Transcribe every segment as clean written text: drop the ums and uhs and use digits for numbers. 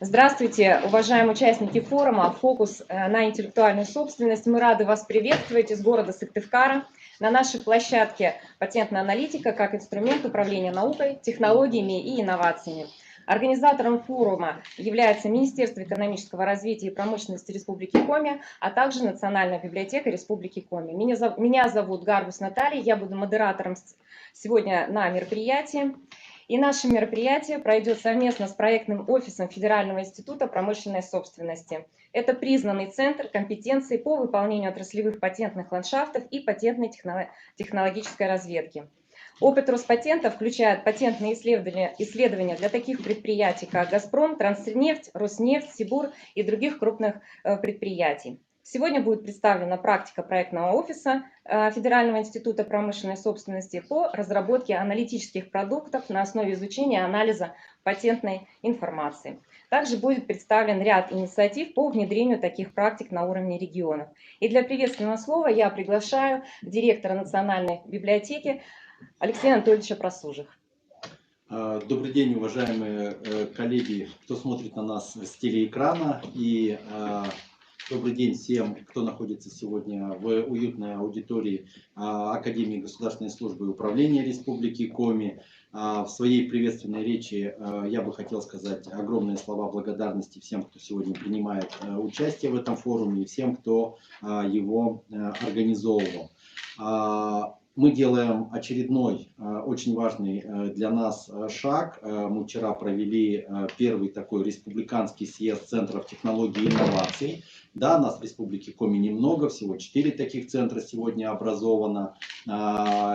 Здравствуйте, уважаемые участники форума «Фокус на интеллектуальную собственность». Мы рады вас приветствовать из города Сыктывкара на нашей площадке «Патентная аналитика» как инструмент управления наукой, технологиями и инновациями. Организатором форума является Министерство экономического развития и промышленности Республики Коми, а также Национальная библиотека Республики Коми. Меня зовут Гарбус Наталья, я буду модератором сегодня на мероприятии. И наше мероприятие пройдет совместно с проектным офисом Федерального института промышленной собственности. Это признанный центр компетенций по выполнению отраслевых патентных ландшафтов и патентной технологической разведки. Опыт Роспатента включает патентные исследования для таких предприятий, как «Газпром», «Транснефть», «Роснефть», «Сибур» и других крупных предприятий. Сегодня будет представлена практика проектного офиса Федерального института промышленной собственности по разработке аналитических продуктов на основе изучения и анализа патентной информации. Также будет представлен ряд инициатив по внедрению таких практик на уровне регионов. И для приветственного слова я приглашаю директора Национальной библиотеки Алексея Анатольевича Просужих. Добрый день, уважаемые коллеги, кто смотрит на нас с телеэкрана, и добрый день всем, кто находится сегодня в уютной аудитории Академии государственной службы и управления Республики Коми. В своей приветственной речи я бы хотел сказать огромные слова благодарности всем, кто сегодня принимает участие в этом форуме, и всем, кто его организовывал. Мы делаем очередной очень важный для нас шаг. Мы вчера провели первый такой республиканский съезд центров технологий и инноваций. Да, нас в Республике Коми немного, всего 4 таких центра сегодня образовано.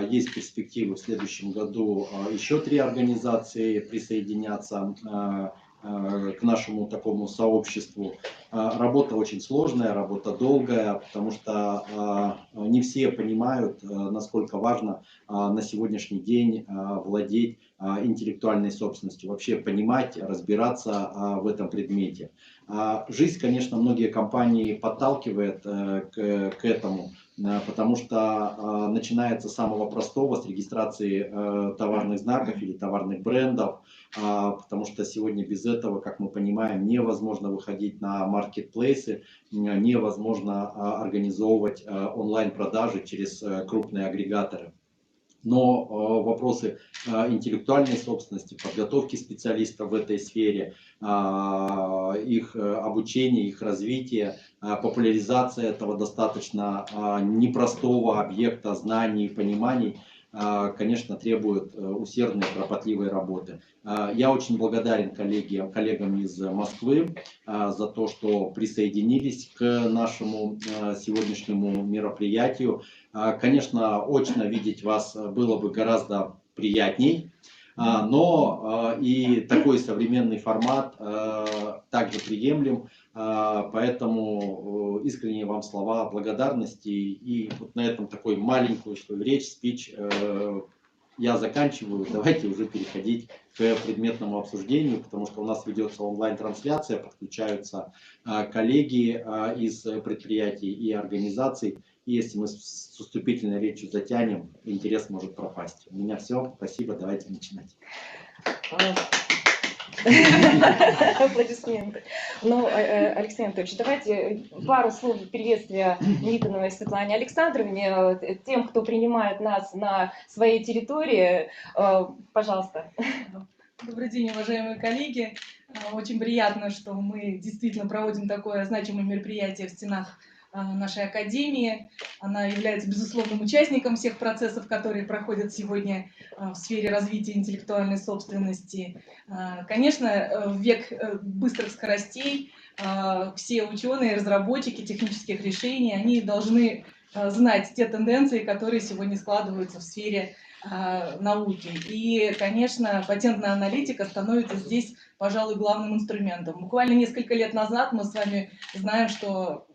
Есть перспективы в следующем году еще 3 организации присоединятся к нашему такому сообществу. Работа очень сложная, работа долгая, потому что не все понимают, насколько важно на сегодняшний день владеть интеллектуальной собственностью, вообще понимать, разбираться в этом предмете. Жизнь, конечно, многие компании подталкивает к этому, потому что начинается с самого простого, с регистрации товарных знаков или товарных брендов, потому что сегодня без этого, как мы понимаем, невозможно выходить на маркетплейсы, невозможно организовывать онлайн-продажи через крупные агрегаторы. Но вопросы интеллектуальной собственности, подготовки специалистов в этой сфере, их обучения, их развития, популяризация этого достаточно непростого объекта знаний и пониманий, конечно, требует усердной, кропотливой работы. Я очень благодарен коллегам из Москвы за то, что присоединились к нашему сегодняшнему мероприятию. Конечно, очно видеть вас было бы гораздо приятней, но и такой современный формат также приемлем, поэтому искренне вам слова благодарности. И вот на этом такой маленькую свою речь, спич я заканчиваю. Давайте уже переходить к предметному обсуждению, потому что у нас ведется онлайн-трансляция, подключаются коллеги из предприятий и организаций. И если мы с вступительной речью затянем, интерес может пропасть. У меня все. Спасибо. Давайте начинать. Аплодисменты. Ну, Алексей Анатольевич, давайте пару слов приветствия Никоновой Светлане Александровне, тем, кто принимает нас на своей территории. Пожалуйста. Добрый день, уважаемые коллеги. Очень приятно, что мы действительно проводим такое значимое мероприятие в стенах нашей академии. Она является безусловным участником всех процессов, которые проходят сегодня в сфере развития интеллектуальной собственности. Конечно, в век быстрых скоростей все ученые, разработчики технических решений, они должны знать те тенденции, которые сегодня складываются в сфере науки. И, конечно, патентная аналитика становится здесь, пожалуй, главным инструментом. Буквально несколько лет назад мы с вами знаем, что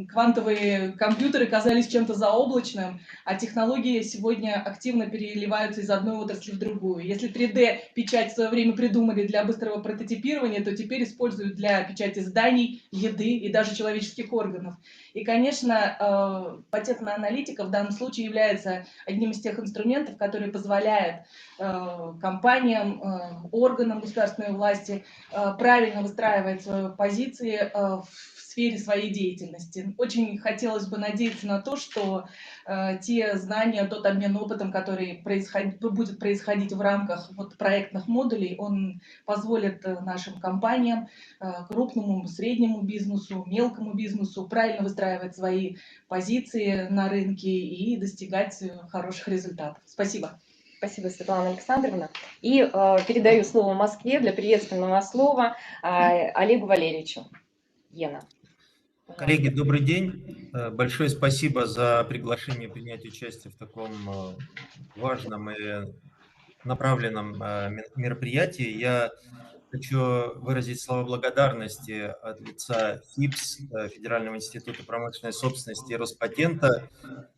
квантовые компьютеры казались чем-то заоблачным, а технологии сегодня активно переливаются из одной отрасли в другую. Если 3D-печать в свое время придумали для быстрого прототипирования, то теперь используют для печати зданий, еды и даже человеческих органов. И, конечно, патентная аналитика в данном случае является одним из тех инструментов, которые позволяют компаниям, органам государственной власти правильно выстраивать свои позиции в сфере своей деятельности. Очень хотелось бы надеяться на то, что те знания, тот обмен опытом, который будет происходить в рамках проектных модулей, он позволит нашим компаниям, крупному, среднему бизнесу, мелкому бизнесу правильно выстраивать свои позиции на рынке и достигать хороших результатов. Спасибо. Спасибо, Светлана Александровна. И передаю слово Москве для приветственного слова Олегу Валерьевичу. Ена. Коллеги, добрый день. Большое спасибо за приглашение принять участие в таком важном и направленном мероприятии. Я хочу выразить слова благодарности от лица ФИПС, Федерального института промышленной собственности и Роспатента,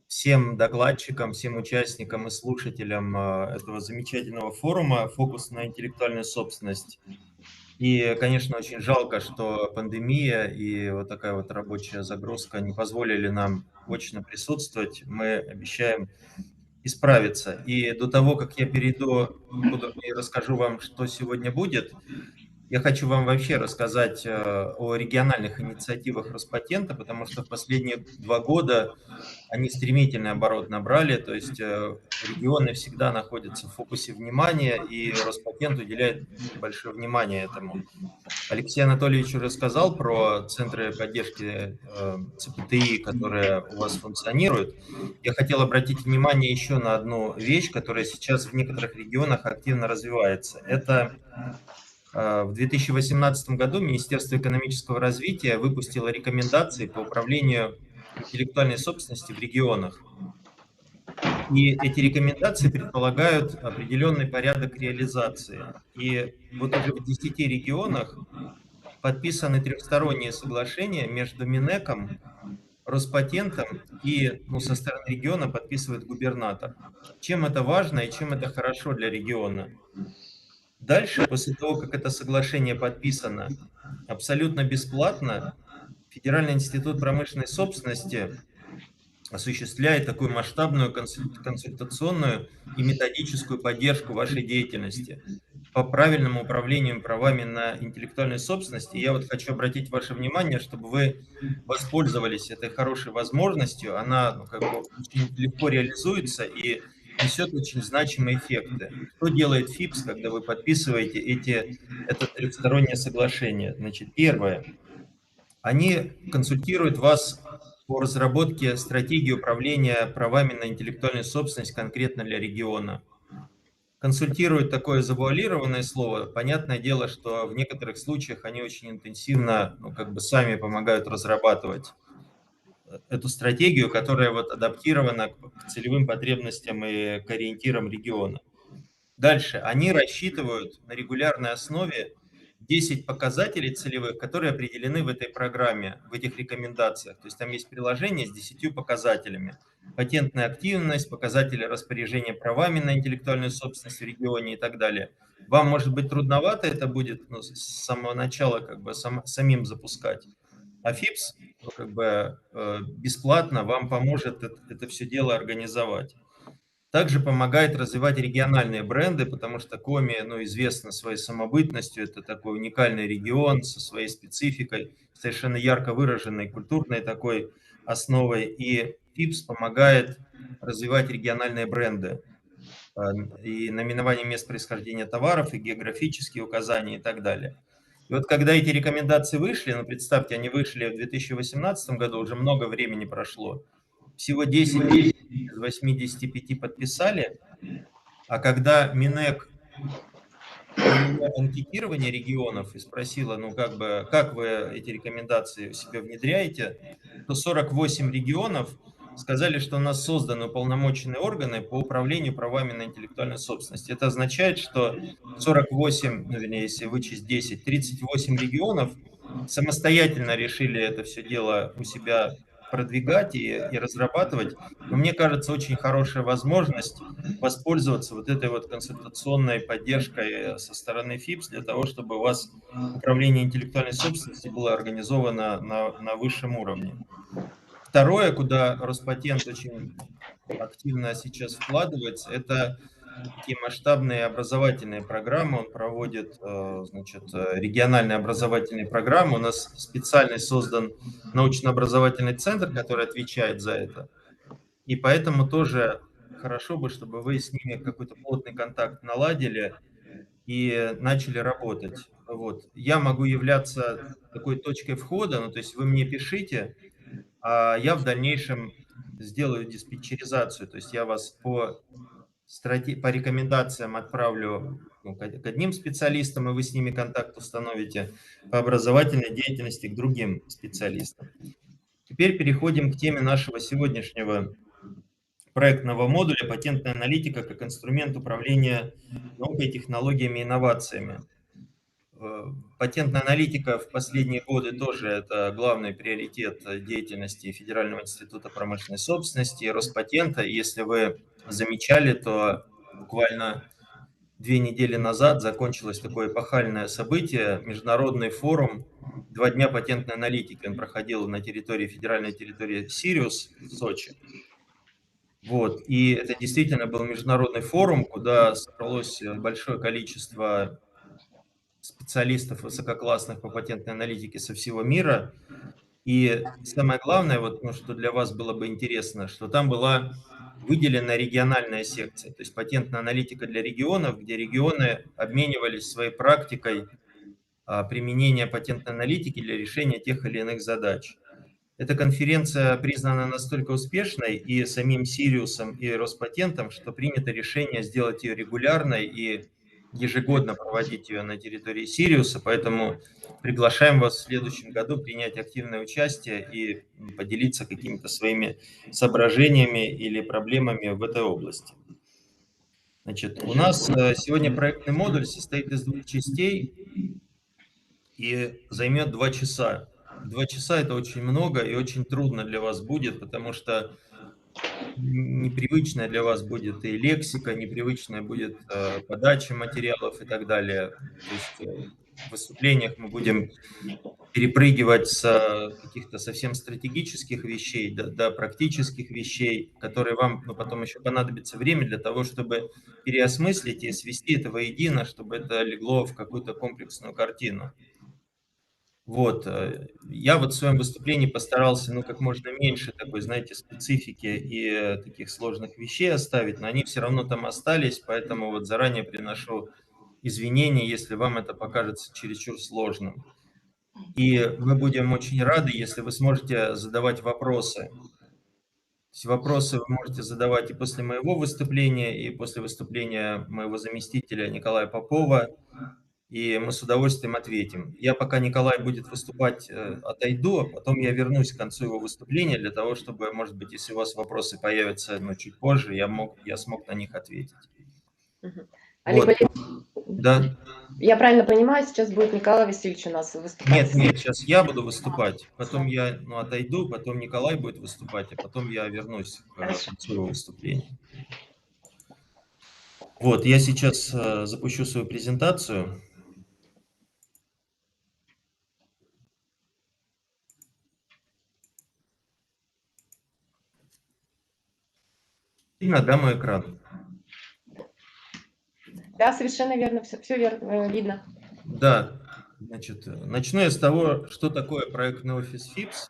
всем докладчикам, всем участникам и слушателям этого замечательного форума «Фокус на интеллектуальную собственность». И, конечно, очень жалко, что пандемия и вот такая вот рабочая загрузка не позволили нам очно присутствовать. Мы обещаем исправиться. И до того, как я перейду и расскажу вам, что сегодня будет, я хочу вам вообще рассказать о региональных инициативах Роспатента, потому что в последние 2 года они стремительный оборот набрали, то есть регионы всегда находятся в фокусе внимания, и Роспатент уделяет большое внимание этому. Алексей Анатольевич уже сказал про центры поддержки ЦПТИ, которые у вас функционируют. Я хотел обратить внимание еще на одну вещь, которая сейчас в некоторых регионах активно развивается. Это в 2018 году Министерство экономического развития выпустило рекомендации по управлению интеллектуальной собственности в регионах. И эти рекомендации предполагают определенный порядок реализации. И вот уже в 10 регионах подписаны трехсторонние соглашения между Минэком, Роспатентом и со стороны региона подписывает губернатор. Чем это важно и чем это хорошо для региона? Дальше, после того, как это соглашение подписано, абсолютно бесплатно Федеральный институт промышленной собственности осуществляет такую масштабную консультационную и методическую поддержку вашей деятельности по правильному управлению правами на интеллектуальную собственность. И я вот хочу обратить ваше внимание, чтобы вы воспользовались этой хорошей возможностью. Она очень легко реализуется и несет очень значимые эффекты. Что делает ФИПС, когда вы подписываете это трехстороннее соглашение? Значит, первое. Они консультируют вас по разработке стратегии управления правами на интеллектуальную собственность конкретно для региона. Консультируют такое завуалированное слово. Понятное дело, что в некоторых случаях они очень интенсивно, сами помогают разрабатывать эту стратегию, которая адаптирована к целевым потребностям и к ориентирам региона. Дальше. Они рассчитывают на регулярной основе 10 показателей целевых, которые определены в этой программе, в этих рекомендациях. То есть там есть приложение с 10 показателями. Патентная активность, показатели распоряжения правами на интеллектуальную собственность в регионе и так далее. Вам, может быть, трудновато это будет с самого начала самим запускать. А ФИПС бесплатно вам поможет это все дело организовать. Также помогает развивать региональные бренды, потому что Коми известна своей самобытностью. Это такой уникальный регион со своей спецификой, совершенно ярко выраженной культурной такой основой. И ФИПС помогает развивать региональные бренды и наименование мест происхождения товаров, и географические указания и так далее. И вот когда эти рекомендации вышли, представьте, они вышли в 2018 году, уже много времени прошло, всего 10 из 85 подписали, а когда Минэк провела анкетирование регионов и спросила, как вы эти рекомендации у себя внедряете, то 48 регионов сказали, что у нас созданы уполномоченные органы по управлению правами на интеллектуальную собственность. Это означает, что 48, вернее, если вычесть 10, 38 регионов самостоятельно решили это все дело у себя продвигать и разрабатывать. Но мне кажется, очень хорошая возможность воспользоваться вот этой вот консультационной поддержкой со стороны ФИПС для того, чтобы у вас управление интеллектуальной собственностью было организовано на высшем уровне. Второе, куда Роспатент очень активно сейчас вкладывается, это такие масштабные образовательные программы. Он проводит, значит, региональные образовательные программы. У нас специально создан научно-образовательный центр, который отвечает за это. И поэтому тоже хорошо бы, чтобы вы с ними какой-то плотный контакт наладили и начали работать. Вот. Я могу являться такой точкой входа, ну, то есть вы мне пишите, а я в дальнейшем сделаю диспетчеризацию, то есть я вас по рекомендациям отправлю к одним специалистам, и вы с ними контакт установите, по образовательной деятельности к другим специалистам. Теперь переходим к теме нашего сегодняшнего проектного модуля «Патентная аналитика как инструмент управления наукой, технологиями и инновациями». Патентная аналитика в последние годы тоже это главный приоритет деятельности Федерального института промышленной собственности и Роспатента. И если вы замечали, то буквально 2 недели назад закончилось такое эпохальное событие, международный форум «2 дня патентной аналитики». Он проходил на территории, федеральной территории Сириус в Сочи. Вот. И это действительно был международный форум, куда собралось большое количество специалистов высококлассных по патентной аналитике со всего мира. И самое главное, вот, ну, что для вас было бы интересно, что там была выделена региональная секция, то есть патентная аналитика для регионов, где регионы обменивались своей практикой применения патентной аналитики для решения тех или иных задач. Эта конференция признана настолько успешной и самим Сириусом, и Роспатентом, что принято решение сделать ее регулярной и ежегодно проводить ее на территории Сириуса, поэтому приглашаем вас в следующем году принять активное участие и поделиться какими-то своими соображениями или проблемами в этой области. Значит, у нас сегодня проектный модуль состоит из 2 частей и займет 2 часа. 2 часа – это очень много и очень трудно для вас будет, потому что непривычная для вас будет и лексика, непривычная будет подача материалов и так далее. То есть в выступлениях мы будем перепрыгивать с каких-то совсем стратегических вещей до практических вещей, которые вам потом еще понадобится время для того, чтобы переосмыслить и свести это воедино, чтобы это легло в какую-то комплексную картину. Вот, я вот в своем выступлении постарался, ну, как можно меньше такой, знаете, специфики и таких сложных вещей оставить, но они все равно там остались, поэтому вот заранее приношу извинения, если вам это покажется чересчур сложным. И мы будем очень рады, если вы сможете задавать вопросы. То есть вопросы вы можете задавать и после моего выступления, и после выступления моего заместителя Николая Попова, и мы с удовольствием ответим. Я, пока Николай будет выступать, отойду, а потом я вернусь к концу его выступления для того, чтобы, может быть, если у вас вопросы появятся чуть позже, я смог на них ответить. Олег Вот. Валерьевич, Да. я правильно понимаю, сейчас будет Николай Васильевич у нас выступать? Нет, сейчас я буду выступать, потом я отойду, потом Николай будет выступать, а потом я вернусь к концу его выступления. Вот, я сейчас запущу свою презентацию. Видно, да, мой экран? Да, совершенно верно, все верно, видно. Да, значит, начну я с того, что такое проектный офис ФИПС,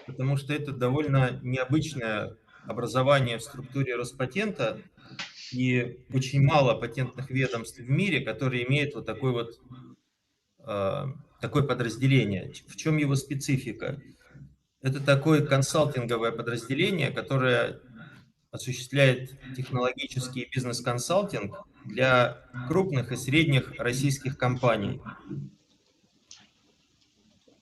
потому что это довольно необычное образование в структуре Роспатента, и очень мало патентных ведомств в мире, которые имеют вот такое подразделение. В чем его специфика? Это такое консалтинговое подразделение, которое осуществляет технологический бизнес-консалтинг для крупных и средних российских компаний.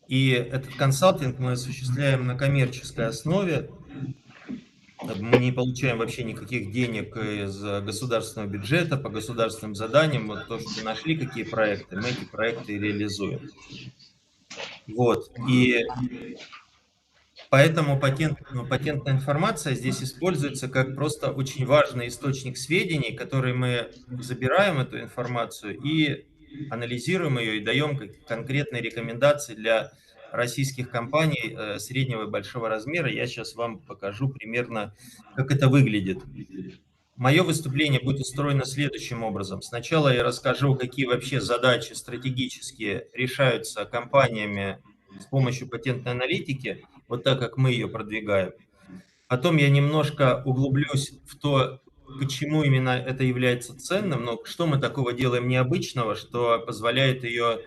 И этот консалтинг мы осуществляем на коммерческой основе. Мы не получаем вообще никаких денег из государственного бюджета по государственным заданиям. Вот то, что нашли, какие проекты, мы эти проекты реализуем. Вот. И поэтому патентная информация здесь используется как просто очень важный источник сведений, который мы забираем эту информацию и анализируем ее и даем конкретные рекомендации для российских компаний среднего и большого размера. Я сейчас вам покажу примерно, как это выглядит. Мое выступление будет устроено следующим образом. Сначала я расскажу, какие вообще задачи стратегические решаются компаниями с помощью патентной аналитики, вот так, как мы ее продвигаем. Потом я немножко углублюсь в то, почему именно это является ценным, но что мы такого делаем необычного, что позволяет ее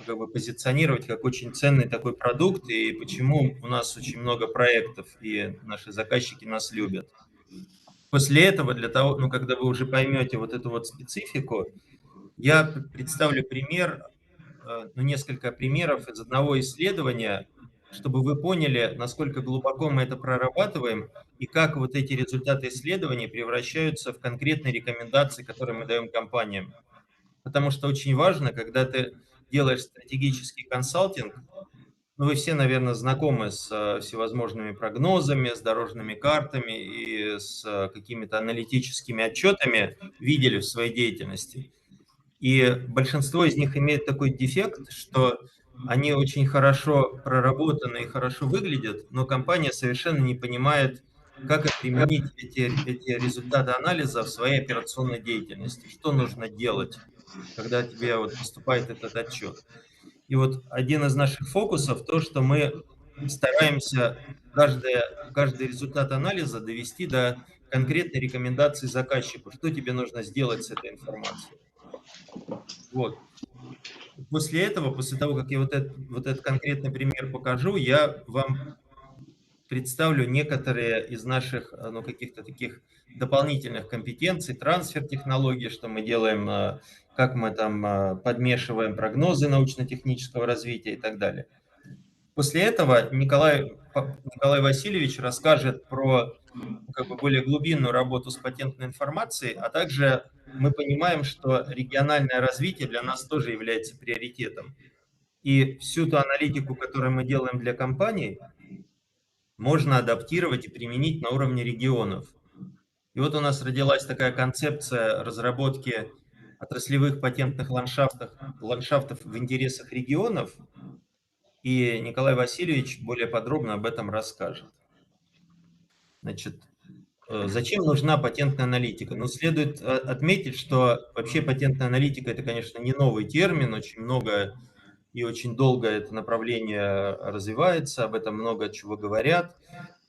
как бы позиционировать как очень ценный такой продукт, и почему у нас очень много проектов, и наши заказчики нас любят. После этого, для того, ну, когда вы уже поймете вот эту вот специфику, я представлю пример, ну, несколько примеров из одного исследования, чтобы вы поняли, насколько глубоко мы это прорабатываем и как вот эти результаты исследований превращаются в конкретные рекомендации, которые мы даем компаниям. Потому что очень важно, когда ты делаешь стратегический консалтинг, ну, вы все, наверное, знакомы с всевозможными прогнозами, с дорожными картами и с какими-то аналитическими отчетами, видели в своей деятельности. И большинство из них имеет такой дефект, что они очень хорошо проработаны и хорошо выглядят, но компания совершенно не понимает, как применить эти результаты анализа в своей операционной деятельности. Что нужно делать, когда тебе вот поступает этот отчет. И вот один из наших фокусов то, что мы стараемся каждый результат анализа довести до конкретной рекомендации заказчику, что тебе нужно сделать с этой информацией. Вот. После этого, после того, как я вот этот конкретный пример покажу, я вам представлю некоторые из наших, ну, каких-то таких дополнительных компетенций, трансфер технологий, что мы делаем, как мы там подмешиваем прогнозы научно-технического развития и так далее. После этого Николай Васильевич расскажет про как бы более глубинную работу с патентной информацией, а также мы понимаем, что региональное развитие для нас тоже является приоритетом. И всю ту аналитику, которую мы делаем для компаний, можно адаптировать и применить на уровне регионов. И вот у нас родилась такая концепция разработки отраслевых патентных ландшафтов в интересах регионов, и Николай Васильевич более подробно об этом расскажет. Значит, зачем нужна патентная аналитика? Ну, следует отметить, что вообще патентная аналитика – это, конечно, не новый термин, очень много и очень долго это направление развивается, об этом много чего говорят,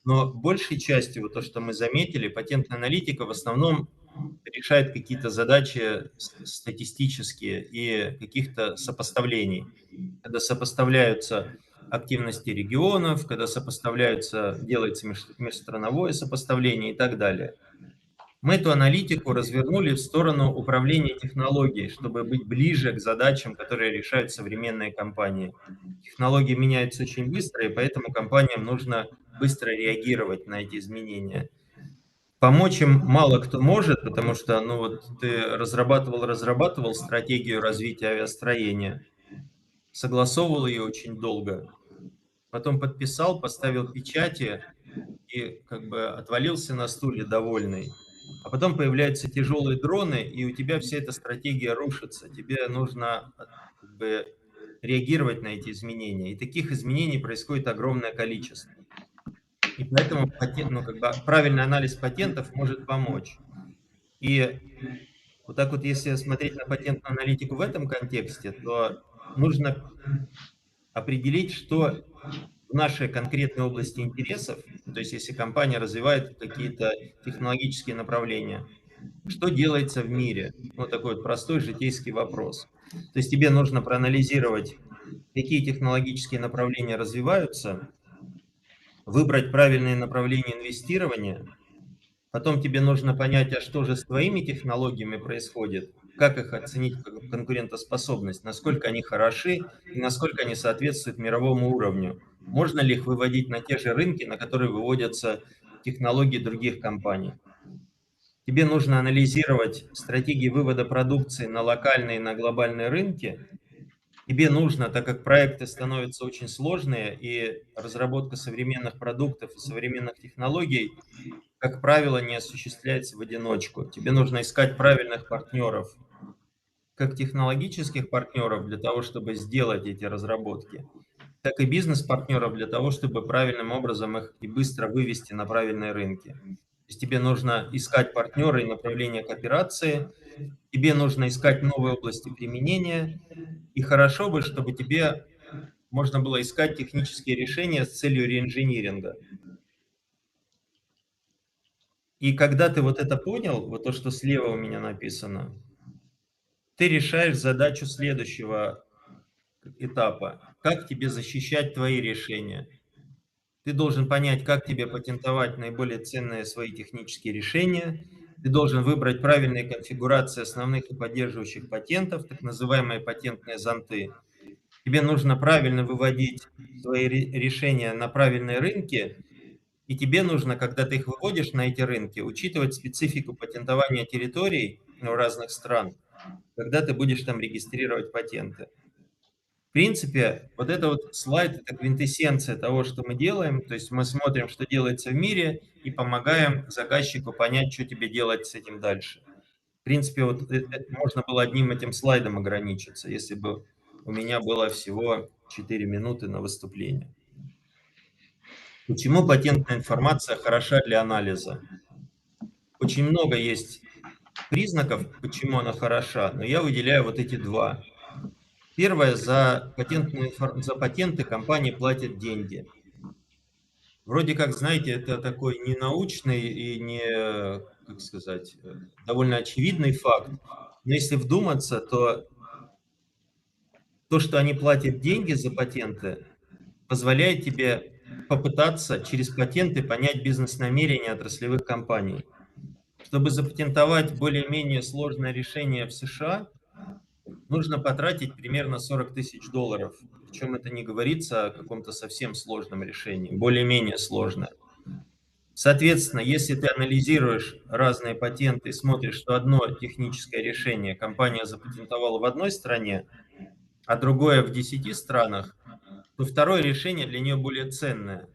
но большей частью, вот то, что мы заметили, патентная аналитика в основном решает какие-то задачи статистические и каких-то сопоставлений. Когда сопоставляются активности регионов, когда делается межстрановое сопоставление и так далее. Мы эту аналитику развернули в сторону управления технологией, чтобы быть ближе к задачам, которые решают современные компании. Технологии меняются очень быстро, и поэтому компаниям нужно быстро реагировать на эти изменения. Помочь им мало кто может, потому что, ну вот ты разрабатывал стратегию развития авиастроения, согласовывал ее очень долго, потом подписал, поставил печати и как бы отвалился на стуле довольный. А потом появляются тяжелые дроны, и у тебя вся эта стратегия рушится. Тебе нужно как бы реагировать на эти изменения. И таких изменений происходит огромное количество. И поэтому ну, как бы правильный анализ патентов может помочь. И вот так вот, если смотреть на патентную аналитику в этом контексте, то нужно определить, что в нашей конкретной области интересов, то есть если компания развивает какие-то технологические направления, что делается в мире? Вот такой вот простой житейский вопрос. То есть тебе нужно проанализировать, какие технологические направления развиваются, выбрать правильные направления инвестирования, потом тебе нужно понять, а что же с твоими технологиями происходит, как их оценить конкурентоспособность, насколько они хороши и насколько они соответствуют мировому уровню. Можно ли их выводить на те же рынки, на которые выводятся технологии других компаний? Тебе нужно анализировать стратегии вывода продукции на локальные и на глобальные рынки тебе нужно, так как проекты становятся очень сложные, и разработка современных продуктов и современных технологий, как правило, не осуществляется в одиночку. Тебе нужно искать правильных партнеров, как технологических партнеров для того, чтобы сделать эти разработки, так и бизнес-партнеров для того, чтобы правильным образом их и быстро вывести на правильные рынки. То есть тебе нужно искать партнеры и направления кооперации, тебе нужно искать новые области применения, и хорошо бы, чтобы тебе можно было искать технические решения с целью реинжиниринга. И когда ты вот это понял, вот то, что слева у меня написано, ты решаешь задачу следующего этапа. Как тебе защищать твои решения? Ты должен понять, как тебе патентовать наиболее ценные свои технические решения. Ты должен выбрать правильные конфигурации основных и поддерживающих патентов, так называемые патентные зонты. Тебе нужно правильно выводить свои решения на правильные рынки, и тебе нужно, когда ты их выводишь на эти рынки, учитывать специфику патентования территорий у разных стран, когда ты будешь там регистрировать патенты. В принципе, вот это вот слайд – это квинтэссенция того, что мы делаем. То есть мы смотрим, что делается в мире, и помогаем заказчику понять, что тебе делать с этим дальше. В принципе, вот можно было одним этим слайдом ограничиться, если бы у меня было всего 4 минуты на выступление. Почему патентная информация хороша для анализа? Очень много есть признаков, почему она хороша, но я выделяю вот эти два. Первое, за патенты компании платят деньги. Вроде как, знаете, это такой не научный и не, как сказать, довольно очевидный факт. Но если вдуматься, то что они платят деньги за патенты, позволяет тебе попытаться через патенты понять бизнес-намерения отраслевых компаний. Чтобы запатентовать более-менее сложное решение в США, нужно потратить примерно $40 тысяч. Причем это не говорится о каком-то совсем сложном решении, более-менее сложное. Соответственно, если ты анализируешь разные патенты и смотришь, что одно техническое решение компания запатентовала в одной стране, а другое в 10 странах, то второе решение для нее более ценное.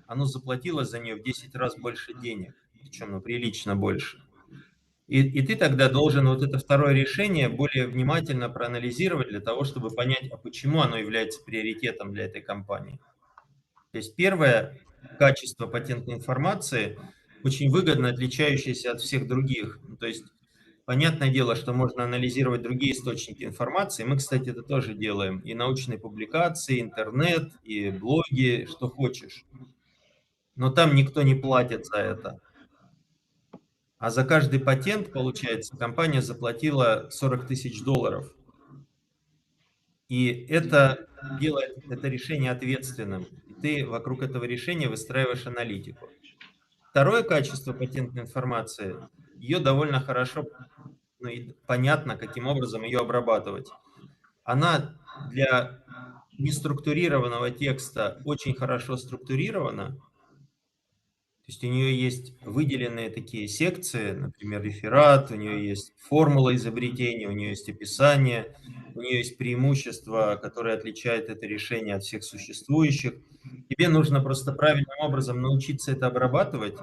Оно заплатило за нее в 10 раз больше денег, причем прилично больше. И ты тогда должен вот это второе решение более внимательно проанализировать для того, чтобы понять, а почему оно является приоритетом для этой компании. То есть первое качество патентной информации очень выгодно отличающееся от всех других. То есть понятное дело, что можно анализировать другие источники информации. Мы, кстати, это тоже делаем. И научные публикации, интернет, и блоги, что хочешь. Но там никто не платит за это. А за каждый патент, получается, компания заплатила $40 тысяч. И это делает это решение ответственным. И ты вокруг этого решения выстраиваешь аналитику. Второе качество патентной информации, ее довольно хорошо, и понятно, каким образом ее обрабатывать. Она для неструктурированного текста очень хорошо структурирована. То есть у нее есть выделенные такие секции, например, реферат, у нее есть формула изобретения, у нее есть описание, у нее есть преимущество, которое отличает это решение от всех существующих. Тебе нужно просто правильным образом научиться это обрабатывать,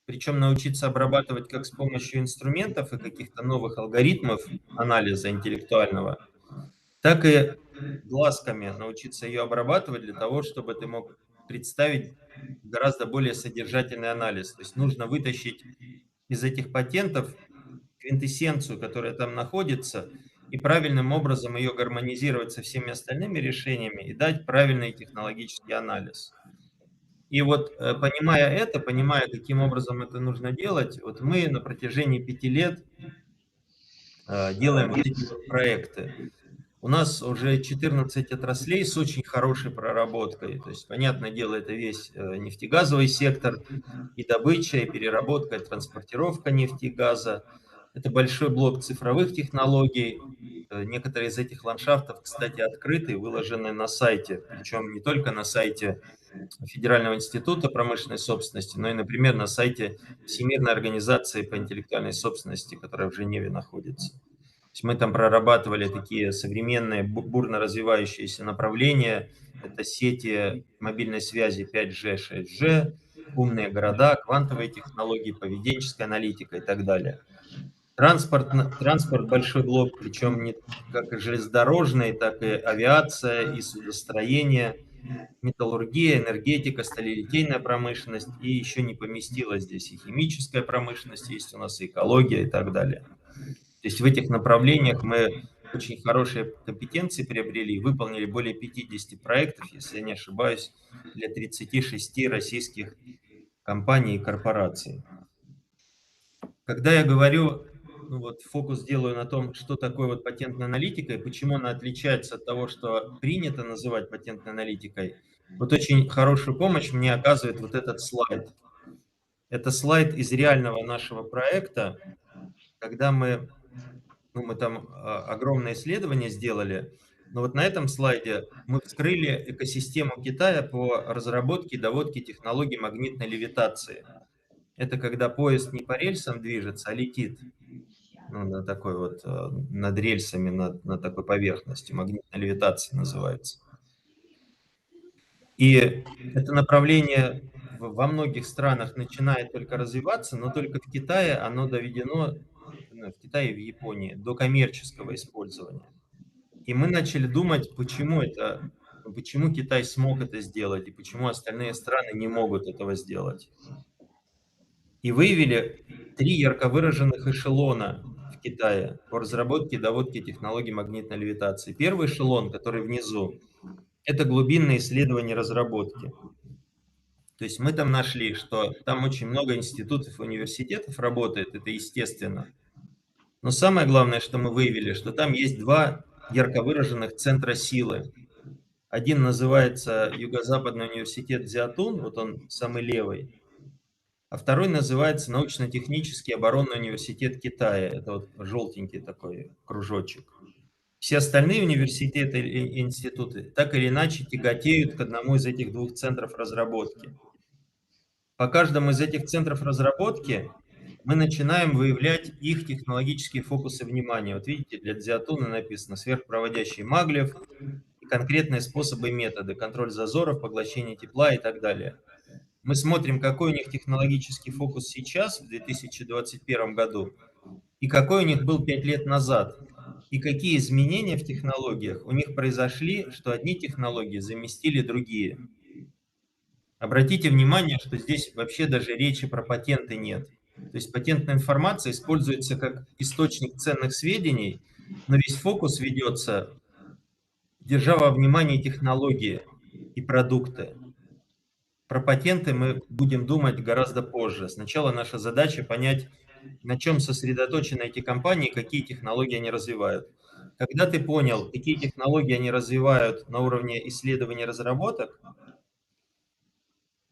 причем научиться обрабатывать как с помощью инструментов и каких-то новых алгоритмов анализа интеллектуального, так и глазками научиться ее обрабатывать для того, чтобы ты мог представить гораздо более содержательный анализ. То есть нужно вытащить из этих патентов квинтэссенцию, которая там находится, и правильным образом ее гармонизировать со всеми остальными решениями и дать правильный технологический анализ. И вот понимая это, понимая, каким образом это нужно делать, вот мы на протяжении 5 лет делаем вот эти вот проекты. У нас уже 14 отраслей с очень хорошей проработкой. То есть, понятное дело, это весь нефтегазовый сектор, и добыча, и переработка, и транспортировка нефти и газа. Это большой блок цифровых технологий. Некоторые из этих ландшафтов, кстати, открыты и выложены на сайте. Причем не только на сайте Федерального института промышленной собственности, но и, например, на сайте Всемирной организации по интеллектуальной собственности, которая в Женеве находится. есть мы там прорабатывали такие современные, бурно развивающиеся направления. Это сети мобильной связи 5G, 6G, умные города, квантовые технологии, поведенческая аналитика и так далее. Транспорт большой блок, причем не как и железнодорожный, так и авиация, и судостроение, металлургия, энергетика, сталелитейная промышленность, и еще не поместилась здесь и химическая промышленность, есть у нас и экология и так далее. То есть в этих направлениях мы очень хорошие компетенции приобрели и выполнили более 50 проектов, если я не ошибаюсь, для 36 российских компаний и корпораций. Когда я говорю, ну вот фокус делаю на том, что такое вот патентная аналитика и почему она отличается от того, что принято называть патентной аналитикой, вот очень хорошую помощь мне оказывает вот этот слайд. Это слайд из реального нашего проекта, когда мы там огромное исследование сделали, но вот на этом слайде мы вскрыли экосистему Китая по разработке и доводке технологий магнитной левитации. Это когда поезд не по рельсам движется, а летит, ну, на такой вот, над рельсами, на такой поверхности. Магнитная левитация называется. И это направление во многих странах начинает только развиваться, но только в Китае оно доведено, в Китае и в Японии, до коммерческого использования. И мы начали думать, почему Китай смог это сделать, и почему остальные страны не могут этого сделать. И выявили 3 ярко выраженных эшелона в Китае по разработке и доводке технологий магнитной левитации. Первый эшелон, который внизу, это глубинные исследования разработки. То есть мы там нашли, что там очень много институтов и университетов работает, это естественно. Но самое главное, что мы выявили, что там есть 2 ярко выраженных центра силы. Один называется Юго-Западный университет Дзятун, вот он самый левый, а второй называется Научно-технический оборонный университет Китая. Это вот желтенький такой кружочек. Все остальные университеты и институты так или иначе тяготеют к одному из этих 2 центров разработки. По каждому из этих центров разработки мы начинаем выявлять их технологические фокусы внимания. Вот видите, для Дзятуна написано сверхпроводящий Маглев, и конкретные способы и методы, контроль зазоров, поглощение тепла и так далее. Мы смотрим, какой у них технологический фокус сейчас, в 2021 году, и какой у них был 5 лет назад, и какие изменения в технологиях у них произошли, что одни технологии заместили другие. Обратите внимание, что здесь вообще даже речи про патенты нет. То есть патентная информация используется как источник ценных сведений, но весь фокус ведется, держа во внимании технологии и продукты. Про патенты мы будем думать гораздо позже. Сначала наша задача понять, на чем сосредоточены эти компании, какие технологии они развивают. Когда ты понял, какие технологии они развивают на уровне исследований и разработок,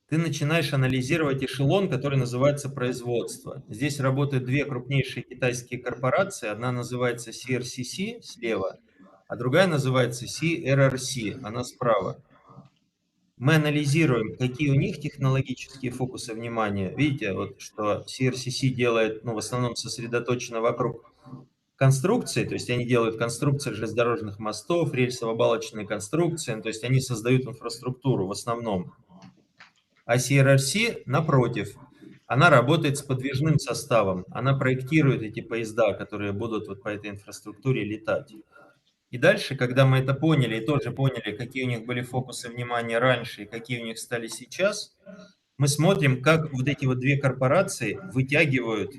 ты начинаешь анализировать эшелон, который называется производство. Здесь работают 2 крупнейшие китайские корпорации. Одна называется CRCC слева, а другая называется CRRC, она справа. Мы анализируем, какие у них технологические фокусы внимания. Видите, вот что CRCC делает, в основном сосредоточено вокруг конструкции, то есть они делают конструкции железнодорожных мостов, рельсово-балочные конструкции, то есть они создают инфраструктуру в основном. А CRRC, напротив, она работает с подвижным составом, она проектирует эти поезда, которые будут вот по этой инфраструктуре летать. И дальше, когда мы это поняли и тоже поняли, какие у них были фокусы внимания раньше и какие у них стали сейчас, мы смотрим, как вот эти вот 2 корпорации вытягивают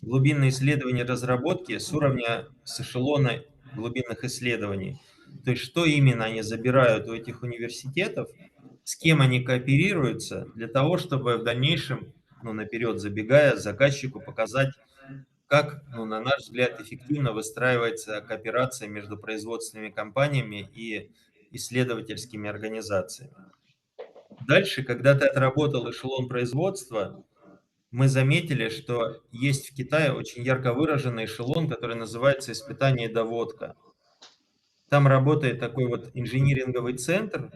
глубинные исследования разработки с уровня, с эшелона глубинных исследований. То есть что именно они забирают у этих университетов, с кем они кооперируются, для того, чтобы в дальнейшем, наперед забегая, заказчику показать, как, на наш взгляд, эффективно выстраивается кооперация между производственными компаниями и исследовательскими организациями. Дальше, когда ты отработал эшелон производства, мы заметили, что есть в Китае очень ярко выраженный эшелон, который называется испытание и доводка. Там работает такой вот инжиниринговый центр,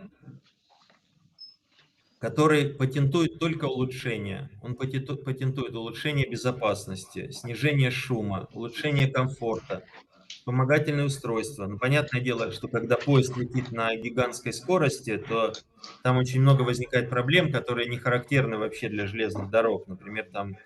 который патентует только улучшения. Он патентует улучшение безопасности, снижение шума, улучшение комфорта. вспомогательные устройства. Ну, понятное дело, что когда поезд летит на гигантской скорости, то там очень много возникает проблем, которые не характерны вообще для железных дорог. Например, там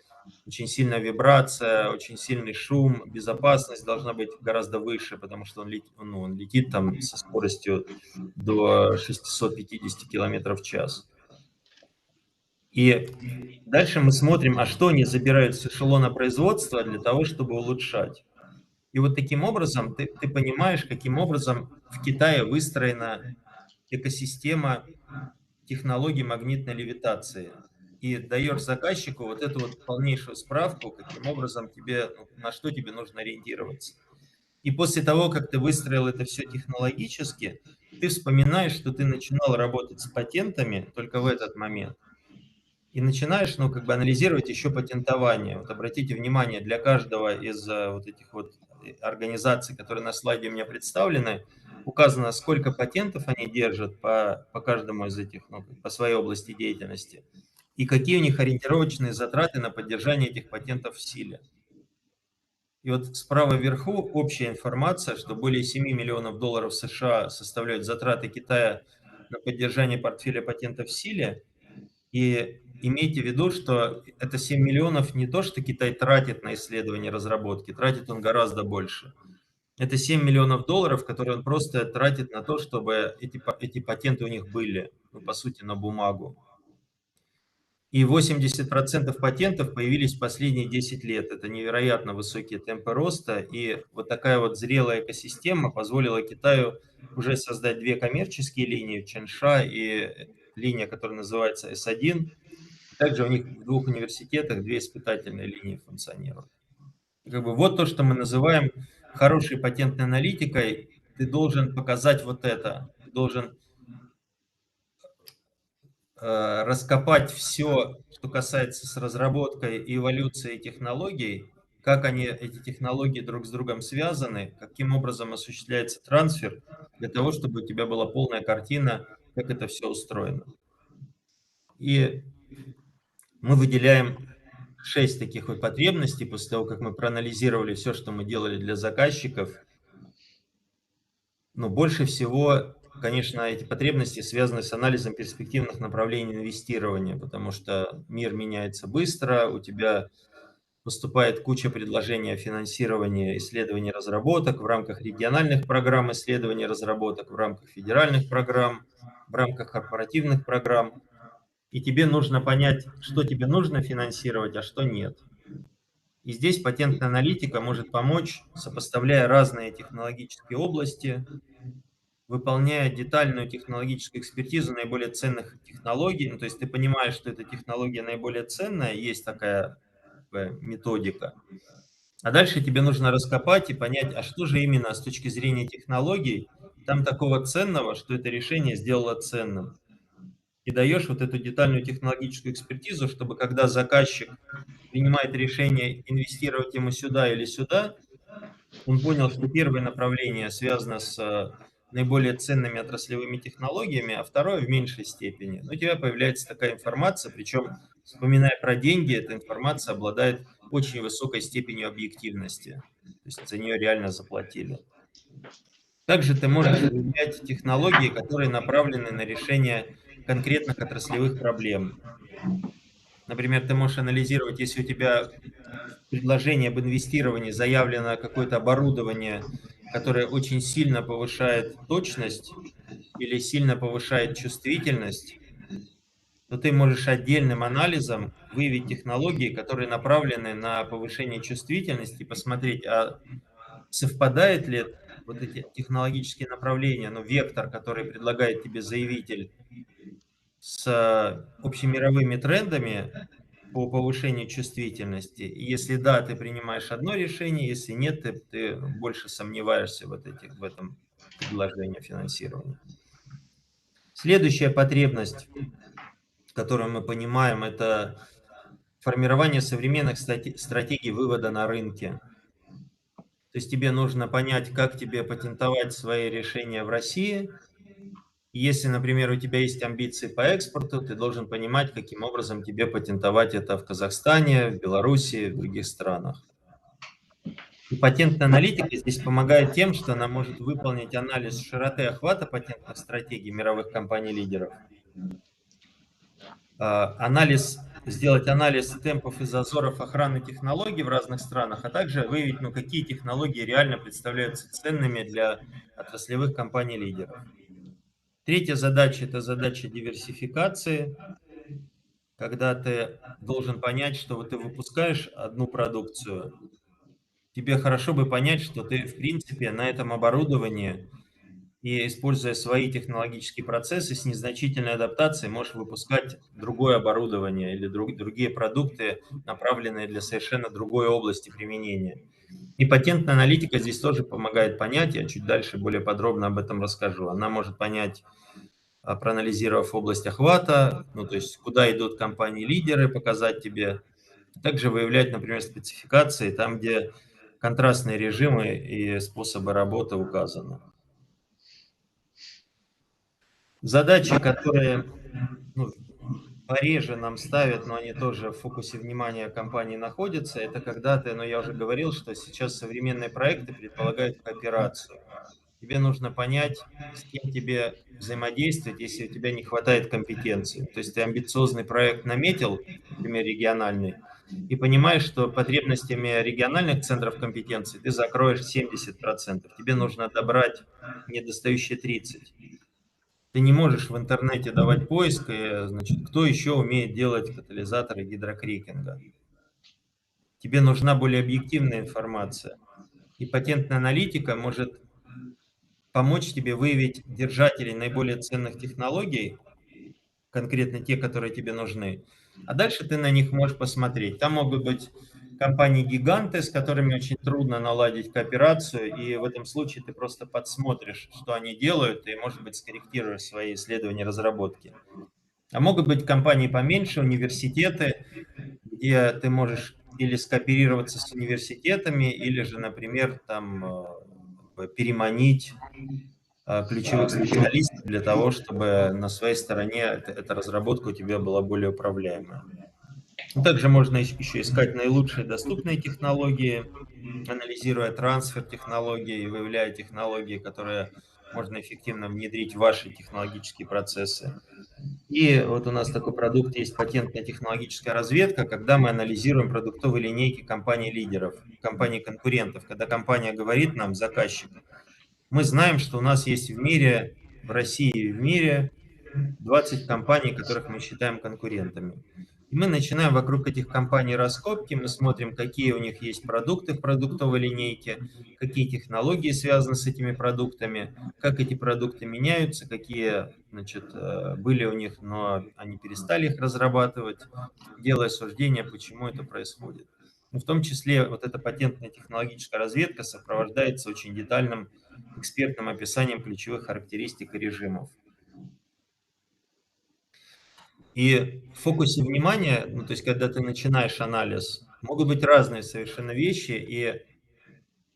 очень сильная вибрация, очень сильный шум, безопасность должна быть гораздо выше, потому что он летит там со скоростью до 650 км в час. И дальше мы смотрим, а что они забирают с эшелона производства для того, чтобы улучшать. И вот таким образом ты понимаешь, каким образом в Китае выстроена экосистема технологий магнитной левитации. И даешь заказчику вот эту вот полнейшую справку, каким образом тебе, на что тебе нужно ориентироваться. И после того, как ты выстроил это все технологически, ты вспоминаешь, что ты начинал работать с патентами только в этот момент. И начинаешь, как бы анализировать еще патентование. Вот обратите внимание, для каждого из вот этих вот организаций, которые на слайде у меня представлены, указано, сколько патентов они держат по каждому из этих, по своей области деятельности, и какие у них ориентировочные затраты на поддержание этих патентов в силе. И вот справа вверху общая информация, что более 7 миллионов долларов США составляют затраты Китая на поддержание портфеля патентов в силе. И имейте в виду, что это 7 миллионов не то, что Китай тратит на исследования и разработки, тратит он гораздо больше. Это 7 миллионов долларов, которые он просто тратит на то, чтобы эти патенты у них были, по сути, на бумагу. И 80% патентов появились в последние 10 лет. Это невероятно высокие темпы роста. И вот такая вот зрелая экосистема позволила Китаю уже создать 2 коммерческие линии в Чанша и линия, которая называется S1. Также у них в 2 университетах 2 испытательные линии функционируют. И как бы вот то, что мы называем хорошей патентной аналитикой. Ты должен показать вот это. Ты должен раскопать все, что касается с разработкой и эволюцией технологий, как эти технологии друг с другом связаны, каким образом осуществляется трансфер, для того, чтобы у тебя была полная картина, как это все устроено. И мы выделяем 6 таких вот потребностей после того, как мы проанализировали все, что мы делали для заказчиков. Но больше всего, конечно, эти потребности связаны с анализом перспективных направлений инвестирования, потому что мир меняется быстро, у тебя поступает куча предложений о финансировании исследований и разработок в рамках региональных программ исследований и разработок, в рамках федеральных программ, в рамках корпоративных программ. И тебе нужно понять, что тебе нужно финансировать, а что нет. И здесь патентная аналитика может помочь, сопоставляя разные технологические области, выполняя детальную технологическую экспертизу наиболее ценных технологий. То есть ты понимаешь, что эта технология наиболее ценная, есть такая методика. А дальше тебе нужно раскопать и понять, а что же именно с точки зрения технологий там такого ценного, что это решение сделало ценным. И даешь вот эту детальную технологическую экспертизу, чтобы когда заказчик принимает решение инвестировать ему сюда или сюда, он понял, что первое направление связано с наиболее ценными отраслевыми технологиями, а второе в меньшей степени. Но у тебя появляется такая информация, причем, вспоминая про деньги, эта информация обладает очень высокой степенью объективности. То есть за нее реально заплатили. Также ты можешь выявлять технологии, которые направлены на решение конкретных отраслевых проблем. Например, ты можешь анализировать, если у тебя предложение об инвестировании заявлено какое-то оборудование, которое очень сильно повышает точность или сильно повышает чувствительность, то ты можешь отдельным анализом выявить технологии, которые направлены на повышение чувствительности, и посмотреть, а совпадает ли вот эти технологические направления, вектор, который предлагает тебе заявитель, с общемировыми трендами по повышению чувствительности. И если да, ты принимаешь одно решение, если нет, ты больше сомневаешься в этом предложении финансирования. Следующая потребность, которую мы понимаем, это формирование современных стратегий вывода на рынке. То есть тебе нужно понять, как тебе патентовать свои решения в России. Если, например, у тебя есть амбиции по экспорту, ты должен понимать, каким образом тебе патентовать это в Казахстане, в Беларуси, в других странах. И патентная аналитика здесь помогает тем, что она может выполнить анализ широты охвата патентных стратегий мировых компаний-лидеров, сделать анализ темпов и зазоров охраны технологий в разных странах, а также выявить, какие технологии реально представляются ценными для отраслевых компаний-лидеров. Третья задача – это задача диверсификации, когда ты должен понять, что вот ты выпускаешь одну продукцию, тебе хорошо бы понять, что ты, в принципе, на этом оборудовании и, используя свои технологические процессы, с незначительной адаптацией можешь выпускать другое оборудование или другие продукты, направленные для совершенно другой области применения. И патентная аналитика здесь тоже помогает понять, я чуть дальше более подробно об этом расскажу. Она может понять, проанализировав область охвата, то есть куда идут компании-лидеры, показать тебе, также выявлять, например, спецификации там, где контрастные режимы и способы работы указаны. Задачи, которые пореже нам ставят, но они тоже в фокусе внимания компании находятся, это когда ты, я уже говорил, что сейчас современные проекты предполагают кооперацию. Тебе нужно понять, с кем тебе взаимодействовать, если у тебя не хватает компетенции. То есть ты амбициозный проект наметил, например, региональный, и понимаешь, что потребностями региональных центров компетенции ты закроешь 70%. Тебе нужно добрать недостающие 30%. Ты не можешь в интернете давать поиск, кто еще умеет делать катализаторы гидрокрекинга. Тебе нужна более объективная информация. И патентная аналитика может помочь тебе выявить держателей наиболее ценных технологий, конкретно те, которые тебе нужны. А дальше ты на них можешь посмотреть. Там могут быть компании-гиганты, с которыми очень трудно наладить кооперацию, и в этом случае ты просто подсмотришь, что они делают, и, может быть, скорректируешь свои исследования и разработки. А могут быть компании поменьше, университеты, где ты можешь или скооперироваться с университетами, или же, например, переманить ключевых специалистов для того, чтобы на своей стороне эта разработка у тебя была более управляемая. Также можно еще искать наилучшие доступные технологии, анализируя трансфер технологий, выявляя технологии, которые можно эффективно внедрить в ваши технологические процессы. И вот у нас такой продукт есть, патентная технологическая разведка, когда мы анализируем продуктовые линейки компаний-лидеров, компаний-конкурентов. Когда компания говорит нам, заказчик, мы знаем, что у нас есть в мире, в России и в мире 20 компаний, которых мы считаем конкурентами. И мы начинаем вокруг этих компаний раскопки, мы смотрим, какие у них есть продукты в продуктовой линейке, какие технологии связаны с этими продуктами, как эти продукты меняются, какие, были у них, но они перестали их разрабатывать, делая суждение, почему это происходит. В том числе вот эта патентная технологическая разведка сопровождается очень детальным экспертным описанием ключевых характеристик и режимов. И в фокусе внимания, то есть когда ты начинаешь анализ, могут быть разные совершенно вещи, и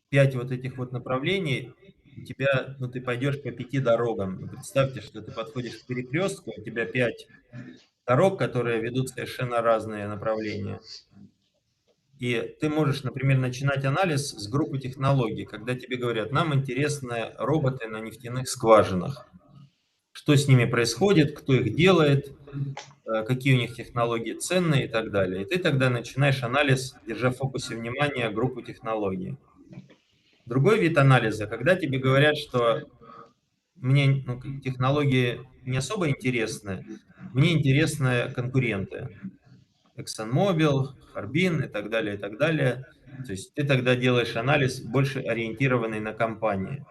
5 вот этих вот направлений у тебя, ты пойдешь по 5 дорогам. Представьте, что ты подходишь к перекрестку, у тебя 5 дорог, которые ведут в совершенно разные направления. И ты можешь, например, начинать анализ с группы технологий, когда тебе говорят, нам интересны роботы на нефтяных скважинах. Что с ними происходит, кто их делает, какие у них технологии ценные и так далее. И ты тогда начинаешь анализ, держа в фокусе внимания группу технологий. Другой вид анализа, когда тебе говорят, что мне технологии не особо интересны, мне интересны конкуренты. ExxonMobil, Harbin и так далее, и так далее. То есть ты тогда делаешь анализ, больше ориентированный на компании.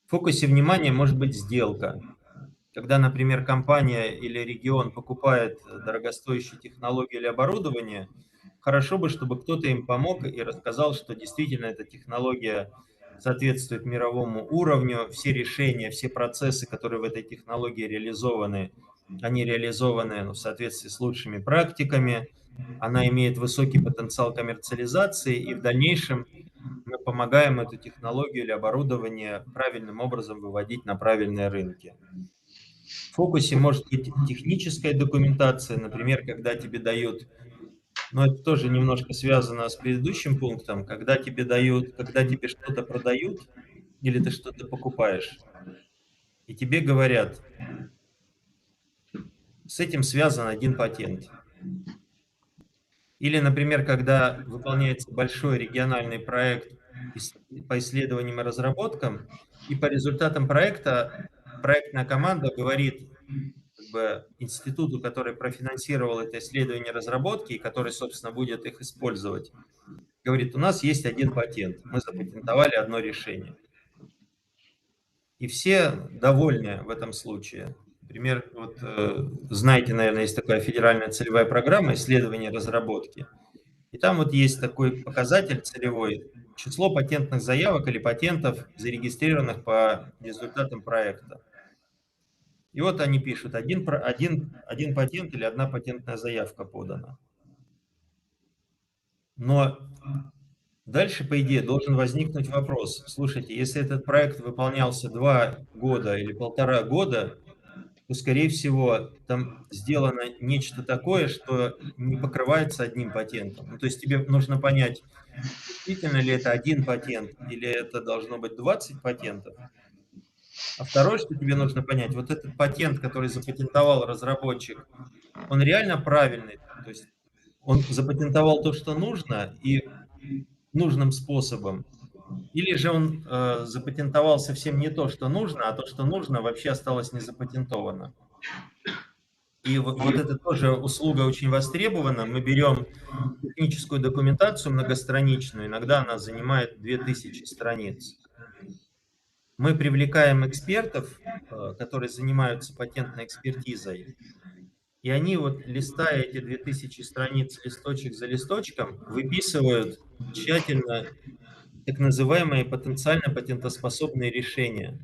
В фокусе внимания может быть сделка. Когда, например, компания или регион покупает дорогостоящие технологии или оборудование, хорошо бы, чтобы кто-то им помог и рассказал, что действительно эта технология соответствует мировому уровню, все решения, все процессы, которые в этой технологии реализованы, они реализованы в соответствии с лучшими практиками, она имеет высокий потенциал коммерциализации, и в дальнейшем мы помогаем эту технологию или оборудование правильным образом выводить на правильные рынки. В фокусе может быть техническая документация, например, когда тебе дают но это тоже немножко связано с предыдущим пунктом, когда тебе дают, когда тебе что-то продают или ты что-то покупаешь, и тебе говорят, с этим связан один патент. Или, например, когда выполняется большой региональный проект по исследованиям и разработкам, и по результатам проекта проектная команда говорит как бы институту, который профинансировал это исследование и разработки, и который, собственно, будет их использовать, говорит, у нас есть один патент, мы запатентовали одно решение. И все довольны в этом случае. Например, вот, знаете, наверное, есть такая федеральная целевая программа исследования и разработки. И там вот есть такой показатель целевой, число патентных заявок или патентов, зарегистрированных по результатам проекта. И вот они пишут, один патент или одна патентная заявка подана. Но дальше, по идее, должен возникнуть вопрос. Слушайте, если этот проект выполнялся 2 года или 1,5 года, то, скорее всего, там сделано нечто такое, что не покрывается одним патентом. Ну, то есть тебе нужно понять, действительно ли это один патент или это должно быть 20 патентов. А второе, что тебе нужно понять, вот этот патент, который запатентовал разработчик, он реально правильный. То есть он запатентовал то, что нужно, и нужным способом. Или же он запатентовал совсем не то, что нужно, а то, что нужно, вообще осталось не запатентовано. И вот это тоже услуга очень востребована. Мы берем техническую документацию многостраничную, иногда она занимает 2000 страниц. Мы привлекаем экспертов, которые занимаются патентной экспертизой, и они вот, листая эти 2000 страниц листочек за листочком, выписывают тщательно так называемые потенциально патентоспособные решения.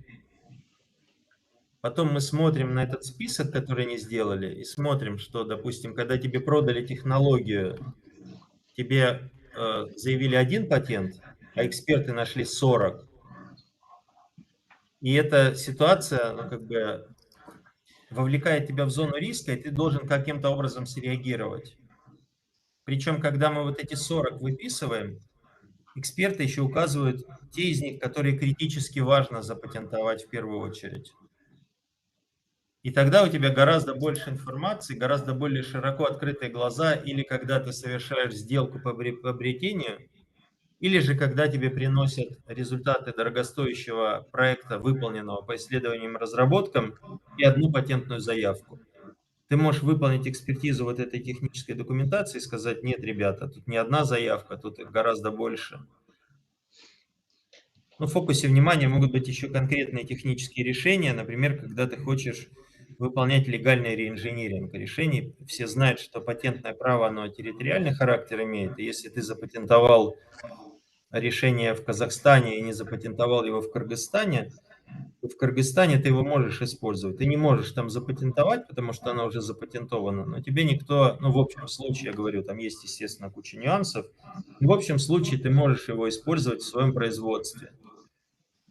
Потом мы смотрим на этот список, который они сделали, и смотрим, что, допустим, когда тебе продали технологию, тебе заявили один патент, а эксперты нашли 40. И эта ситуация, ну, как бы вовлекает тебя в зону риска, и ты должен каким-то образом среагировать. Причем, когда мы вот эти 40 выписываем, эксперты еще указывают те из них, которые критически важно запатентовать в первую очередь. И тогда у тебя гораздо больше информации, гораздо более широко открытые глаза, или когда ты совершаешь сделку по приобретению, или же когда тебе приносят результаты дорогостоящего проекта, выполненного по исследованиям и разработкам, и одну патентную заявку. Ты можешь выполнить экспертизу вот этой технической документации и сказать, нет, ребята, тут не одна заявка, тут их гораздо больше. Но в фокусе внимания могут быть еще конкретные технические решения, например, когда ты хочешь выполнять легальный реинжиниринг решений. Все знают, что патентное право, оно территориальный характер имеет, и если ты запатентовал решение в Казахстане и не запатентовал его в Кыргызстане, то в Кыргызстане ты его можешь использовать. Ты не можешь там запатентовать, потому что оно уже запатентовано, но тебе никто, ну, в общем случае, я говорю, там есть, естественно, куча нюансов, но в общем случае ты можешь его использовать в своем производстве.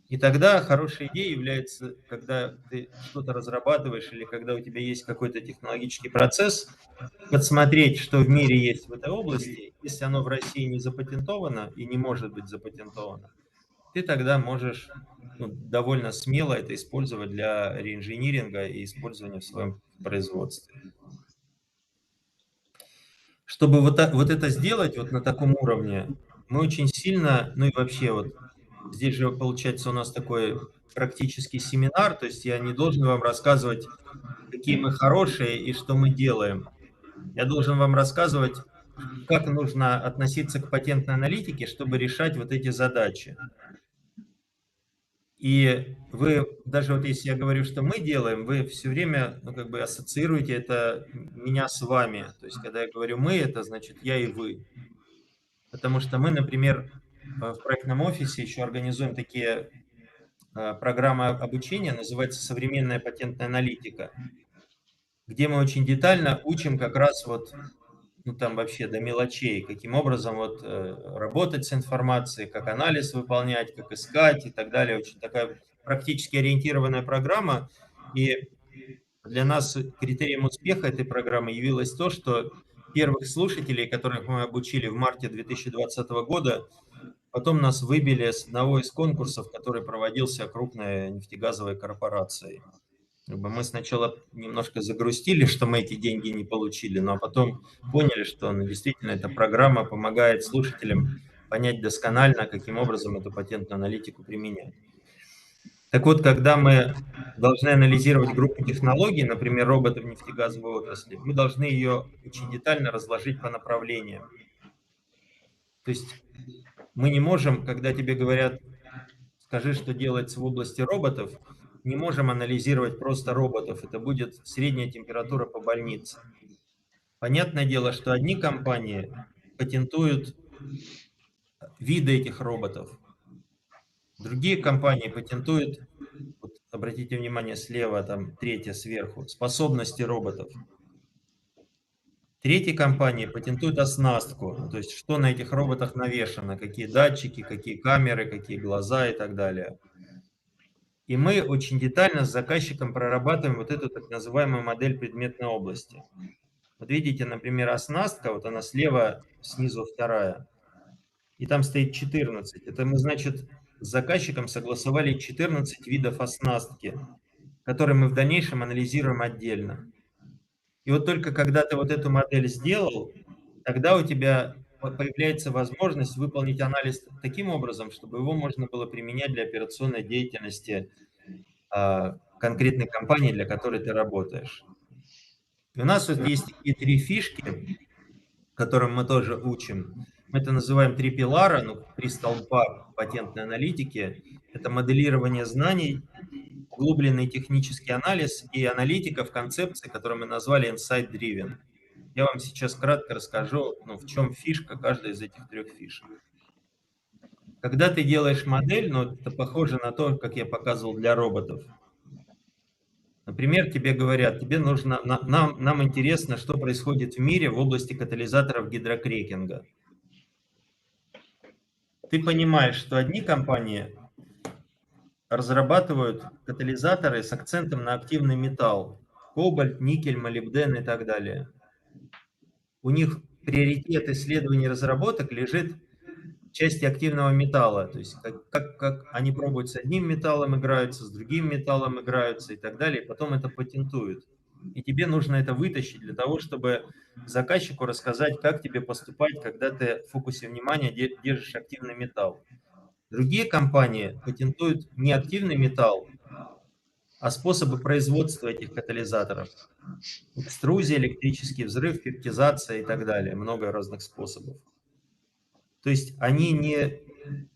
И тогда хорошей идеей является, когда ты что-то разрабатываешь или когда у тебя есть какой-то технологический процесс, подсмотреть, что в мире есть в этой области. Если оно в России не запатентовано и не может быть запатентовано, ты тогда можешь, ну, довольно смело это использовать для реинжиниринга и использования в своем производстве. Чтобы вот это сделать вот на таком уровне, мы очень сильно, ну и вообще вот здесь же получается у нас такой практический семинар, то есть я не должен вам рассказывать, какие мы хорошие и что мы делаем. Я должен вам рассказывать, как нужно относиться к патентной аналитике, чтобы решать вот эти задачи. И вы, даже вот если я говорю, что мы делаем, вы все время, ну, как бы ассоциируете это меня с вами. То есть, когда я говорю мы, это значит я и вы. Потому что мы, например, в проектном офисе еще организуем такие программы обучения, называется «Современная патентная аналитика», где мы очень детально учим как раз вот, ну, там вообще до мелочей, каким образом вот работать с информацией, как анализ выполнять, как искать и так далее. Очень такая практически ориентированная программа. И для нас критерием успеха этой программы явилось то, что первых слушателей, которых мы обучили в марте 2020 года. Потом нас выбили с одного из конкурсов, который проводился крупной нефтегазовой корпорацией. Мы сначала немножко загрустили, что мы эти деньги не получили, но потом поняли, что действительно эта программа помогает слушателям понять досконально, каким образом эту патентную аналитику применять. Так вот, когда мы должны анализировать группу технологий, например, роботы в нефтегазовой отрасли, мы должны ее очень детально разложить по направлениям. То есть мы не можем, когда тебе говорят, скажи, что делается в области роботов, не можем анализировать просто роботов. Это будет средняя температура по больнице. Понятное дело, что одни компании патентуют виды этих роботов, другие компании патентуют, вот обратите внимание, слева, там третья сверху, способности роботов. Третьи компании патентуют оснастку, то есть что на этих роботах навешано, какие датчики, какие камеры, какие глаза и так далее. И мы очень детально с заказчиком прорабатываем вот эту так называемую модель предметной области. Вот видите, например, оснастка, вот она слева, снизу вторая, и там стоит 14. Это мы, значит, с заказчиком согласовали 14 видов оснастки, которые мы в дальнейшем анализируем отдельно. И вот только когда ты вот эту модель сделал, тогда у тебя появляется возможность выполнить анализ таким образом, чтобы его можно было применять для операционной деятельности конкретной компании, для которой ты работаешь. И у нас вот есть такие 3 фишки, которым мы тоже учим. Мы это называем 3 пилара, 3 столпа патентной аналитики. Это моделирование знаний, углубленный технический анализ и аналитика в концепции, которую мы назвали Insight Driven. Я вам сейчас кратко расскажу, в чем фишка каждой из этих 3 фишек. Когда ты делаешь модель, это похоже на то, как я показывал для роботов. Например, тебе говорят, тебе нужно, нам интересно, что происходит в мире в области катализаторов гидрокрекинга. Ты понимаешь, что одни компании разрабатывают катализаторы с акцентом на активный металл, кобальт, никель, молибден и так далее. У них приоритет исследований и разработок лежит в части активного металла, то есть как они пробуют с одним металлом играются, с другим металлом играются и так далее, и потом это патентуют. И тебе нужно это вытащить для того, чтобы заказчику рассказать, как тебе поступать, когда ты в фокусе внимания держишь активный металл. Другие компании патентуют не активный металл, а способы производства этих катализаторов. Экструзия, электрический взрыв, пептизация и так далее. Много разных способов. То есть они не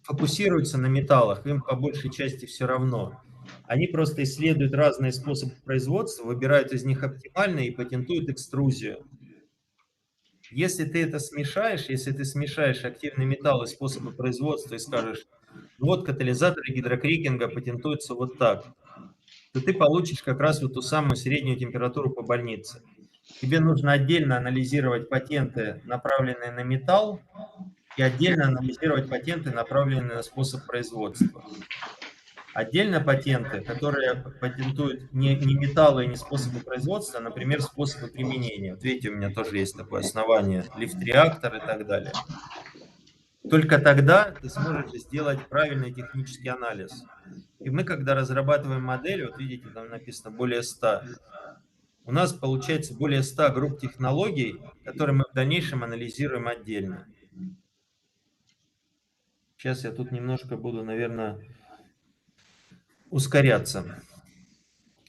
фокусируются на металлах, им по большей части все равно. Они просто исследуют разные способы производства, выбирают из них оптимальные и патентуют экструзию. Если ты это смешаешь, если ты смешаешь активный металл и способы производства и скажешь, вот катализаторы гидрокрекинга патентуются вот так, то ты получишь как раз вот ту самую среднюю температуру по больнице. Тебе нужно отдельно анализировать патенты, направленные на металл, и отдельно анализировать патенты, направленные на способ производства. Отдельно патенты, которые патентуют не металлы и не способы производства, а, например, способы применения. Вот видите, у меня тоже есть такое основание, лифт-реактор и так далее. Только тогда ты сможешь сделать правильный технический анализ. И мы, когда разрабатываем модель, вот видите, там написано более 100, у нас получается более 100 групп технологий, которые мы в дальнейшем анализируем отдельно. Сейчас я тут немножко буду, наверное, ускоряться.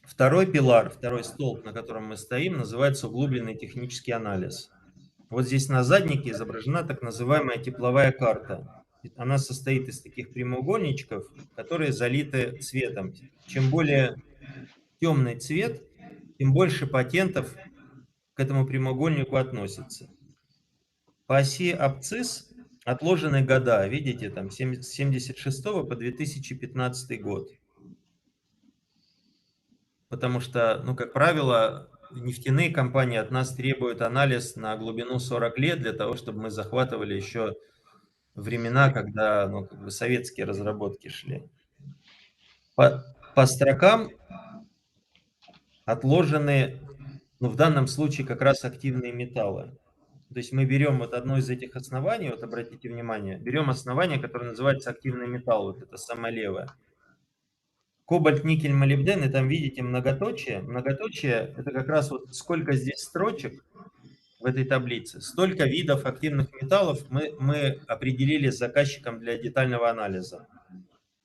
Второй пилар, второй столб, на котором мы стоим, называется углубленный технический анализ. Вот здесь на заднике изображена так называемая тепловая карта. Она состоит из таких прямоугольничков, которые залиты цветом. Чем более темный цвет, тем больше патентов к этому прямоугольнику относится. По оси абсцисс отложены года, видите, там с 1976 по 2015 год. Потому что, как правило, нефтяные компании от нас требуют анализ на глубину 40 лет для того, чтобы мы захватывали еще времена, когда советские разработки шли. По строкам отложены, в данном случае как раз активные металлы. То есть мы берем вот одно из этих оснований, вот обратите внимание, берем основание, которое называется активный металл, вот это самое левое. Кобальт, никель, молибден, и там видите многоточие. Многоточие – это как раз вот сколько здесь строчек в этой таблице, столько видов активных металлов мы определили с заказчиком для детального анализа.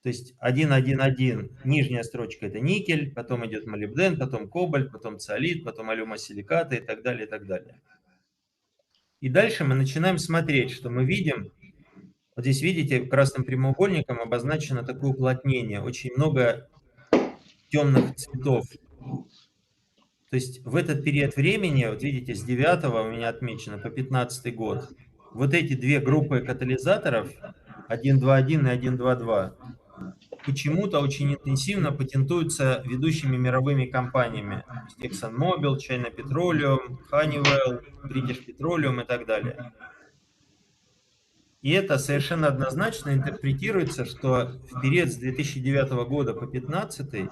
То есть 1,1,1, нижняя строчка – это никель, потом идет молибден, потом кобальт, потом циолит, потом алюмосиликаты и так далее, и так далее. И дальше мы начинаем смотреть, что мы видим. Вот здесь, видите, красным прямоугольником обозначено такое уплотнение. Очень много темных цветов. То есть в этот период времени, вот видите, с 9 у меня отмечено по 15 год, вот эти две группы катализаторов, 1.2.1 и 1.2.2, почему-то очень интенсивно патентуются ведущими мировыми компаниями. То есть ExxonMobil, China Petroleum, Honeywell, British Petroleum и так далее. И это совершенно однозначно интерпретируется, что в период с 2009 года по 2015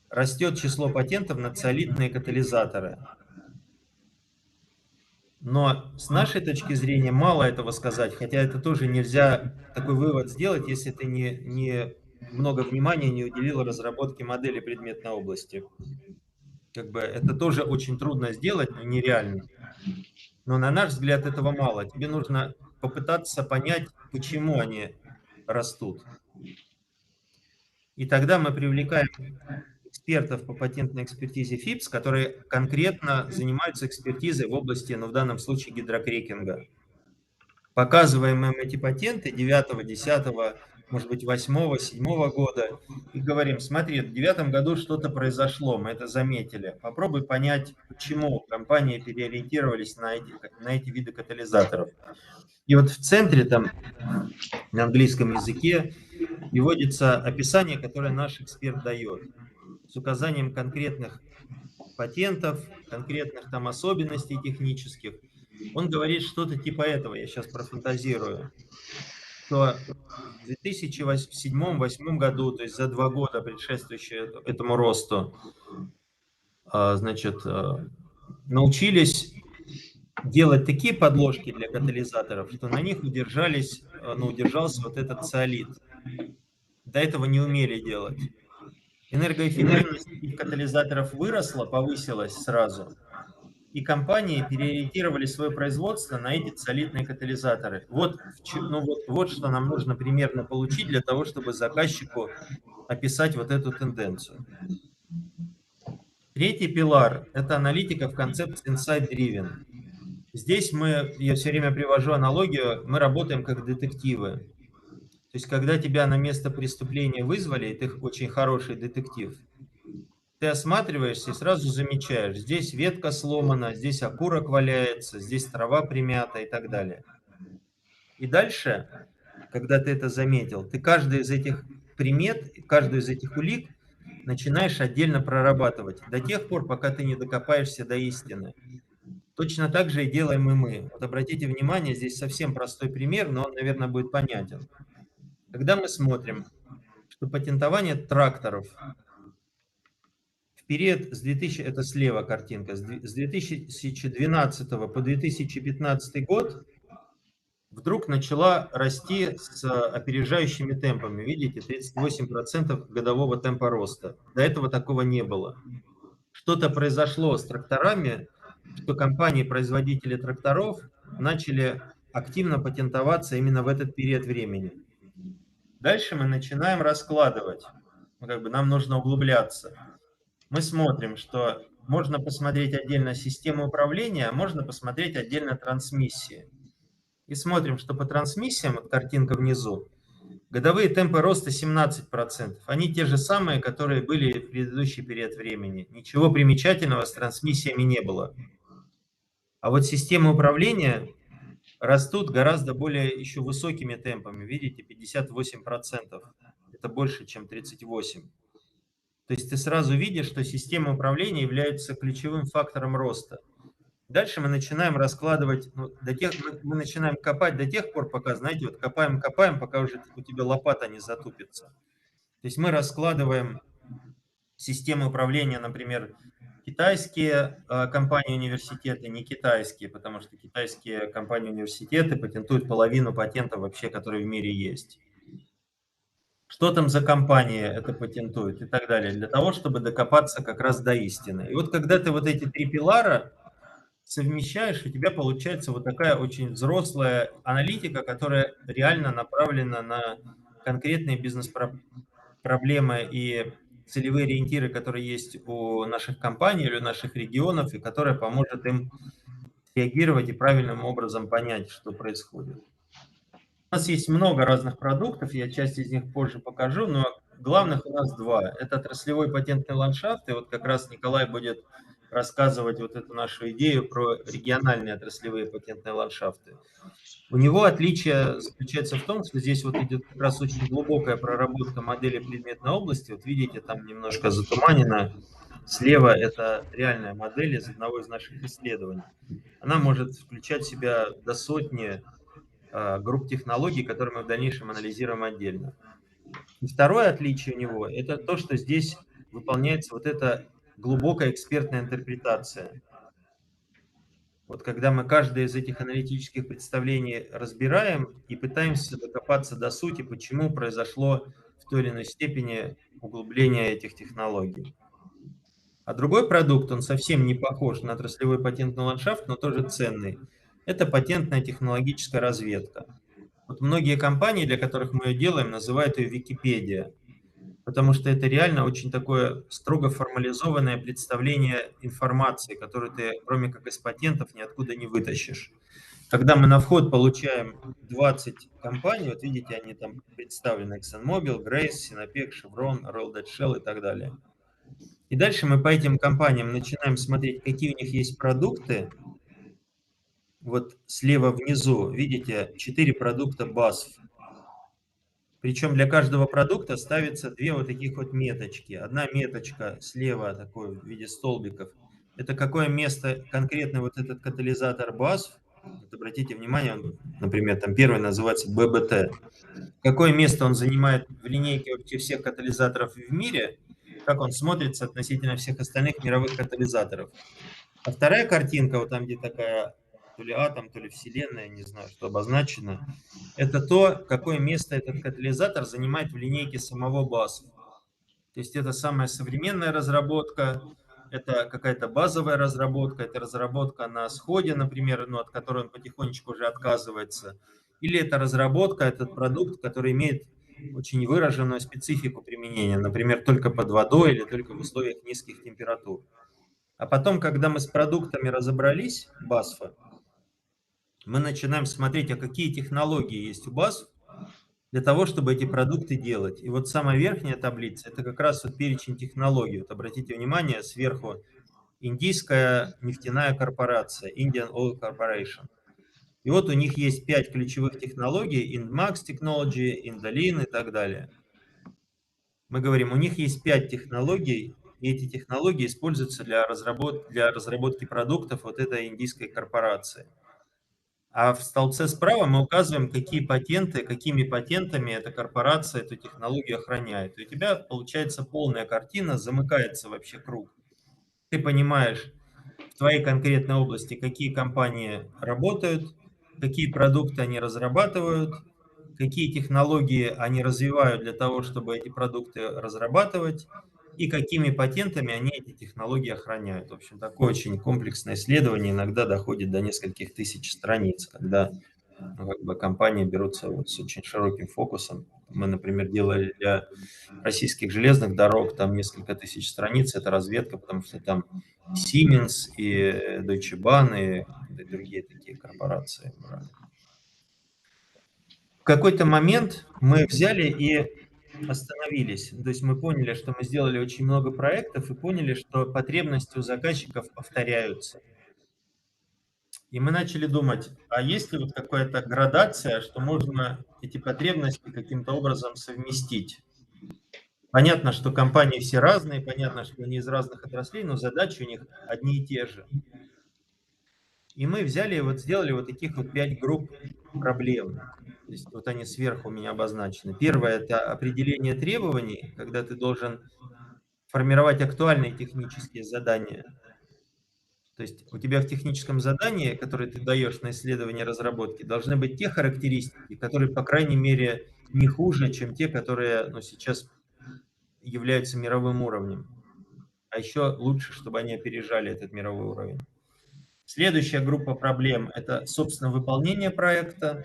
растет число патентов на циолитные катализаторы. Но с нашей точки зрения мало этого сказать, хотя это тоже нельзя такой вывод сделать, если ты не много внимания не уделил разработке модели предметной области. Как бы это тоже очень трудно сделать, но нереально. Но на наш взгляд этого мало. Тебе нужно попытаться понять, почему они растут. И тогда мы привлекаем экспертов по патентной экспертизе ФИПС, которые конкретно занимаются экспертизой в области, ну в данном случае, гидрокрекинга. Показываем им эти патенты 9, 10, может быть 8, 7 года и говорим: смотри, в 2009 году что-то произошло, мы это заметили. Попробуй понять, почему компании переориентировались на эти виды катализаторов. И вот в центре там на английском языке приводится описание, которое наш эксперт дает, с указанием конкретных патентов, конкретных там особенностей технических. Он говорит что-то типа этого, я сейчас профантазирую, что в 2007-2008 году, то есть за 2 года, предшествующие этому росту, значит, научились делать такие подложки для катализаторов, что на них удержался вот этот циолит. До этого не умели делать. Энергоэффективность этих катализаторов выросла, повысилась сразу, и компании переориентировали свое производство на эти циолитные катализаторы. Вот что нам нужно примерно получить для того, чтобы заказчику описать вот эту тенденцию. Третий пилар – это аналитика в концепции Insight Driven. Здесь я все время привожу аналогию, мы работаем как детективы. То есть, когда тебя на место преступления вызвали, и ты очень хороший детектив, ты осматриваешься и сразу замечаешь, здесь ветка сломана, здесь окурок валяется, здесь трава примята и так далее. И дальше, когда ты это заметил, ты каждый из этих примет, каждую из этих улик начинаешь отдельно прорабатывать до тех пор, пока ты не докопаешься до истины. Точно так же и делаем и мы. Вот обратите внимание, здесь совсем простой пример, но он, наверное, будет понятен. Когда мы смотрим, что патентование тракторов в период это слева картинка, с 2012 по 2015 год вдруг начала расти с опережающими темпами. Видите, 38% годового темпа роста. До этого такого не было. Что-то произошло с тракторами, что компании-производители тракторов начали активно патентоваться именно в этот период времени. Дальше мы начинаем раскладывать. Нам нужно углубляться. Мы смотрим, что можно посмотреть отдельно систему управления, а можно посмотреть отдельно трансмиссии. И смотрим, что по трансмиссиям, вот картинка внизу, годовые темпы роста 17%. Они те же самые, которые были в предыдущий период времени. Ничего примечательного с трансмиссиями не было. А вот системы управления растут гораздо более еще высокими темпами. Видите, 58%. Это больше, чем 38%. То есть ты сразу видишь, что система управления является ключевым фактором роста. Дальше мы начинаем раскладывать, мы начинаем копать до тех пор, пока, знаете, вот копаем, пока уже у тебя лопата не затупится. То есть мы раскладываем системы управления, например, китайские компании-университеты, не китайские, потому что китайские компании-университеты патентуют половину патентов вообще, которые в мире есть. Что там за компания это патентует и так далее, для того, чтобы докопаться как раз до истины. И вот когда ты вот эти три пилара совмещаешь, у тебя получается вот такая очень взрослая аналитика, которая реально направлена на конкретные бизнес-проблемы и целевые ориентиры, которые есть у наших компаний или у наших регионов, и которая поможет им реагировать и правильным образом понять, что происходит. У нас есть много разных продуктов, я часть из них позже покажу, но главных у нас два. Это отраслевой патентный ландшафт, и вот как раз Николай будет рассказывать вот эту нашу идею про региональные отраслевые патентные ландшафты. У него отличие заключается в том, что здесь вот идет как раз очень глубокая проработка модели предметной области. Вот видите, там немножко затуманено. Слева это реальная модель из одного из наших исследований. Она может включать в себя до сотни групп технологий, которые мы в дальнейшем анализируем отдельно. И второе отличие у него – это то, что здесь выполняется вот эта глубокая экспертная интерпретация. Вот когда мы каждое из этих аналитических представлений разбираем и пытаемся докопаться до сути, почему произошло в той или иной степени углубление этих технологий. А другой продукт, он совсем не похож на отраслевой патентный ландшафт, но тоже ценный. Это патентная технологическая разведка. Вот многие компании, для которых мы ее делаем, называют ее Википедия, потому что это реально очень такое строго формализованное представление информации, которую ты, кроме как из патентов, ниоткуда не вытащишь. Когда мы на вход получаем 20 компаний, вот видите, они там представлены: ExxonMobil, Grace, Sinopec, Chevron, Royal Dutch Shell и так далее. И дальше мы по этим компаниям начинаем смотреть, какие у них есть продукты. Вот слева внизу, видите, 4 продукта BASF. Причем для каждого продукта ставится две вот таких вот меточки. Одна меточка слева, такой в виде столбиков, это какое место конкретно вот этот катализатор BASF. Вот обратите внимание, он, например, там первый называется ББТ. Какое место он занимает в линейке вообще всех катализаторов в мире, как он смотрится относительно всех остальных мировых катализаторов. А вторая картинка, вот там, где такая то ли атом, то ли вселенная, не знаю, что обозначено, это то, какое место этот катализатор занимает в линейке самого BASF. То есть это самая современная разработка, это какая-то базовая разработка, это разработка на сходе, например, ну, от которой он потихонечку уже отказывается. Или это разработка, этот продукт, который имеет очень выраженную специфику применения, например, только под водой или только в условиях низких температур. А потом, когда мы с продуктами разобрались, BASF, мы начинаем смотреть, а какие технологии есть у BASF для того, чтобы эти продукты делать. И вот самая верхняя таблица – это как раз вот перечень технологий. Вот обратите внимание, сверху индийская нефтяная корпорация, Indian Oil Corporation. И вот у них есть 5 ключевых технологий: INDMAX Technology, Indolin и так далее. Мы говорим, у них есть 5 технологий, и эти технологии используются для разработки продуктов вот этой индийской корпорации. А в столбце справа мы указываем, какими патентами эта корпорация эту технологию охраняет. И у тебя получается полная картина, замыкается вообще круг. Ты понимаешь в твоей конкретной области, какие компании работают, какие продукты они разрабатывают, какие технологии они развивают для того, чтобы эти продукты разрабатывать, и какими патентами они эти технологии охраняют. В общем, такое очень комплексное исследование иногда доходит до нескольких тысяч страниц, когда как бы компании берутся вот с очень широким фокусом. Мы, например, делали для российских железных дорог, там несколько тысяч страниц, это разведка, потому что там Siemens и Deutsche Bahn и другие такие корпорации брали. В какой-то момент мы взяли и остановились. То есть мы поняли, что мы сделали очень много проектов и поняли, что потребности у заказчиков повторяются. И мы начали думать, а есть ли вот какая-то градация, что можно эти потребности каким-то образом совместить? Понятно, что компании все разные, понятно, что они из разных отраслей, но задачи у них одни и те же. И мы взяли и вот сделали вот таких вот 5 групп проблем. То есть вот они сверху у меня обозначены. Первое – это определение требований, когда ты должен формировать актуальные технические задания. То есть у тебя в техническом задании, которое ты даешь на исследование разработки, должны быть те характеристики, которые, по крайней мере, не хуже, чем те, которые сейчас являются мировым уровнем. А еще лучше, чтобы они опережали этот мировой уровень. Следующая группа проблем – это, собственно, выполнение проекта,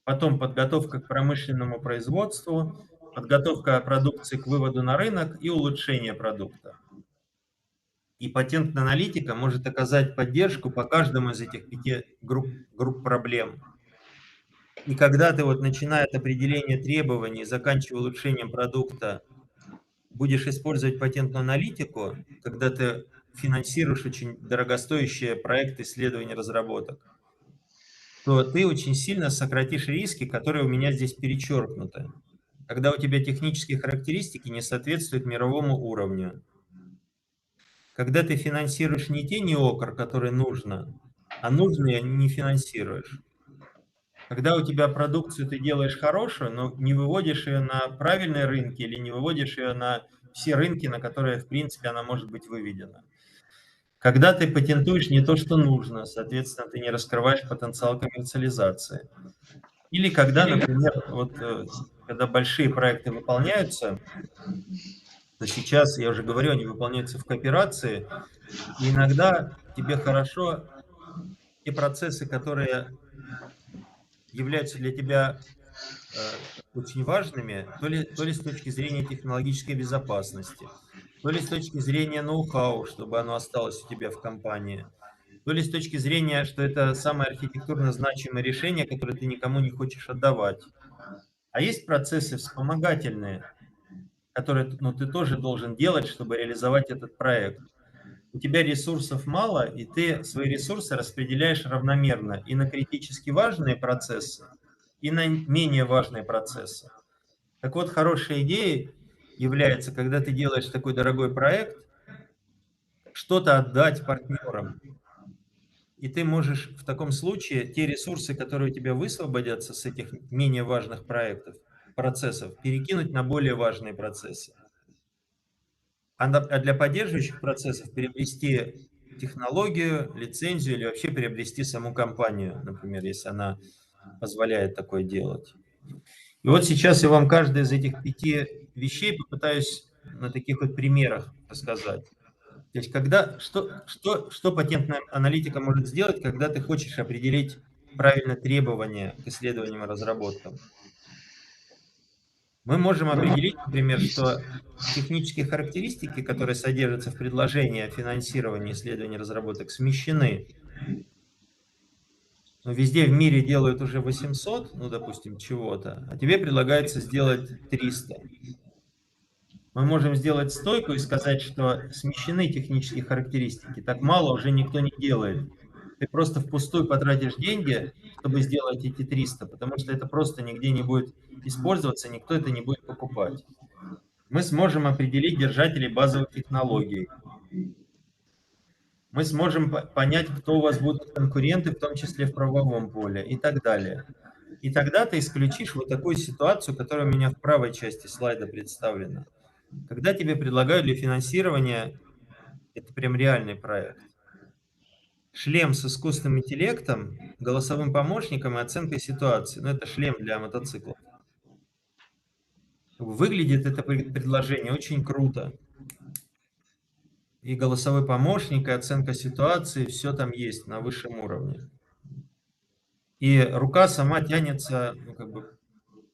потом подготовка к промышленному производству, подготовка продукции к выводу на рынок и улучшение продукта. И патентная аналитика может оказать поддержку по каждому из этих 5 групп проблем. И когда ты начиная от определения требований, заканчивая улучшением продукта, будешь использовать патентную аналитику, когда ты финансируешь очень дорогостоящие проекты исследований разработок, то ты очень сильно сократишь риски, которые у меня здесь перечеркнуты. Когда у тебя технические характеристики не соответствуют мировому уровню. Когда ты финансируешь не те НИОКР, которые нужно, а нужные не финансируешь. Когда у тебя продукцию ты делаешь хорошую, но не выводишь ее на правильные рынки или не выводишь ее на все рынки, на которые, в принципе, она может быть выведена. Когда ты патентуешь не то, что нужно, соответственно, ты не раскрываешь потенциал коммерциализации. Или когда, например, когда большие проекты выполняются, то сейчас, я уже говорю, они выполняются в кооперации, и иногда тебе хорошо те процессы, которые являются для тебя очень важными, то ли с точки зрения технологической безопасности, то ли с точки зрения ноу-хау, чтобы оно осталось у тебя в компании, то ли с точки зрения, что это самое архитектурно значимое решение, которое ты никому не хочешь отдавать. А есть процессы вспомогательные, которые ты тоже должен делать, чтобы реализовать этот проект. У тебя ресурсов мало, и ты свои ресурсы распределяешь равномерно и на критически важные процессы, и на менее важные процессы. Так вот, хорошей идеей является, когда ты делаешь такой дорогой проект, что-то отдать партнерам. И ты можешь в таком случае те ресурсы, которые у тебя высвободятся с этих менее важных процессов, перекинуть на более важные процессы. А для поддерживающих процессов приобрести технологию, лицензию или вообще приобрести саму компанию, например, если она позволяет такое делать. И вот сейчас я вам каждый из этих 5 вещей попытаюсь на таких примерах рассказать. То есть что патентная аналитика может сделать, когда ты хочешь определить правильно требования к исследованиям и разработкам? Мы можем определить, например, что технические характеристики, которые содержатся в предложении о финансировании исследований и разработок, смещены. Но везде в мире делают уже 800, допустим, чего-то, а тебе предлагается сделать 300. Мы можем сделать стойку и сказать, что смещены технические характеристики. Так мало уже никто не делает. Ты просто впустую потратишь деньги, чтобы сделать эти 300, потому что это просто нигде не будет использоваться, никто это не будет покупать. Мы сможем определить держателей базовых технологий. Мы сможем понять, кто у вас будут конкуренты, в том числе в правовом поле и так далее. И тогда ты исключишь вот такую ситуацию, которая у меня в правой части слайда представлена. Когда тебе предлагают для финансирования, это прям реальный проект, шлем с искусственным интеллектом, голосовым помощником и оценкой ситуации. Это шлем для мотоциклов. Выглядит это предложение очень круто. И голосовой помощник, и оценка ситуации, все там есть на высшем уровне. И рука сама тянется,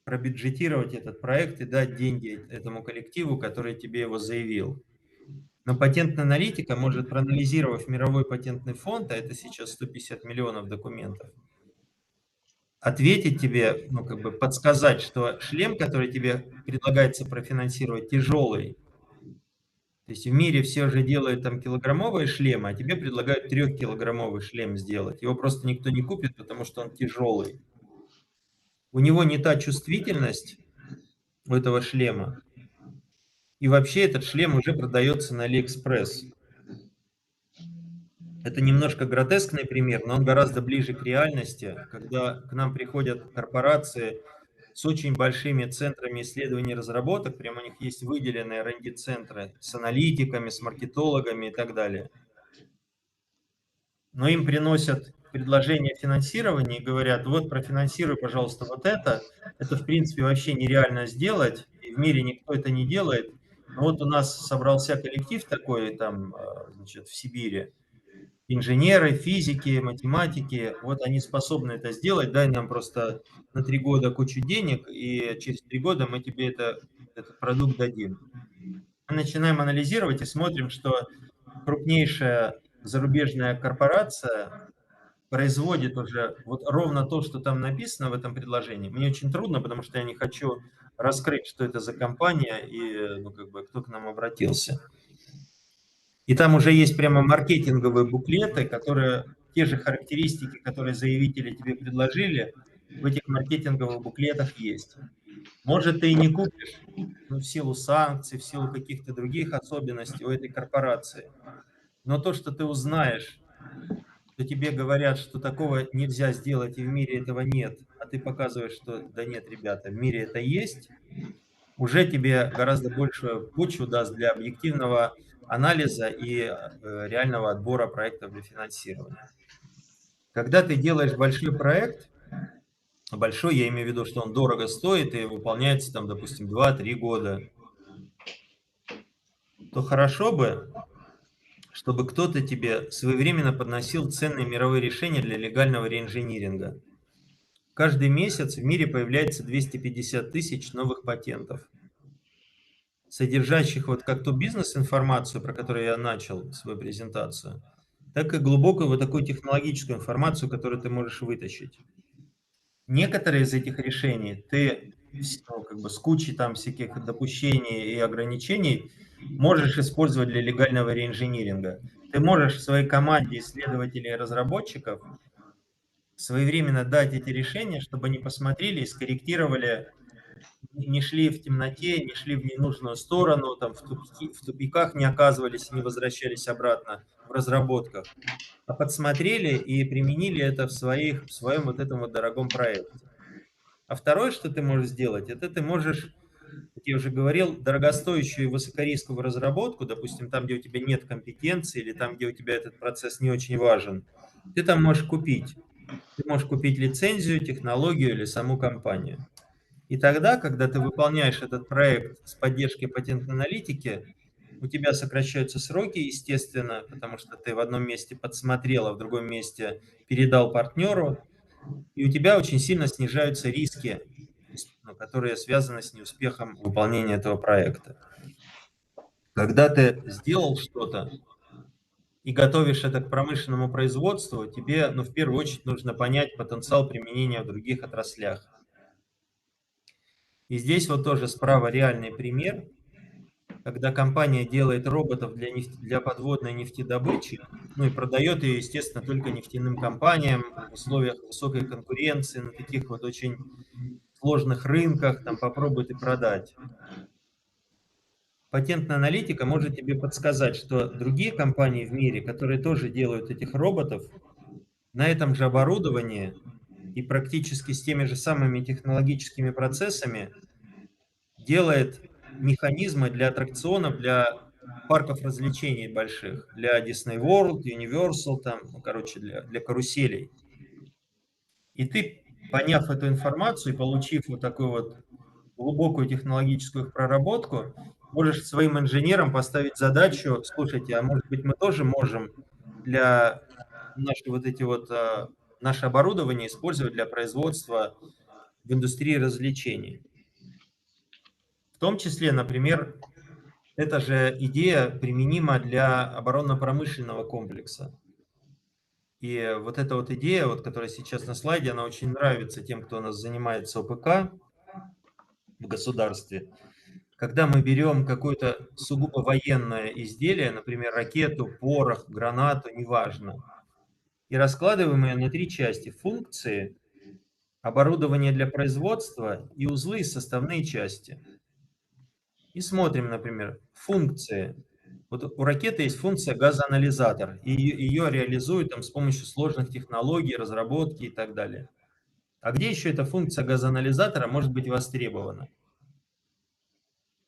пробюджетировать этот проект и дать деньги этому коллективу, который тебе его заявил. Но патентная аналитика может, проанализировав мировой патентный фонд, а это сейчас 150 миллионов документов, ответить тебе, подсказать, что шлем, который тебе предлагается профинансировать, тяжелый. То есть в мире все уже делают там килограммовые шлемы, а тебе предлагают 3-килограммовый шлем сделать. Его просто никто не купит, потому что он тяжелый. У него не та чувствительность у этого шлема. И вообще этот шлем уже продается на Алиэкспресс. Это немножко гротескный пример, но он гораздо ближе к реальности, когда к нам приходят корпорации с очень большими центрами исследований и разработок, прямо у них есть выделенные R&D-центры с аналитиками, с маркетологами и так далее. Но им приносят предложение финансирования и говорят, вот профинансируй, пожалуйста, вот это в принципе вообще нереально сделать, и в мире никто это не делает. Но вот у нас собрался коллектив такой там, значит, в Сибири, инженеры, физики, математики, вот они способны это сделать, дай нам просто на 3 года кучу денег, и через 3 года мы тебе этот продукт дадим. Мы начинаем анализировать и смотрим, что крупнейшая зарубежная корпорация производит уже вот ровно то, что там написано в этом предложении. Мне очень трудно, потому что я не хочу раскрыть, что это за компания и ну, как бы, кто к нам обратился. И там уже есть прямо маркетинговые буклеты, которые те же характеристики, которые заявители тебе предложили, в этих маркетинговых буклетах есть. Может, ты и не купишь, ну, в силу санкций, в силу каких-то других особенностей у этой корпорации. Но то, что ты узнаешь, что тебе говорят, что такого нельзя сделать и в мире этого нет, а ты показываешь, что да нет, ребята, в мире это есть, уже тебе гораздо больше почву даст для объективного анализа и реального отбора проектов для финансирования. Когда ты делаешь большой проект, большой, я имею в виду, что он дорого стоит и выполняется там, допустим, 2-3 года, то хорошо бы, чтобы кто-то тебе своевременно подносил ценные мировые решения для легального реинжиниринга. Каждый месяц в мире появляется 250 тысяч новых патентов, содержащих вот как ту бизнес-информацию, про которую я начал свою презентацию, так и глубокую вот такую технологическую информацию, которую ты можешь вытащить. Некоторые из этих решений ты ну, как бы с кучей там всяких допущений и ограничений можешь использовать для легального реинжиниринга. Ты можешь в своей команде исследователей и разработчиков своевременно дать эти решения, чтобы они посмотрели и скорректировали, не шли в темноте, не шли в ненужную сторону, там, в тупиках не оказывались, не возвращались обратно в разработках, а подсмотрели и применили это в своем вот этом вот дорогом проекте. А второе, что ты можешь сделать, это ты можешь, как я уже говорил, дорогостоящую высокорисковую разработку, допустим, там, где у тебя нет компетенции или там, где у тебя этот процесс не очень важен, ты там можешь купить. Ты можешь купить лицензию, технологию или саму компанию. И тогда, когда ты выполняешь этот проект с поддержкой патентной аналитики, у тебя сокращаются сроки, естественно, потому что ты в одном месте подсмотрел, а в другом месте передал партнеру, и у тебя очень сильно снижаются риски, ну, которые связаны с неуспехом выполнения этого проекта. Когда ты сделал что-то и готовишь это к промышленному производству, тебе, ну, в первую очередь нужно понять потенциал применения в других отраслях. И здесь вот тоже справа реальный пример, когда компания делает роботов для подводной нефтедобычи, ну и продает ее, естественно, только нефтяным компаниям в условиях высокой конкуренции на таких вот очень сложных рынках, там попробуй ты продать. Патентная аналитика может тебе подсказать, что другие компании в мире, которые тоже делают этих роботов, на этом же оборудовании и практически с теми же самыми технологическими процессами делает механизмы для аттракционов, для парков развлечений больших, для Disney World, Universal, там, ну, короче, для каруселей. И ты, поняв эту информацию и получив вот такую вот глубокую технологическую их проработку, можешь своим инженерам поставить задачу, слушайте, а может быть мы тоже можем для наше оборудование использовать для производства в индустрии развлечений. В том числе, например, эта же идея применима для оборонно-промышленного комплекса. И вот эта вот идея, вот, которая сейчас на слайде, она очень нравится тем, кто у нас занимается ОПК в государстве. Когда мы берем какое-то сугубо военное изделие, например, ракету, порох, гранату, неважно, и раскладываем ее на 3 части: функции, оборудование для производства и узлы и составные части. И смотрим, например, функции. Вот у ракеты есть функция газоанализатор, и ее реализуют там с помощью сложных технологий, разработки и так далее. А где еще эта функция газоанализатора может быть востребована?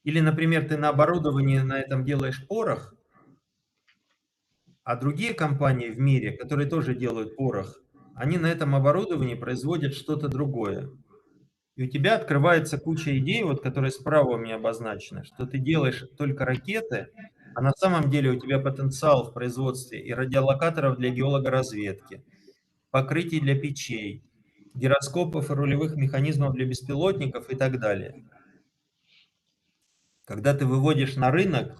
Или, например, ты на оборудовании на этом делаешь порох, а другие компании в мире, которые тоже делают порох, они на этом оборудовании производят что-то другое. И у тебя открывается куча идей, вот, которые справа у меня обозначены, что ты делаешь только ракеты, а на самом деле у тебя потенциал в производстве и радиолокаторов для геологоразведки, покрытий для печей, гироскопов и рулевых механизмов для беспилотников и так далее. Когда ты выводишь на рынок,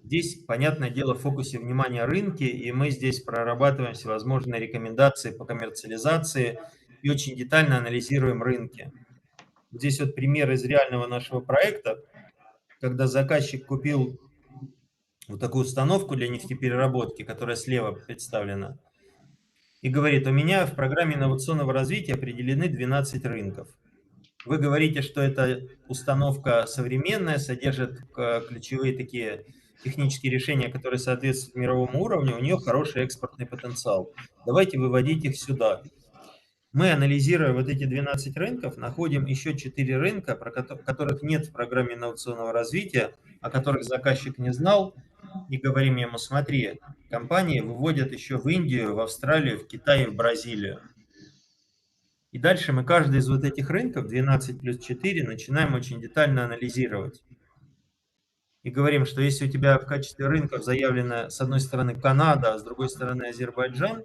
здесь, понятное дело, в фокусе внимания рынки, и мы здесь прорабатываем всевозможные рекомендации по коммерциализации и очень детально анализируем рынки. Здесь вот пример из реального нашего проекта, когда заказчик купил вот такую установку для нефтепереработки, которая слева представлена, и говорит, у меня в программе инновационного развития определены 12 рынков. Вы говорите, что эта установка современная, содержит ключевые такие технические решения, которые соответствуют мировому уровню, у нее хороший экспортный потенциал. Давайте выводить их сюда. Мы, анализируя вот эти 12 рынков, находим еще 4 рынка, которых нет в программе инновационного развития, о которых заказчик не знал, и говорим ему, смотри, компании выводят еще в Индию, в Австралию, в Китай и в Бразилию. И дальше мы каждый из вот этих рынков, 12 плюс 4, начинаем очень детально анализировать. И говорим, что если у тебя в качестве рынков заявлена с одной стороны Канада, а с другой стороны Азербайджан,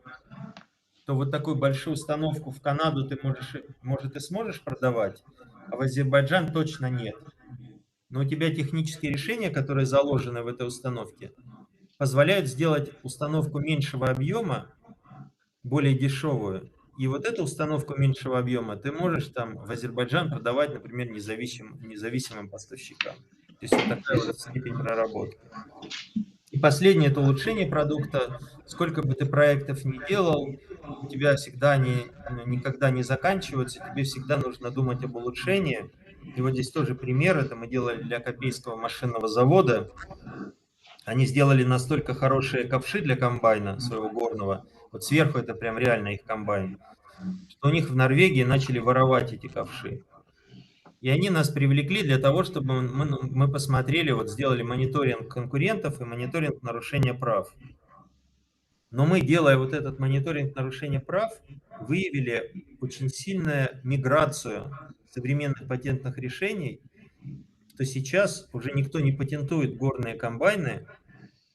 то вот такую большую установку в Канаду ты может и сможешь продавать, а в Азербайджан точно нет. Но у тебя технические решения, которые заложены в этой установке, позволяют сделать установку меньшего объема, более дешевую. И вот эту установку меньшего объема ты можешь там в Азербайджан продавать, например, независимым поставщикам. То есть вот такая вот степень проработки. И последнее – это улучшение продукта. Сколько бы ты проектов ни делал, у тебя всегда они никогда не заканчиваются, тебе всегда нужно думать об улучшении. И вот здесь тоже пример, это мы делали для Копейского машинного завода. Они сделали настолько хорошие ковши для комбайна своего горного, вот сверху это прям реально их комбайн, что у них в Норвегии начали воровать эти ковши. И они нас привлекли для того, чтобы мы посмотрели, вот сделали мониторинг конкурентов и мониторинг нарушения прав. Но мы, делая вот этот мониторинг нарушения прав, выявили очень сильную миграцию современных патентных решений, что сейчас уже никто не патентует горные комбайны,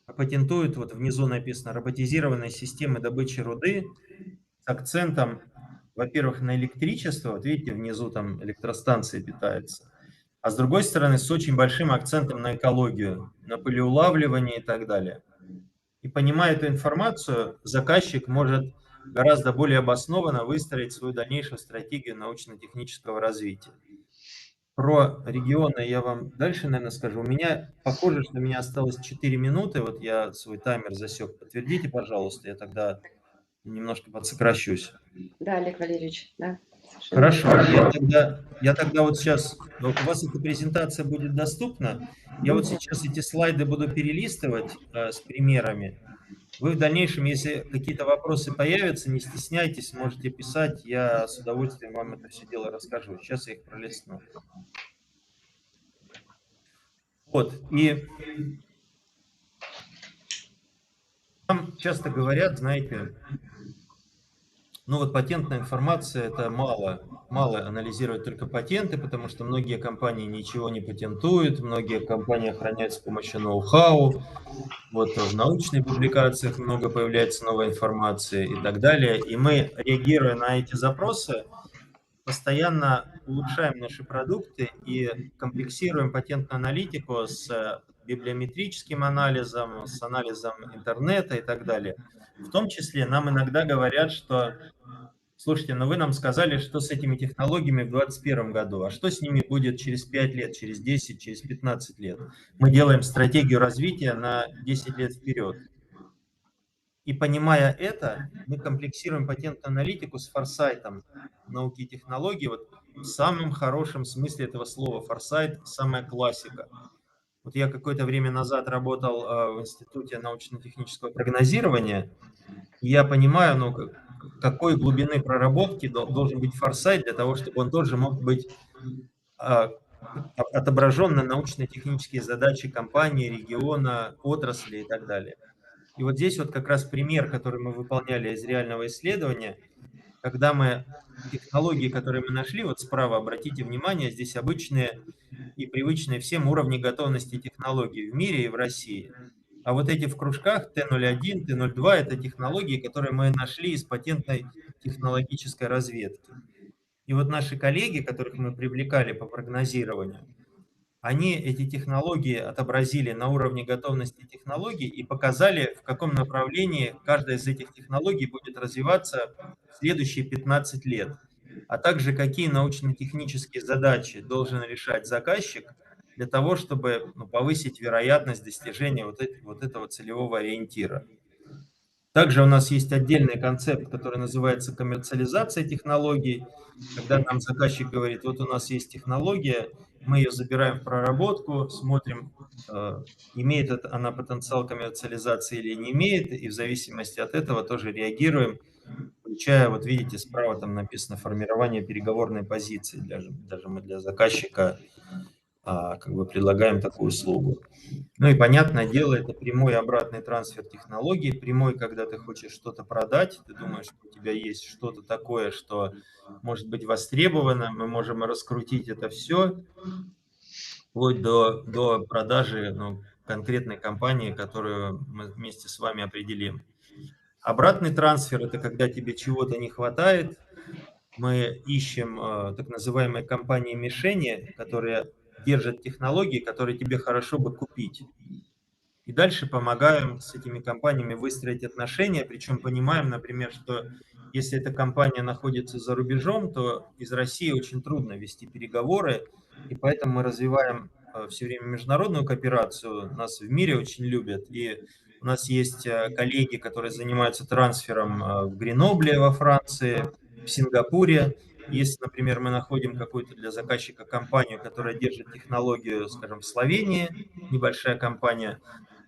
а патентует, вот внизу написано, роботизированные системы добычи руды с акцентом, во-первых, на электричество, вот видите, внизу там электростанция питается, а с другой стороны, с очень большим акцентом на экологию, на пылеулавливание и так далее. И понимая эту информацию, заказчик может гораздо более обоснованно выстроить свою дальнейшую стратегию научно-технического развития. Про регионы я вам дальше, наверное, скажу. У меня, похоже, что у меня осталось 4 минуты, вот я свой таймер засек. Подтвердите, пожалуйста, я тогда немножко подсокращусь. Да, Олег Валерьевич, да. Совершенно Хорошо, верно. я тогда вот сейчас, у вас эта презентация будет доступна, я вот сейчас эти слайды буду перелистывать с примерами. Вы в дальнейшем, если какие-то вопросы появятся, не стесняйтесь, можете писать, я с удовольствием вам это все дело расскажу. Сейчас я их пролистну. Вот, и нам часто говорят, знаете, ну вот патентная информация, это мало анализировать только патенты, потому что многие компании ничего не патентуют, многие компании охраняют с помощью ноу-хау, вот в научных публикациях много появляется новой информации и так далее. И мы, реагируя на эти запросы, постоянно улучшаем наши продукты и комплексируем патентную аналитику с библиометрическим анализом, с анализом интернета и так далее. В том числе нам иногда говорят, что, слушайте, но вы нам сказали, что с этими технологиями в 2021 году, а что с ними будет через 5 лет, через 10, через 15 лет? Мы делаем стратегию развития на 10 лет вперед. И понимая это, мы комплексируем патентную аналитику с форсайтом науки и технологий, вот в самом хорошем смысле этого слова. Форсайт – самая классика. Вот я какое-то время назад работал в Институте научно-технического прогнозирования, и я понимаю, ну, какой глубины проработки должен быть форсайт для того, чтобы он тоже мог быть отображен на научно-технические задачи компании, региона, отрасли и так далее. И вот здесь вот как раз пример, который мы выполняли из реального исследования, когда мы технологии, которые мы нашли, вот справа, обратите внимание, здесь обычные и привычные всем уровни готовности технологий в мире и в России. А вот эти в кружках Т01, Т02 – это технологии, которые мы нашли из патентной технологической разведки. И вот наши коллеги, которых мы привлекали по прогнозированию, они эти технологии отобразили на уровне готовности технологий и показали, в каком направлении каждая из этих технологий будет развиваться в следующие 15 лет, а также какие научно-технические задачи должен решать заказчик для того, чтобы повысить вероятность достижения вот этого целевого ориентира. Также у нас есть отдельный концепт, который называется коммерциализация технологий, когда нам заказчик говорит, вот у нас есть технология, мы ее забираем в проработку, смотрим, имеет она потенциал коммерциализации или не имеет, и в зависимости от этого тоже реагируем, включая, вот видите, справа там написано формирование переговорной позиции, даже мы для заказчика как бы предлагаем такую услугу. Ну и понятное дело, это прямой обратный трансфер технологий, прямой, когда ты хочешь что-то продать, ты думаешь, что у тебя есть что-то такое, что может быть востребовано, мы можем раскрутить это все, вплоть до продажи конкретной компании, которую мы вместе с вами определим. Обратный трансфер – это когда тебе чего-то не хватает, мы ищем так называемые компании-мишени, которые держат технологии, которые тебе хорошо бы купить. И дальше помогаем с этими компаниями выстроить отношения, причем понимаем, например, что если эта компания находится за рубежом, то из России очень трудно вести переговоры, и поэтому мы развиваем все время международную кооперацию, нас в мире очень любят, и у нас есть коллеги, которые занимаются трансфером в Гренобле во Франции, в Сингапуре. Если, например, мы находим какую-то для заказчика компанию, которая держит технологию, скажем, в Словении, небольшая компания,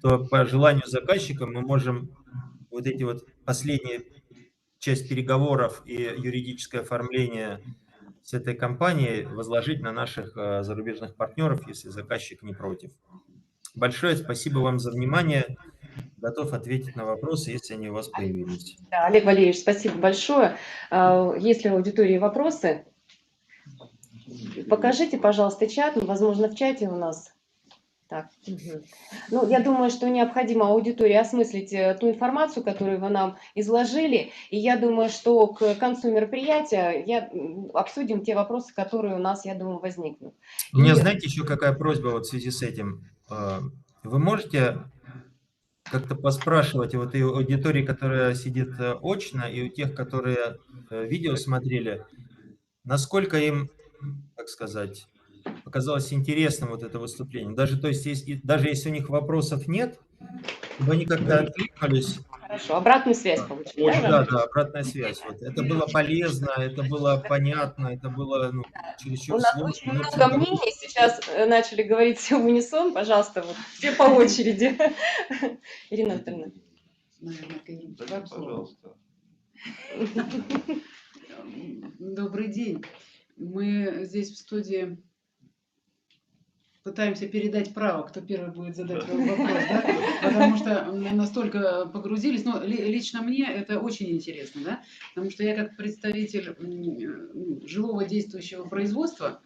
то по желанию заказчика мы можем вот эти вот последние часть переговоров и юридическое оформление с этой компанией возложить на наших зарубежных партнеров, если заказчик не против. Большое спасибо вам за внимание. Готов ответить на вопросы, если они у вас появились. Да, Олег Валерьевич, спасибо большое. Есть ли в аудитории вопросы? Покажите, пожалуйста, чат. Возможно, в чате у нас. Так. Угу. Ну, я думаю, что необходимо аудитории осмыслить ту информацию, которую вы нам изложили. И я думаю, что к концу мероприятия обсудим те вопросы, которые у нас, я думаю, возникнут. У меня, знаете, еще какая просьба вот в связи с этим? Вы можете как-то поспрашивать вот и у аудитории, которая сидит очно, и у тех, которые видео смотрели, насколько им, как сказать, показалось интересным вот это выступление. Даже, то есть, даже если у них вопросов нет, чтобы они как-то откликнулись. Хорошо, обратную связь получили. Да, обратная связь. Вот. Это было полезно, это было понятно, это было чересчур сложно. У нас очень много мнений, сейчас начали говорить все в унисон, пожалуйста, вот, все по очереди. Ирина Анатольевна. Наверное, пожалуйста. Добрый день. Мы здесь в студии пытаемся передать право, кто первый будет задать вопрос, да? Потому что настолько погрузились. Но лично мне это очень интересно, да? Потому что я как представитель живого действующего производства,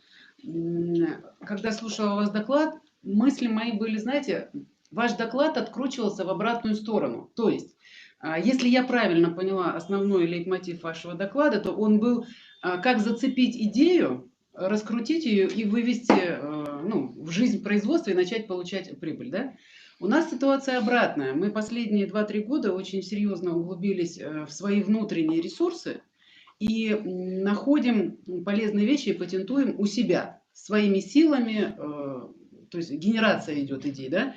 когда слушала ваш доклад, мысли мои были, знаете, ваш доклад откручивался в обратную сторону. То есть, если я правильно поняла основной лейтмотив вашего доклада, то он был, как зацепить идею, раскрутить ее и вывести в жизнь производства и начать получать прибыль. Да? У нас ситуация обратная. Мы последние 2-3 года очень серьезно углубились в свои внутренние ресурсы и находим полезные вещи и патентуем у себя своими силами, то есть генерация идет идей. Да?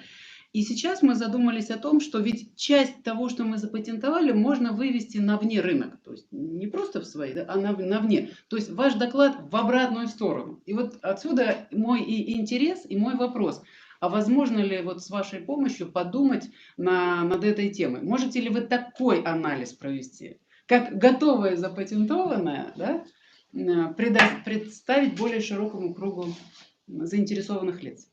И сейчас мы задумались о том, что ведь часть того, что мы запатентовали, можно вывести на вне рынок. То есть не просто в свои, да, а на вне. То есть ваш доклад в обратную сторону. И вот отсюда мой и интерес, и мой вопрос. А возможно ли вот с вашей помощью подумать над этой темой? Можете ли вы такой анализ провести? как готовое запатентованное, да, представить более широкому кругу заинтересованных лиц.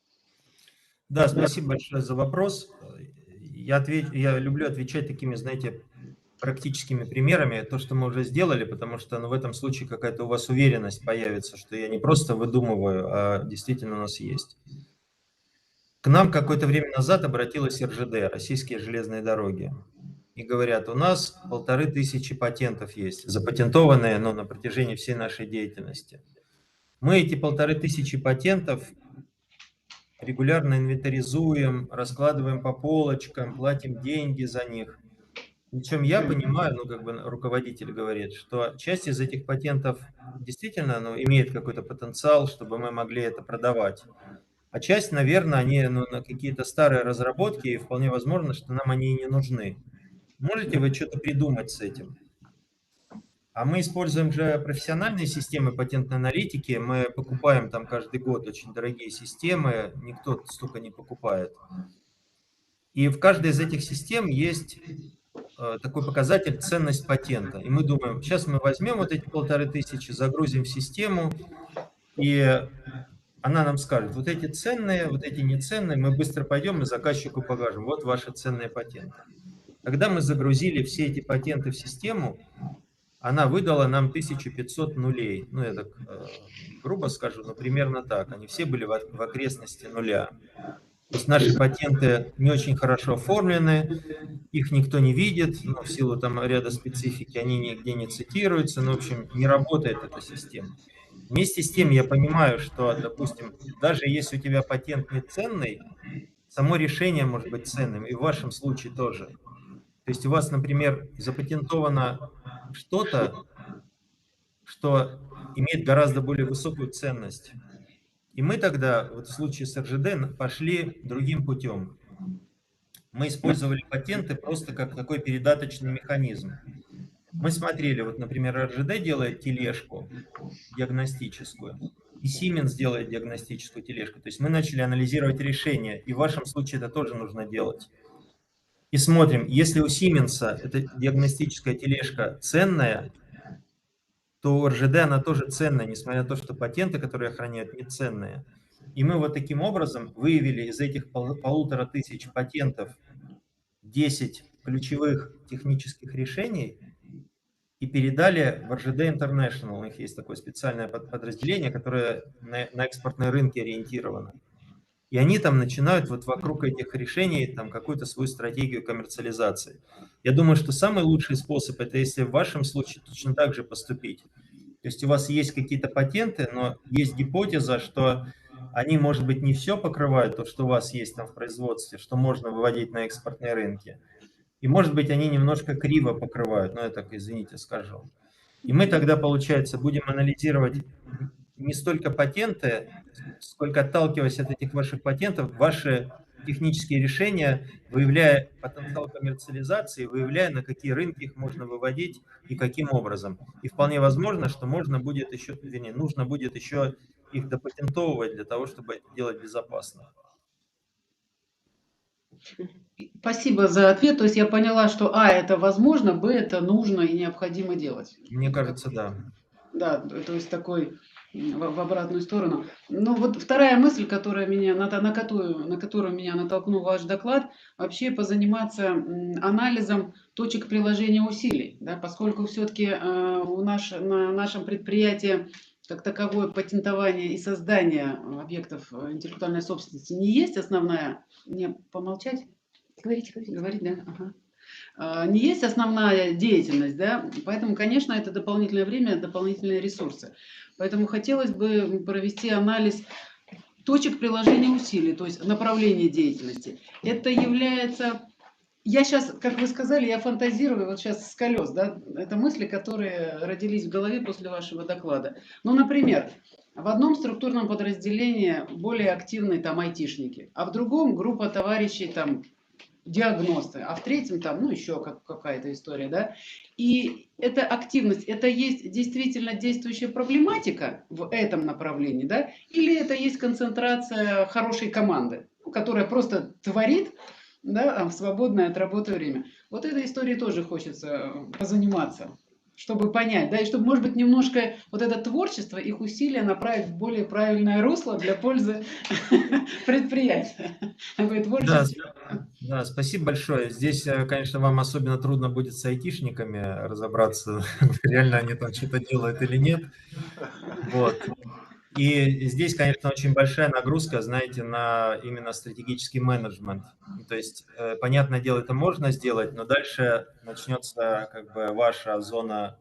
Да, спасибо большое за вопрос. Я люблю отвечать такими, знаете, практическими примерами, то, что мы уже сделали, потому что в этом случае какая-то у вас уверенность появится, что я не просто выдумываю, а действительно у нас есть. К нам какое-то время назад обратилась РЖД, Российские железные дороги, и говорят, у нас 1500 патентов есть, запатентованные, но на протяжении всей нашей деятельности. Мы эти 1500 патентов регулярно инвентаризуем, раскладываем по полочкам, платим деньги за них. Причем я понимаю, руководитель говорит, что часть из этих патентов действительно имеет какой-то потенциал, чтобы мы могли это продавать. А часть, наверное, они на какие-то старые разработки, и вполне возможно, что нам они и не нужны. Можете вы что-то придумать с этим? А мы используем же профессиональные системы патентной аналитики, мы покупаем там каждый год очень дорогие системы, никто столько не покупает. И в каждой из этих систем есть такой показатель ценность патента. И мы думаем, сейчас мы возьмем вот эти 1500, загрузим в систему, и она нам скажет, вот эти ценные, вот эти неценные, мы быстро пойдем и заказчику покажем, вот ваши ценные патенты. Когда мы загрузили все эти патенты в систему, она выдала нам 1500 нулей. Ну, я так грубо скажу, но примерно так. Они все были в окрестности нуля. То есть наши патенты не очень хорошо оформлены, их никто не видит, но в силу там ряда специфики они нигде не цитируются, но, в общем, не работает эта система. Вместе с тем я понимаю, что, допустим, даже если у тебя патент не ценный, само решение может быть ценным, и в вашем случае тоже. То есть у вас, например, запатентовано что-то, что имеет гораздо более высокую ценность. И мы тогда, вот в случае с РЖД, пошли другим путем. Мы использовали патенты просто как такой передаточный механизм. Мы смотрели, вот, например, РЖД делает тележку диагностическую, и Siemens делает диагностическую тележку. То есть мы начали анализировать решения, и в вашем случае это тоже нужно делать. И смотрим, если у Siemens эта диагностическая тележка ценная, то у РЖД она тоже ценная, несмотря на то, что патенты, которые охраняют, не ценные. И мы вот таким образом выявили из этих 1500 патентов 10 ключевых технических решений и передали в РЖД International. У них есть такое специальное подразделение, которое на экспортные рынки ориентировано. И они там начинают вот вокруг этих решений там какую-то свою стратегию коммерциализации. Я думаю, что самый лучший способ, это если в вашем случае точно так же поступить. То есть у вас есть какие-то патенты, но есть гипотеза, что они, может быть, не все покрывают, то, что у вас есть там в производстве, что можно выводить на экспортные рынки. И, может быть, они немножко криво покрывают, но я так, извините, скажу. И мы тогда, получается, будем анализировать не столько патенты, сколько, отталкиваясь от этих ваших патентов, ваши технические решения, выявляя потенциал коммерциализации, выявляя, на какие рынки их можно выводить и каким образом. И вполне возможно, что можно будет еще, вернее, нужно будет еще их допатентовывать для того, чтобы это делать безопасно. Спасибо за ответ. То есть я поняла, что это возможно, это нужно и необходимо делать. Мне кажется, да. Да, то есть такой в обратную сторону. Но вот вторая мысль, которая на которую меня натолкнул ваш доклад, вообще позаниматься анализом точек приложения усилий, да, поскольку все-таки на нашем предприятии как таковое патентование и создание объектов интеллектуальной собственности не есть основная. Мне помолчать? Говорите. Говорить, да? Ага. Не есть основная деятельность, да, поэтому, конечно, это дополнительное время, дополнительные ресурсы. Поэтому хотелось бы провести анализ точек приложения усилий, то есть направления деятельности. Это является... Я сейчас, как вы сказали, я фантазирую вот сейчас с колес, да, это мысли, которые родились в голове после вашего доклада. Ну, например, в одном структурном подразделении более активные там айтишники, а в другом группа товарищей там диагносты, а в третьем там, еще какая-то история, да. И эта активность, это есть действительно действующая проблематика в этом направлении, да, или это есть концентрация хорошей команды, которая просто творит, да, в свободное от работы время. Вот этой историей тоже хочется позаниматься. чтобы понять, да, и чтобы, может быть, немножко вот это творчество, их усилия направить в более правильное русло для пользы предприятия. Такое Да, творчество. да, спасибо большое. Здесь, конечно, вам особенно трудно будет с айтишниками разобраться, реально они там что-то делают или нет. Вот. И здесь, конечно, очень большая нагрузка, знаете, на именно стратегический менеджмент. То есть, понятное дело, это можно сделать, но дальше начнется как бы ваша зона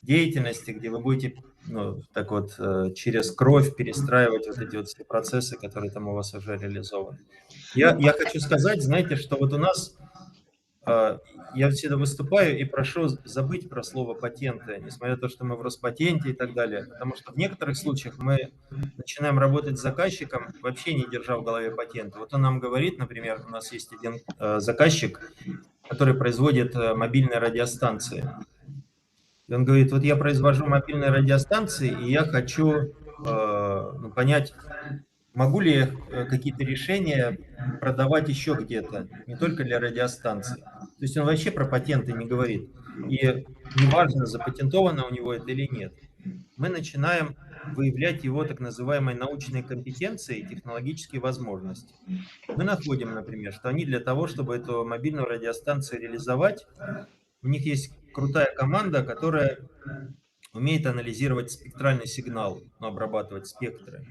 деятельности, где вы будете, ну, так вот, через кровь перестраивать вот эти вот все процессы, которые там у вас уже реализованы. Я хочу сказать, знаете, что вот у нас я всегда выступаю и прошу забыть про слово патенты, несмотря на то, что мы в Роспатенте и так далее, потому что в некоторых случаях мы начинаем работать с заказчиком, вообще не держа в голове патенты. Вот он нам говорит, например, у нас есть один заказчик, который производит мобильные радиостанции. И он говорит, вот я произвожу мобильные радиостанции, и я хочу ну, понять, могу ли я какие-то решения продавать еще где-то, не только для радиостанций. То есть он вообще про патенты не говорит. И неважно, запатентовано у него это или нет. Мы начинаем выявлять его так называемые научные компетенции и технологические возможности. Мы находим, например, что они для того, чтобы эту мобильную радиостанцию реализовать, у них есть крутая команда, которая умеет анализировать спектральный сигнал, ну, обрабатывать спектры.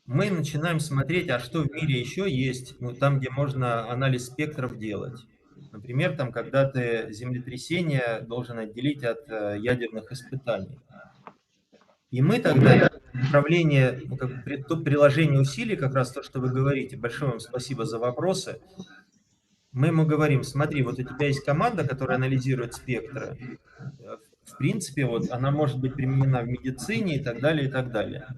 Мы начинаем смотреть, а что в мире еще есть, ну, там, где можно анализ спектров делать. Например, там, когда ты землетрясение должен отделить от ядерных испытаний. И мы тогда управление, ну, как то приложение усилий, как раз то, что вы говорите, большое вам спасибо за вопросы. Мы ему говорим, смотри, вот у тебя есть команда, которая анализирует спектры. В принципе, вот она может быть применена в медицине и так далее, и так далее.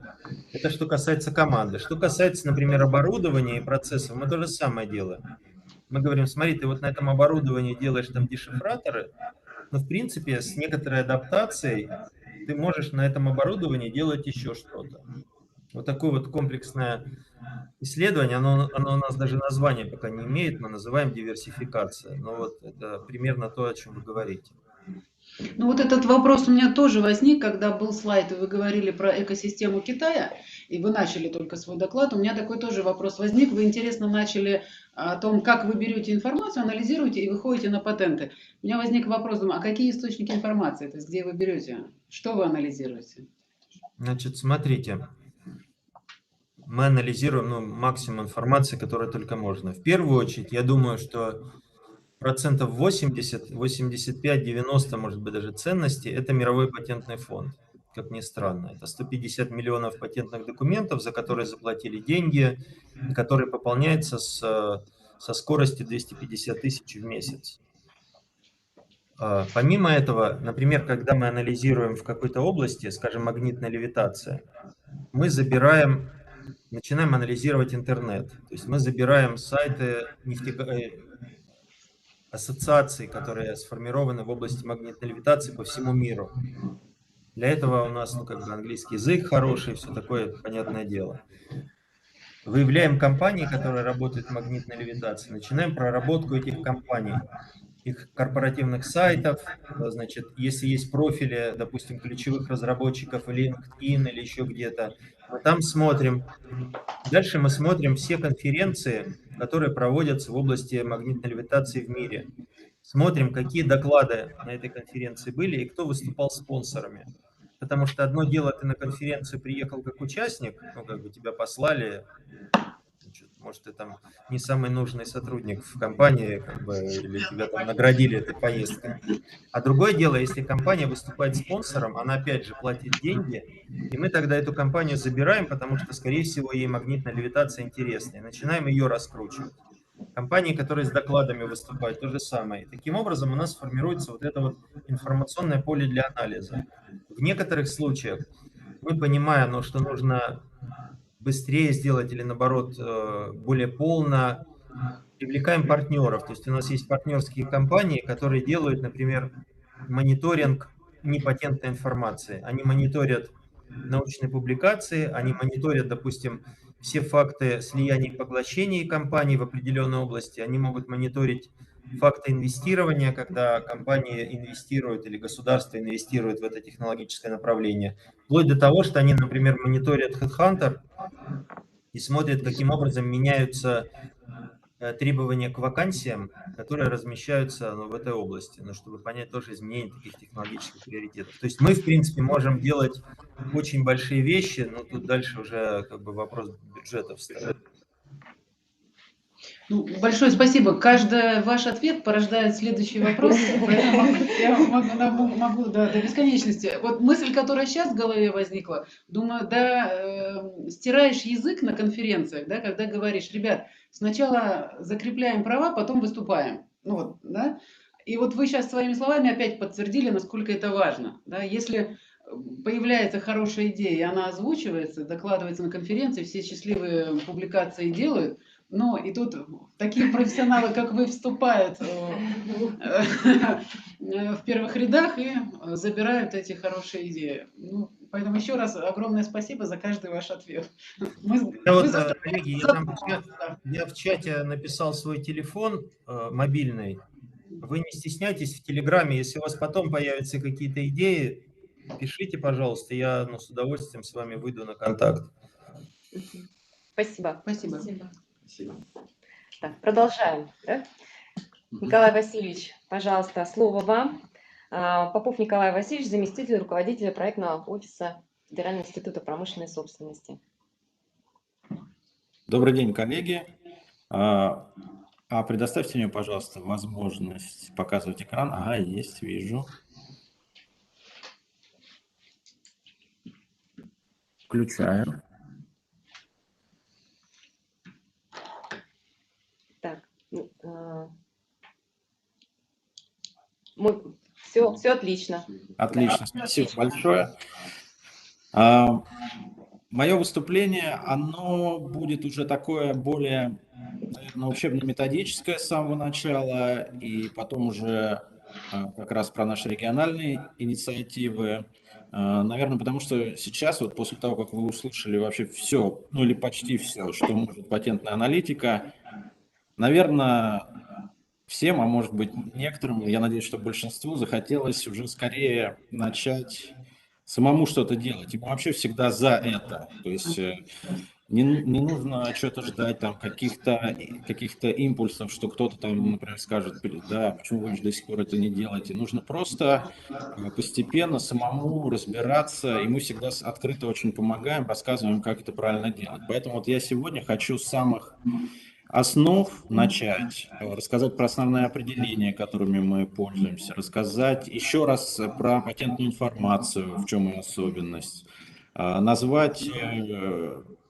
Это что касается команды. Что касается, например, оборудования и процессов, мы то же самое делаем. Мы говорим, смотри, ты вот на этом оборудовании делаешь там дешифраторы, но в принципе с некоторой адаптацией ты можешь на этом оборудовании делать еще что-то. Вот такое вот комплексное исследование, оно у нас даже название пока не имеет, мы называем диверсификация. Но вот это примерно то, о чем вы говорите. Ну вот этот вопрос у меня тоже возник, когда был слайд, и вы говорили про экосистему Китая, и вы начали только свой доклад. У меня такой тоже вопрос возник. Вы интересно начали о том, как вы берете информацию, анализируете и выходите на патенты. У меня возник вопрос, думаю, а какие источники информации, то есть где вы берете, что вы анализируете? Значит, смотрите, мы анализируем, ну, максимум информации, которая только можно. В первую очередь, я думаю, что 80%, 85, 90, может быть, даже ценности – это мировой патентный фонд, как ни странно. Это 150 миллионов патентных документов, за которые заплатили деньги, которые пополняются со скоростью 250 тысяч в месяц. Помимо этого, например, когда мы анализируем в какой-то области, скажем, магнитная левитация, мы начинаем анализировать интернет. То есть мы забираем сайты ассоциаций, которые сформированы в области магнитной левитации по всему миру. Для этого у нас, ну, как бы английский язык хороший, все такое, понятное дело. Выявляем компании, которые работают в магнитной левитации, начинаем проработку этих компаний, их корпоративных сайтов, значит, если есть профили, допустим, ключевых разработчиков в LinkedIn или еще где-то, мы там смотрим. Дальше мы смотрим все конференции, которые проводятся в области магнитной левитации в мире. Смотрим, какие доклады на этой конференции были и кто выступал спонсорами. Потому что одно дело, ты на конференцию приехал как участник, ну, как бы тебя послали, может, ты там не самый нужный сотрудник в компании, как бы, или тебя там наградили этой поездкой. А другое дело, если компания выступает спонсором, она опять же платит деньги, и мы тогда эту компанию забираем, потому что, скорее всего, ей магнитная левитация интересна, и начинаем ее раскручивать. Компании, которые с докладами выступают, то же самое. И таким образом у нас формируется вот это вот информационное поле для анализа. В некоторых случаях мы понимаем, ну, что нужно быстрее сделать или, наоборот, более полно, привлекаем партнеров. То есть у нас есть партнерские компании, которые делают, например, мониторинг непатентной информации. Они мониторят научные публикации, они мониторят, допустим, все факты слияний и поглощений компаний в определенной области, они могут мониторить факты инвестирования, когда компания инвестирует или государство инвестирует в это технологическое направление, вплоть до того, что они, например, мониторят HeadHunter и смотрят, каким образом меняются требования к вакансиям, которые размещаются в этой области, чтобы понять тоже изменение таких технологических приоритетов. То есть мы, в принципе, можем делать очень большие вещи, но тут дальше уже как бы вопрос бюджета встает. Ну, большое спасибо. Каждый ваш ответ порождает следующий вопрос. Поэтому я могу до бесконечности. Вот мысль, которая сейчас в голове возникла, думаю, стираешь язык на конференциях, да, когда говоришь, ребят, сначала закрепляем права, потом выступаем. Ну вот, да? И вот вы сейчас своими словами опять подтвердили, насколько это важно. Да? Если появляется хорошая идея, и она озвучивается, докладывается на конференции, все счастливые публикации делают, но и тут такие профессионалы, как вы, вступают в первых рядах и забирают эти хорошие идеи. Ну, поэтому еще раз огромное спасибо за каждый ваш ответ. Коллеги, я в чате написал свой телефон мобильный. Вы не стесняйтесь в Телеграме, если у вас потом появятся какие-то идеи, пишите, пожалуйста, я с удовольствием с вами выйду на контакт. Спасибо. Спасибо. Спасибо. Так, продолжаем. Да? Николай Васильевич, пожалуйста, слово вам. Попов Николай Васильевич, заместитель руководителя проектного офиса Федерального института промышленной собственности. Добрый день, коллеги. Предоставьте мне, пожалуйста, возможность показывать экран. Ага, есть, вижу. Включаю. Так, все отлично. Отлично, спасибо большое. Мое выступление, оно будет уже такое более, наверное, учебно-методическое с самого начала, и потом уже как раз про наши региональные инициативы. Наверное, потому что сейчас, вот после того, как вы услышали вообще все, ну или почти все, что может патентная аналитика, наверное, всем, а может быть некоторым, я надеюсь, что большинству захотелось уже скорее начать самому что-то делать. И мы вообще всегда за это. То есть не нужно что-то ждать, там, каких-то импульсов, что кто-то там, например, скажет, да, почему вы до сих пор это не делаете. Нужно просто постепенно самому разбираться, и мы всегда открыто очень помогаем, рассказываем, как это правильно делать. Поэтому вот я сегодня хочу с самых основ начать, рассказать про основные определения, которыми мы пользуемся, рассказать еще раз про патентную информацию, в чем ее особенность, назвать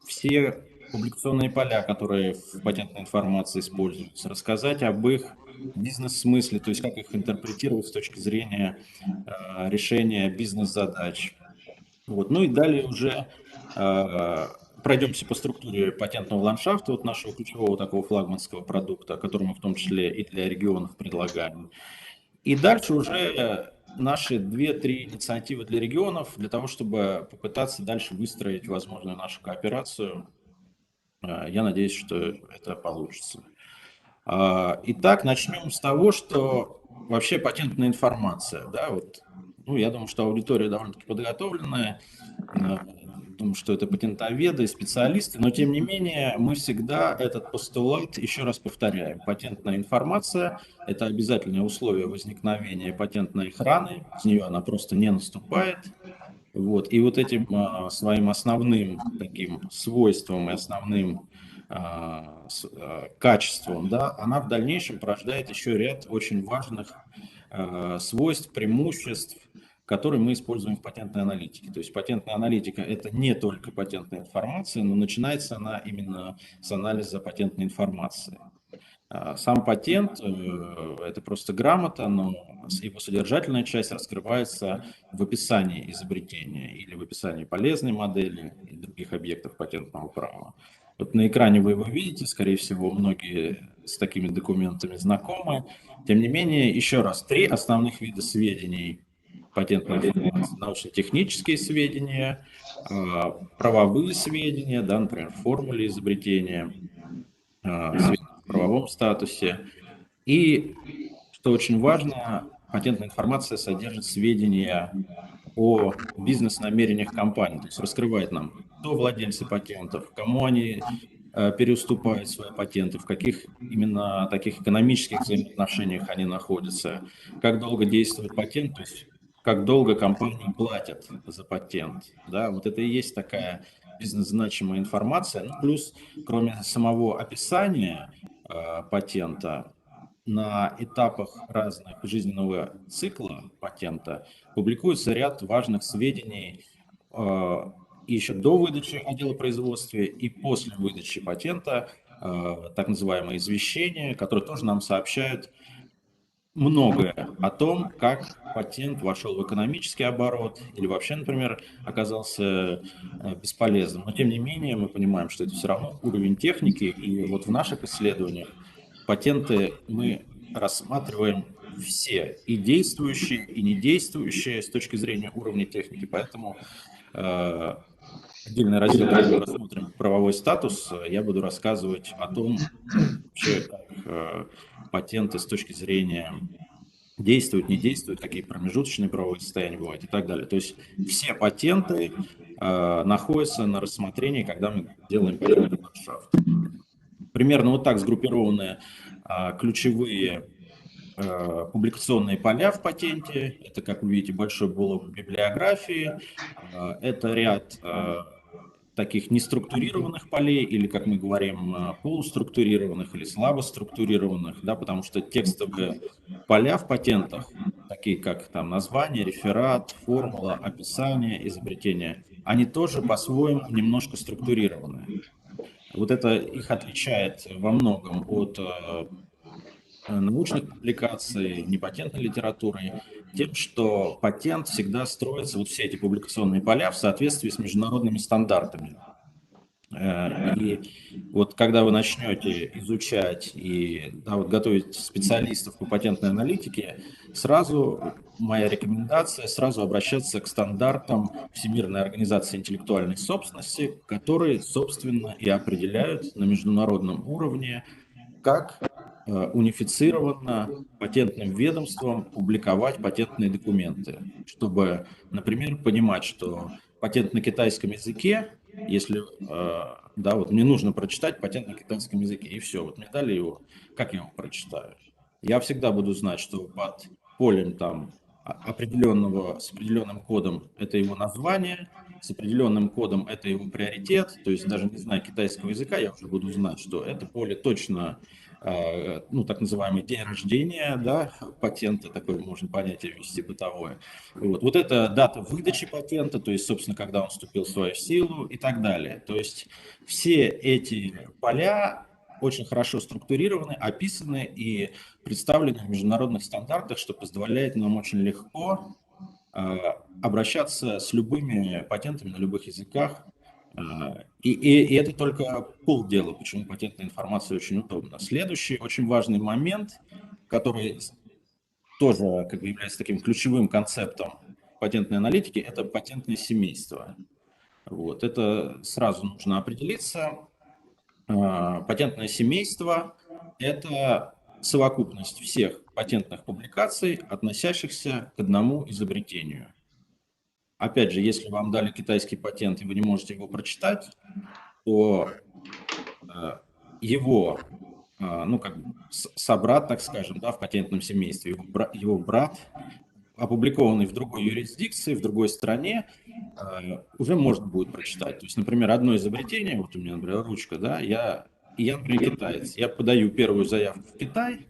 все публикационные поля, которые в патентной информации используются, рассказать об их бизнес-смысле, то есть как их интерпретировать с точки зрения решения бизнес-задач. Вот. Ну и далее уже пройдемся по структуре патентного ландшафта, вот нашего ключевого такого флагманского продукта, который мы в том числе и для регионов предлагаем. И дальше уже наши 2-3 инициативы для регионов, для того, чтобы попытаться дальше выстроить возможную нашу кооперацию. Я надеюсь, что это получится. Итак, начнем с того, что вообще патентная информация. Да, вот, ну, я думаю, что аудитория довольно-таки подготовленная. Думаю, что это патентоведы, специалисты, но тем не менее мы всегда этот постулат еще раз повторяем. Патентная информация – это обязательное условие возникновения патентной охраны, с нее она просто не наступает. Вот. И вот этим своим основным таким свойством и основным качеством, да, она в дальнейшем порождает еще ряд очень важных свойств, преимуществ, которые мы используем в патентной аналитике. То есть патентная аналитика – это не только патентная информация, но начинается она именно с анализа патентной информации. Сам патент – это просто грамота, но его содержательная часть раскрывается в описании изобретения или в описании полезной модели и других объектов патентного права. Вот на экране вы его видите, скорее всего, многие с такими документами знакомы. Тем не менее, еще раз, 3 основных вида сведений патентной информации: научно-технические сведения, правовые сведения, да, например, формулы изобретения, сведения в правовом статусе, И, что очень важно, патентная информация содержит сведения о бизнес-намерениях компании, то есть раскрывает нам, кто владельцы патентов, кому они переуступают свои патенты, в каких именно таких экономических взаимоотношениях они находятся, как долго действует патент, то есть как долго компании платят за патент. Да, вот это и есть такая бизнес-значимая информация. Ну, плюс, кроме самого описания патента, на этапах разных жизненного цикла патента публикуется ряд важных сведений и еще до выдачи отдела производства и после выдачи патента, так называемые извещения, которые тоже нам сообщают многое о том, как патент вошел в экономический оборот или вообще, например, оказался бесполезным. Но тем не менее мы понимаем, что это все равно уровень техники, и вот в наших исследованиях патенты мы рассматриваем все, и действующие, и недействующие с точки зрения уровня техники. Поэтому отдельный раздел, когда мы рассмотрим правовой статус, я буду рассказывать о том, вообще, как патенты с точки зрения действуют, не действуют, какие промежуточные правовые состояния бывают и так далее. То есть все патенты находятся на рассмотрении, когда мы делаем патентный ландшафт. Примерно вот так сгруппированы ключевые публикационные поля в патенте. Это, как вы видите, большой блок библиографии. Это ряд таких неструктурированных полей, или, как мы говорим, полуструктурированных или слабо структурированных, да, потому что текстовые поля в патентах, такие как там название, реферат, формула, описание, изобретение, они тоже по-своему немножко структурированы. Вот это их отличает во многом от научных публикаций, непатентной литературы, тем, что патент всегда строится, вот все эти публикационные поля, в соответствии с международными стандартами. И вот когда вы начнете изучать и вот готовить специалистов по патентной аналитике, сразу моя рекомендация сразу обращаться к стандартам Всемирной организации интеллектуальной собственности, которые, собственно, и определяют на международном уровне, как унифицированно патентным ведомством публиковать патентные документы, чтобы, например, понимать, что патент на китайском языке, если, да, вот мне нужно прочитать патент на китайском языке, и все, вот мне дали его, как я его прочитаю? Я всегда буду знать, что под полем там определенного, с определенным кодом это его название, с определенным кодом это его приоритет, то есть даже не зная китайского языка, я уже буду знать, что это поле точно, ну, так называемый день рождения, да, патента, такое можно понятие ввести бытовое. Вот это дата выдачи патента, то есть, собственно, когда он вступил в свою силу и так далее. То есть все эти поля очень хорошо структурированы, описаны и представлены в международных стандартах, что позволяет нам очень легко обращаться с любыми патентами на любых языках. И это только полдела, почему патентная информация очень удобна. Следующий очень важный момент, который тоже как бы является таким ключевым концептом патентной аналитики, это патентное семейство. Вот. Это сразу нужно определиться. Патентное семейство – это совокупность всех патентных публикаций, относящихся к одному изобретению. Опять же, если вам дали китайский патент, и вы не можете его прочитать, то его, ну, как собрат, так скажем, да, в патентном семействе, его брат, опубликованный в другой юрисдикции, в другой стране, уже можно будет прочитать. То есть, например, одно изобретение, вот у меня, например, ручка, да, я, например, китаец, я подаю первую заявку в Китай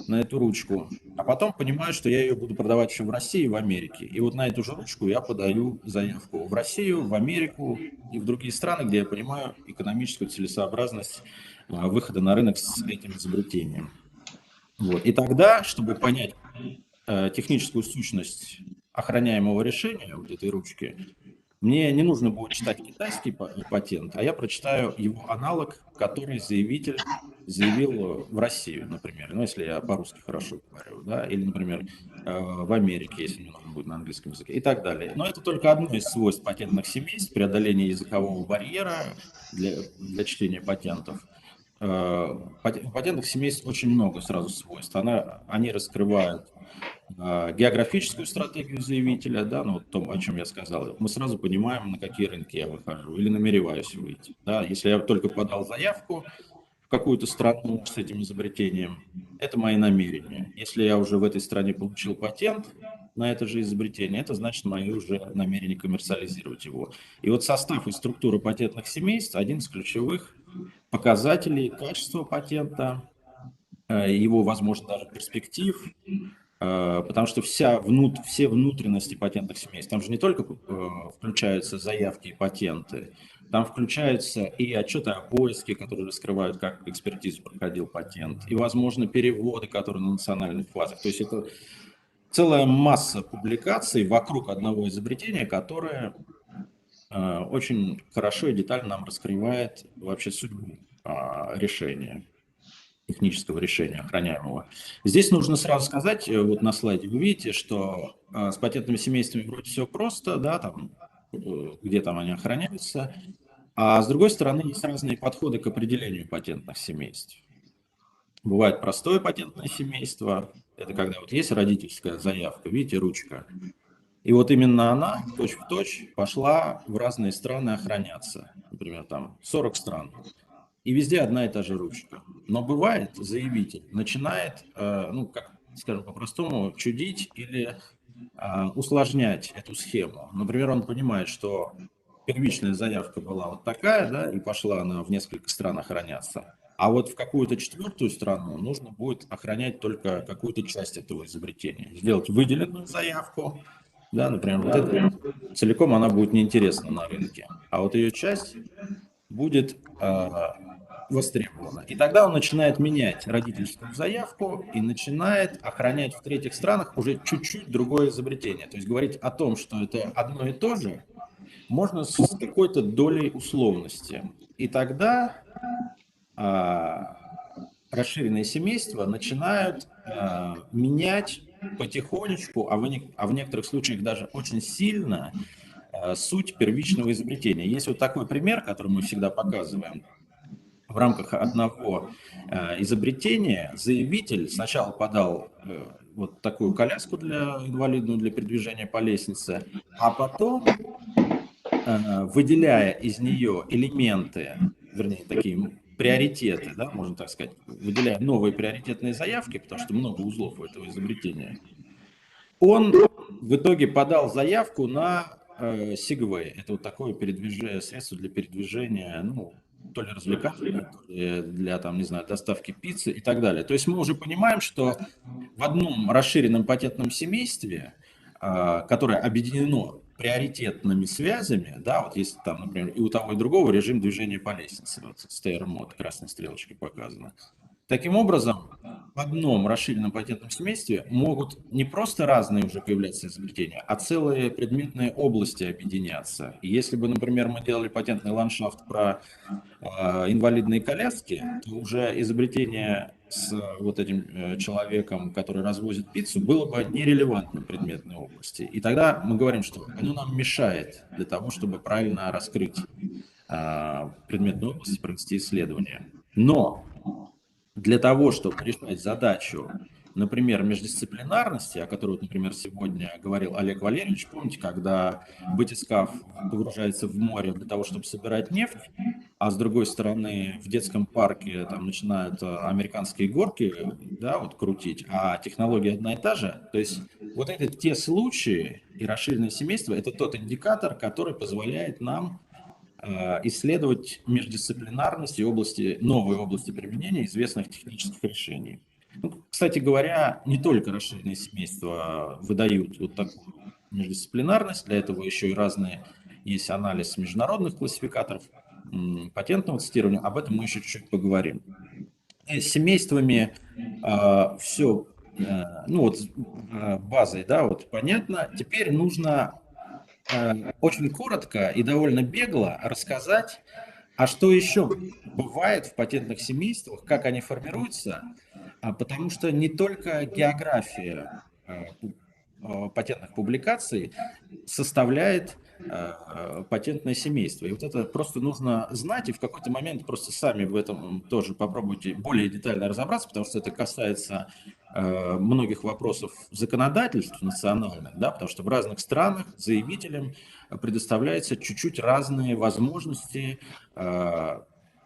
на эту ручку, а потом понимаю, что я ее буду продавать еще в России и в Америке. И вот на эту же ручку я подаю заявку в Россию, в Америку и в другие страны, где я понимаю экономическую целесообразность выхода на рынок с этим изобретением. Вот. И тогда, чтобы понять техническую сущность охраняемого решения вот этой ручки, мне не нужно будет читать китайский патент, а я прочитаю его аналог, который заявитель заявил в Россию, например, ну, если я по-русски хорошо говорю, да, или, например, в Америке, если мне нужно будет на английском языке, и так далее. Но это только одно из свойств патентных семейств, преодоление языкового барьера для чтения патентов. у патентных семейств очень много сразу свойств. Они раскрывают географическую стратегию заявителя, да, ну, вот то, о чем я сказал. Мы сразу понимаем, на какие рынки я выхожу или намереваюсь выйти. Да. Если я только подал заявку в какую-то страну с этим изобретением, это мои намерения. Если я уже в этой стране получил патент на это же изобретение, это значит мои уже намерения коммерциализировать его. И вот состав и структура патентных семейств – один из ключевых показателей качества патента, его, возможно, даже перспектив, потому что все внутренности патентных семейств, там же не только включаются заявки и патенты, там включаются и отчеты о поиске, которые раскрывают, как экспертизу проходил патент, и, возможно, переводы, которые на национальных фазах. То есть это целая масса публикаций вокруг одного изобретения, которое очень хорошо и детально нам раскрывает вообще судьбу решения, технического решения охраняемого. Здесь нужно сразу сказать, вот на слайде вы видите, что с патентными семействами вроде все просто, да, там, где там они охраняются, а с другой стороны есть разные подходы к определению патентных семейств. Бывает простое патентное семейство, это когда вот есть родительская заявка, видите, ручка, и вот именно она, точь в точь, пошла в разные страны охраняться, например, там 40 стран. И везде одна и та же ручка. Но бывает, заявитель начинает, ну, как, скажем по-простому, чудить или усложнять эту схему. Например, он понимает, что первичная заявка была вот такая, да, и пошла она в несколько стран охраняться. А вот в какую-то четвертую страну нужно будет охранять только какую-то часть этого изобретения. Сделать выделенную заявку, да, например, вот это целиком она будет неинтересна на рынке. А вот ее часть будет востребовано. И тогда он начинает менять родительскую заявку и начинает охранять в третьих странах уже чуть-чуть другое изобретение. То есть говорить о том, что это одно и то же, можно с какой-то долей условности. И тогда расширенные семейства начинают менять потихонечку, а в некоторых случаях даже очень сильно суть первичного изобретения. Есть вот такой пример, который мы всегда показываем. В рамках одного изобретения заявитель сначала подал вот такую коляску инвалидную для передвижения по лестнице, а потом, выделяя из нее элементы, вернее, такие приоритеты, да, можно так сказать, выделяя новые приоритетные заявки, потому что много узлов у этого изобретения, он в итоге подал заявку на Segway. Это вот такое средство для передвижения, ну, то ли развлекательное, то ли для, там, не знаю, доставки пиццы и так далее. То есть мы уже понимаем, что в одном расширенном патентном семействе, которое объединено приоритетными связями, да, вот есть там, например, и у того, и другого режим движения по лестнице, вот Stair Mode, красной стрелочкой показано. Таким образом, в одном расширенном патентном семействе могут не просто разные уже появляться изобретения, а целые предметные области объединяться. И если бы, например, мы делали патентный ландшафт про инвалидные коляски, то уже изобретение с вот этим человеком, который развозит пиццу, было бы нерелевантно в предметной области. И тогда мы говорим, что оно нам мешает для того, чтобы правильно раскрыть предметную область и провести исследование. Но для того, чтобы решать задачу, например, междисциплинарности, о которой, например, сегодня говорил Олег Валерьевич, помните, когда батискаф погружается в море для того, чтобы собирать нефть, а с другой стороны в детском парке там начинают американские горки, да, вот крутить, а технология одна и та же. То есть вот это те случаи, и расширенное семейство – это тот индикатор, который позволяет нам исследовать междисциплинарность и новые области применения известных технических решений. Ну, кстати говоря, не только расширенные семейства выдают вот такую междисциплинарность, для этого еще и разные есть анализ международных классификаторов патентного цитирования, об этом мы еще чуть-чуть поговорим. С семействами все, ну вот базой, да, вот понятно. Теперь нужно очень коротко и довольно бегло рассказать, а что еще бывает в патентных семействах, как они формируются, потому что не только география патентных публикаций составляет патентное семейство. И вот это просто нужно знать, и в какой-то момент просто сами в этом тоже попробуйте более детально разобраться, потому что это касается многих вопросов законодательства национальных, да, потому что в разных странах заявителям предоставляются чуть-чуть разные возможности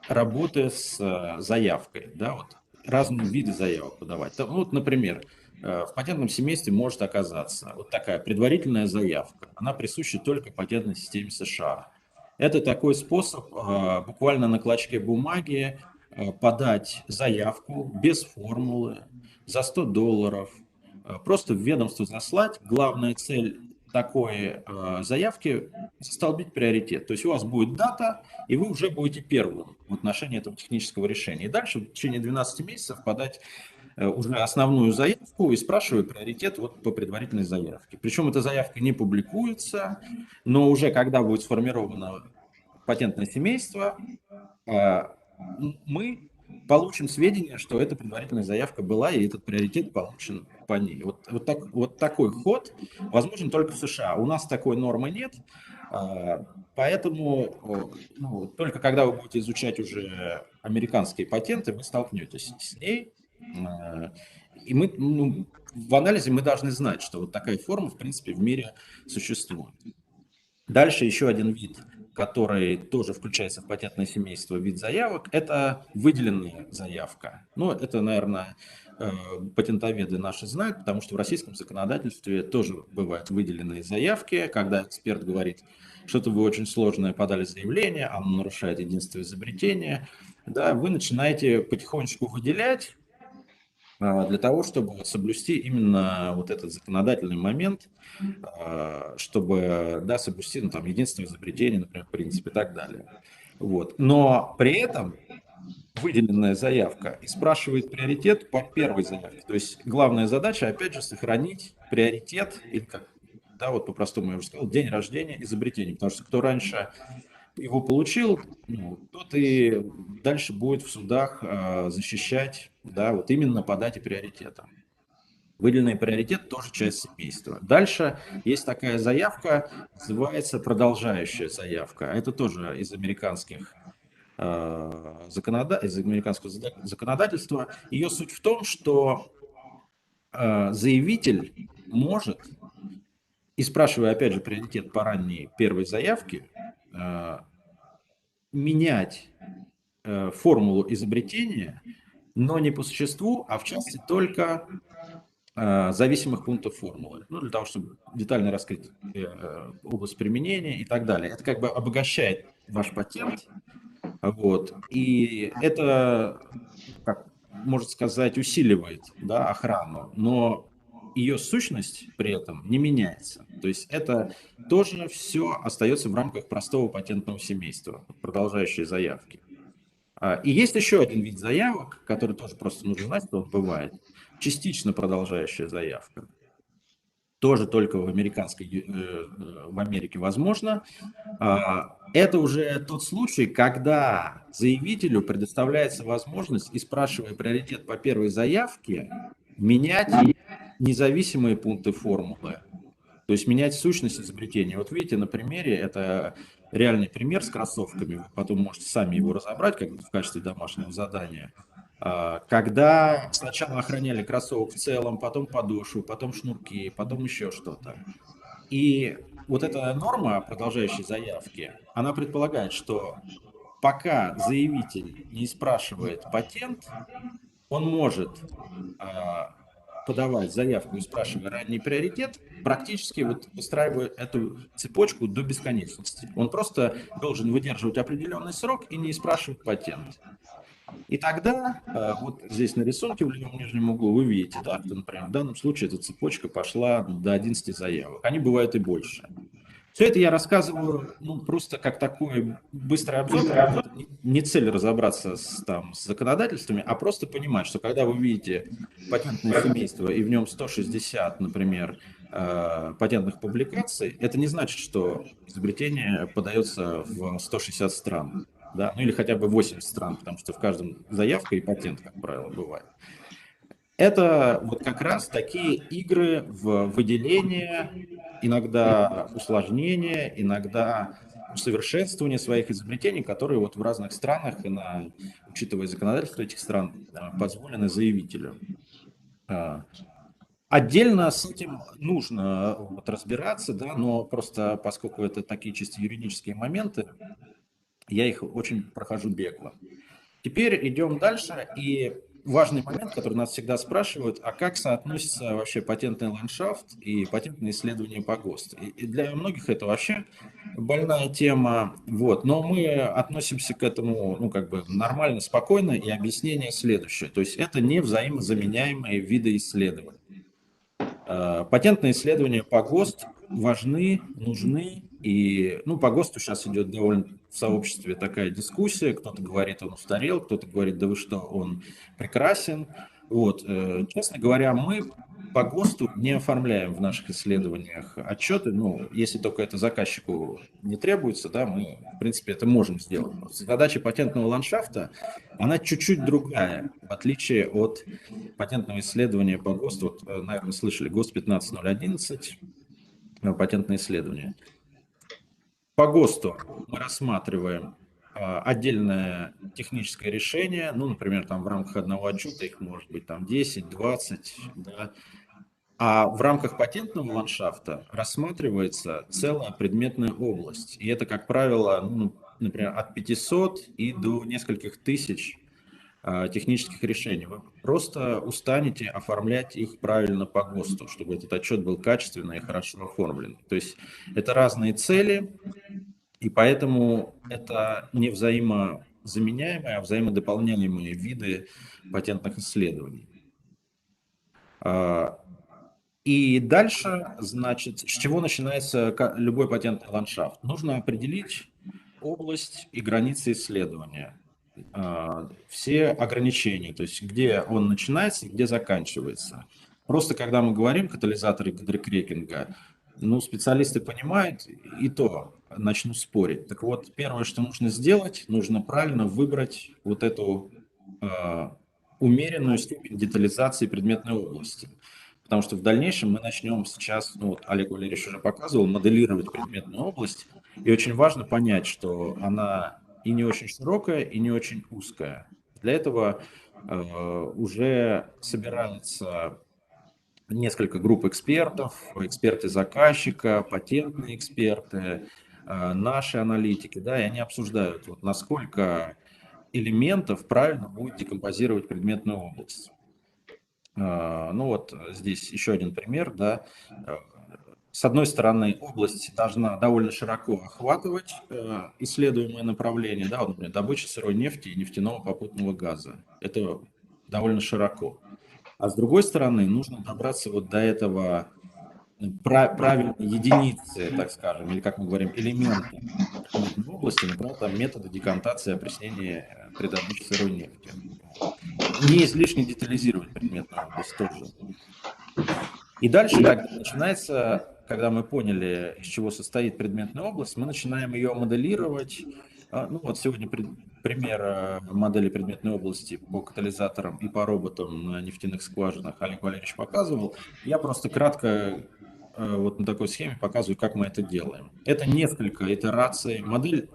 работы с заявкой, да, вот разные виды заявок подавать. Ну, вот, например, в патентном семействе может оказаться вот такая предварительная заявка. Она присуща только патентной системе США. Это такой способ буквально на клочке бумаги подать заявку без формулы за $100, просто в ведомство заслать. Главная цель такой заявки – застолбить приоритет. То есть у вас будет дата, и вы уже будете первым в отношении этого технического решения. И дальше в течение 12 месяцев подать уже основную заявку и спрашиваю приоритет вот по предварительной заявке. Причем эта заявка не публикуется, но уже когда будет сформировано патентное семейство, мы получим сведения, что эта предварительная заявка была, и этот приоритет получен по ней. Вот такой ход возможен только в США. У нас такой нормы нет, поэтому только когда вы будете изучать уже американские патенты, вы столкнетесь с ней. И мы, в анализе мы должны знать, что вот такая форма, в принципе, в мире существует. Дальше еще один вид, который тоже включается в патентное семейство, вид заявок, это выделенная заявка. Ну, это, наверное, патентоведы наши знают, потому что в российском законодательстве тоже бывают выделенные заявки, когда эксперт говорит, что-то вы очень сложное подали заявление, оно нарушает единство изобретения, да, вы начинаете потихонечку выделять для того, чтобы соблюсти именно вот этот законодательный момент, чтобы, да, соблюсти, там, единство изобретения, например, принцип и так далее. Вот. Но при этом выделенная заявка и спрашивает приоритет по первой заявке. То есть главная задача, опять же, сохранить приоритет, или как, да, вот по-простому я уже сказал, день рождения изобретения. Потому что кто раньше его получил, тот и дальше будет в судах защищать, да, вот именно по дате приоритета. Выделенный приоритет тоже часть семейства. Дальше есть такая заявка, называется продолжающая заявка. Это тоже из американского законодательства. Ее суть в том, что заявитель может, и спрашивая опять же приоритет по ранней первой заявке, менять формулу изобретения, но не по существу, а в части только зависимых пунктов формулы. Ну, для того, чтобы детально раскрыть область применения и так далее. Это как бы обогащает ваш патент. Вот. И это, как можно сказать, усиливает, да, охрану, но ее сущность при этом не меняется. То есть это тоже все остается в рамках простого патентного семейства, продолжающие заявки. И есть еще один вид заявок, который тоже просто нужно знать, что он бывает. Частично продолжающая заявка. Тоже только в Америке возможно. Это уже тот случай, когда заявителю предоставляется возможность, и спрашивая приоритет по первой заявке, менять независимые пункты формулы, то есть менять сущность изобретения. Вот видите, на примере, это реальный пример с кроссовками, вы потом можете сами его разобрать как в качестве домашнего задания. Когда сначала охраняли кроссовок в целом, потом подошву, потом шнурки, потом еще что-то. И вот эта норма продолжающей заявки, она предполагает, что пока заявитель не спрашивает патент, он может подавать заявку и спрашивая ранний приоритет, практически вот выстраивая эту цепочку до бесконечности. Он просто должен выдерживать определенный срок и не спрашивать патент. И тогда, вот здесь на рисунке в левом нижнем углу вы видите, да, что, например, в данном случае эта цепочка пошла до 11 заявок. Они бывают и больше. Все это я рассказываю, просто как такой быстрый обзор. Не цель разобраться с законодательствами, а просто понимать, что когда вы видите патентное семейство и в нем 160, например, патентных публикаций, это не значит, что изобретение подается в 160 стран. Да? Ну или хотя бы 80 стран, потому что в каждом заявка и патент, как правило, бывает. Это вот как раз такие игры в выделение, иногда усложнение, иногда усовершенствование своих изобретений, которые вот в разных странах, учитывая законодательство этих стран, позволены заявителю. Отдельно с этим нужно вот разбираться, да, но просто поскольку это такие чисто юридические моменты, я их очень прохожу бегло. Теперь идем дальше, и важный момент, который нас всегда спрашивают, а как соотносится вообще патентный ландшафт и патентные исследования по ГОСТу? И для многих это вообще больная тема, вот, но мы относимся к этому, ну, как бы нормально, спокойно, и объяснение следующее, то есть это не взаимозаменяемые виды исследований. Патентные исследования по ГОСТ важны, нужны, и ну, по ГОСТу сейчас идет довольно в сообществе такая дискуссия, кто-то говорит, он устарел, кто-то говорит, да вы что, он прекрасен. Вот. Честно говоря, мы по ГОСТу не оформляем в наших исследованиях отчеты, ну, если только это заказчику не требуется, да, мы, в принципе, это можем сделать. Задача патентного ландшафта, она чуть-чуть другая, в отличие от патентного исследования по ГОСТу, вот, наверное, слышали, ГОСТ 15011, патентное исследование. По ГОСТу мы рассматриваем отдельное техническое решение, ну, например, там в рамках одного отчета их может быть там 10, 20, да, а в рамках патентного ландшафта рассматривается целая предметная область. И это, как правило, ну, например, от 500 и до нескольких тысяч технических решений. Вы просто устанете оформлять их правильно по ГОСТу, чтобы этот отчет был качественно и хорошо оформлен. То есть это разные цели, и поэтому это не взаимозаменяемые, а взаимодополняемые виды патентных исследований. И дальше, значит, с чего начинается любой патентный ландшафт? Нужно определить область и границы исследования, все ограничения, то есть где он начинается и где заканчивается. Просто когда мы говорим катализаторы гидрокрекинга, ну, специалисты понимают, и то начнут спорить. Так вот, первое, что нужно сделать, нужно правильно выбрать вот эту умеренную степень детализации предметной области. Потому что в дальнейшем мы начнем сейчас, ну вот Олег Валерьевич уже показывал, моделировать предметную область. И очень важно понять, что она и не очень широкая, и не очень узкая. Для этого уже собираются несколько групп экспертов, эксперты заказчика, патентные эксперты, наши аналитики, да, и они обсуждают, вот, насколько элементов правильно будет декомпозировать предметную область. Ну вот здесь еще один пример, да. С одной стороны, область должна довольно широко охватывать исследуемое направление, да, вот, например, добыча сырой нефти и нефтяного попутного газа. Это довольно широко. А с другой стороны, нужно добраться вот до этого правильной единицы, так скажем, или, как мы говорим, элемента предметной области, например, там метода декантации, опреснения при добыче сырой нефти. Не излишне детализировать предметную область тоже. И дальше, когда начинается, когда мы поняли, из чего состоит предметная область, мы начинаем ее моделировать. Ну вот сегодня пример модели предметной области по катализаторам и по роботам на нефтяных скважинах Олег Валерьевич показывал. Я просто кратко вот на такой схеме показываю, как мы это делаем. Это несколько итераций. Модель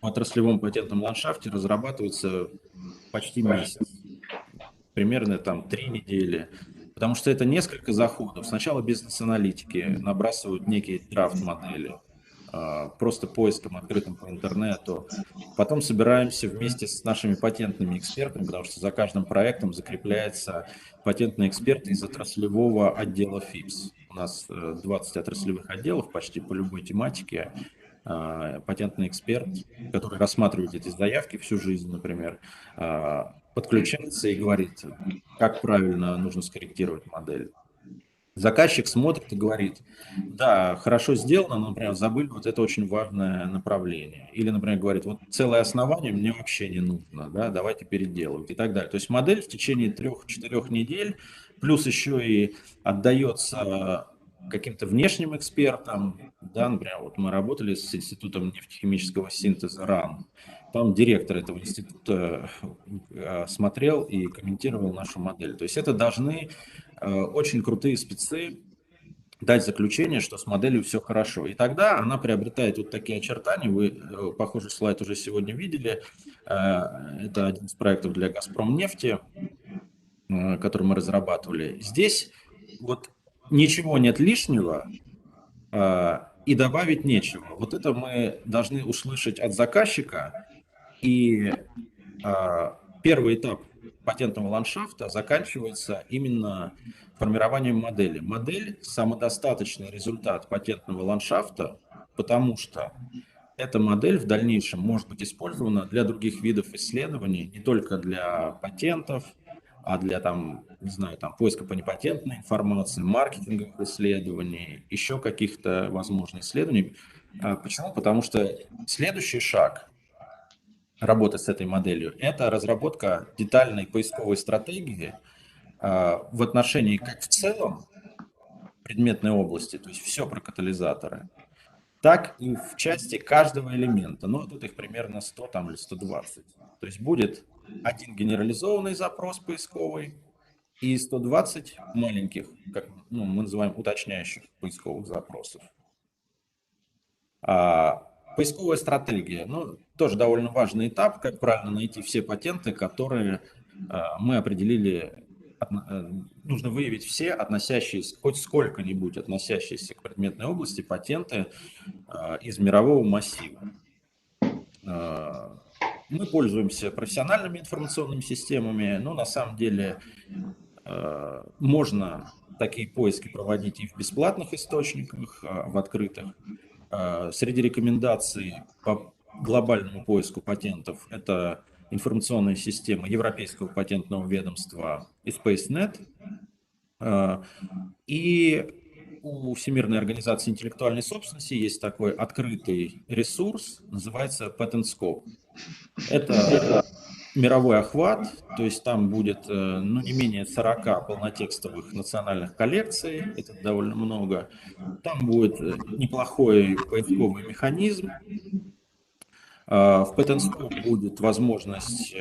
в отраслевом патентном ландшафте разрабатывается почти месяц. Примерно там 3 недели. Потому что это несколько заходов. Сначала бизнес-аналитики набрасывают некие драфт-модели, просто поиском открытым по интернету. Потом собираемся вместе с нашими патентными экспертами, потому что за каждым проектом закрепляется патентный эксперт из отраслевого отдела ФИПС. У нас 20 отраслевых отделов почти по любой тематике. Патентный эксперт, который рассматривает эти заявки всю жизнь, например, подключается и говорит, как правильно нужно скорректировать модель. Заказчик смотрит и говорит, да, хорошо сделано, но, например, забыли вот это очень важное направление. Или, например, говорит, вот целое основание мне вообще не нужно, да, давайте переделывать и так далее. То есть модель в течение 3-4 недель, плюс еще и отдается каким-то внешним экспертам, да, например, вот мы работали с Институтом нефтехимического синтеза РАН, там директор этого института смотрел и комментировал нашу модель. То есть это должны очень крутые спецы дать заключение, что с моделью все хорошо. И тогда она приобретает вот такие очертания. Вы похожий слайд уже сегодня видели. Это один из проектов для «Газпромнефти», который мы разрабатывали. Здесь вот ничего нет лишнего и добавить нечего. Вот это мы должны услышать от заказчика. И первый этап патентного ландшафта заканчивается именно формированием модели. Модель – самодостаточный результат патентного ландшафта, потому что эта модель в дальнейшем может быть использована для других видов исследований, не только для патентов, а для там, не знаю, там, поиска по непатентной информации, маркетинговых исследований, еще каких-то возможных исследований. Почему? Потому что следующий шаг работы с этой моделью – это разработка детальной поисковой стратегии в отношении как в целом предметной области, то есть все про катализаторы, так и в части каждого элемента. Ну, тут их примерно 100 там, или 120. То есть будет один генерализованный запрос поисковый и 120 маленьких, как мы называем, уточняющих поисковых запросов. Поисковая стратегия, тоже довольно важный этап, как правильно найти все патенты, которые мы определили. Нужно выявить все относящиеся, хоть сколько-нибудь относящиеся к предметной области патенты из мирового массива. Мы пользуемся профессиональными информационными системами, но на самом деле можно такие поиски проводить и в бесплатных источниках, в открытых. Среди рекомендаций по глобальному поиску патентов это информационная система Европейского патентного ведомства и SpaceNet. И у Всемирной организации интеллектуальной собственности есть такой открытый ресурс, называется PatentScope. Это мировой охват, то есть там будет не менее 40 полнотекстовых национальных коллекций, это довольно много. Там будет неплохой поисковый механизм. В PatentScope будет возможность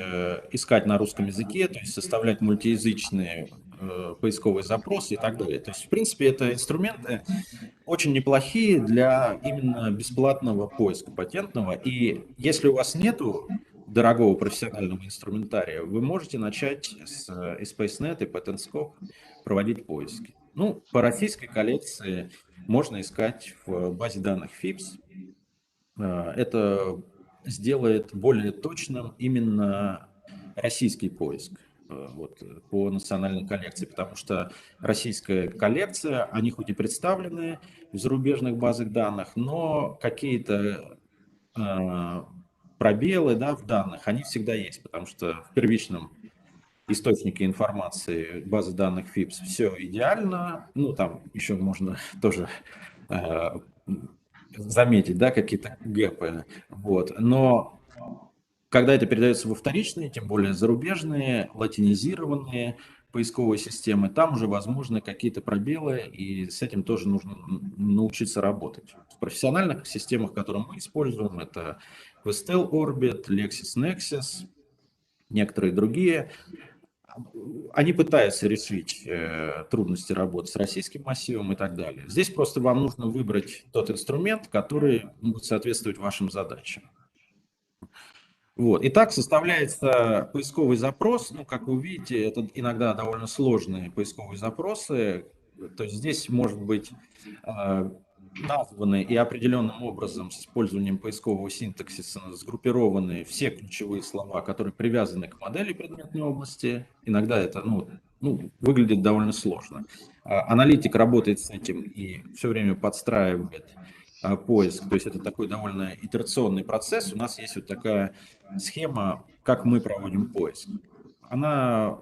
искать на русском языке, то есть составлять мультиязычные поисковые запросы и так далее. То есть, в принципе, это инструменты очень неплохие для именно бесплатного поиска патентного. И если у вас нету дорогого профессионального инструментария, вы можете начать с SpaceNet и PatentScope проводить поиски. По российской коллекции можно искать в базе данных FIPS. Это сделает более точным именно российский поиск по национальной коллекции, потому что российская коллекция, они хоть и представлены в зарубежных базах данных, но какие-то пробелы в данных, они всегда есть, потому что в первичном источнике информации базы данных FIPS все идеально, там еще можно тоже заметить, какие-то гэпы, но когда это передается во вторичные, тем более зарубежные, латинизированные поисковые системы, там уже возможны какие-то пробелы, и с этим тоже нужно научиться работать. В профессиональных системах, которые мы используем, это Vestel Orbit, LexisNexis, некоторые другие, они пытаются решить трудности работы с российским массивом и так далее. Здесь просто вам нужно выбрать тот инструмент, который будет соответствовать вашим задачам. Итак, составляется поисковый запрос. Как вы видите, это иногда довольно сложные поисковые запросы. То есть здесь может быть названы и определенным образом с использованием поискового синтаксиса сгруппированы все ключевые слова, которые привязаны к модели предметной области. Иногда это выглядит довольно сложно. Аналитик работает с этим и все время подстраивает поиск. То есть это такой довольно итерационный процесс. У нас есть такая схема, как мы проводим поиск. Она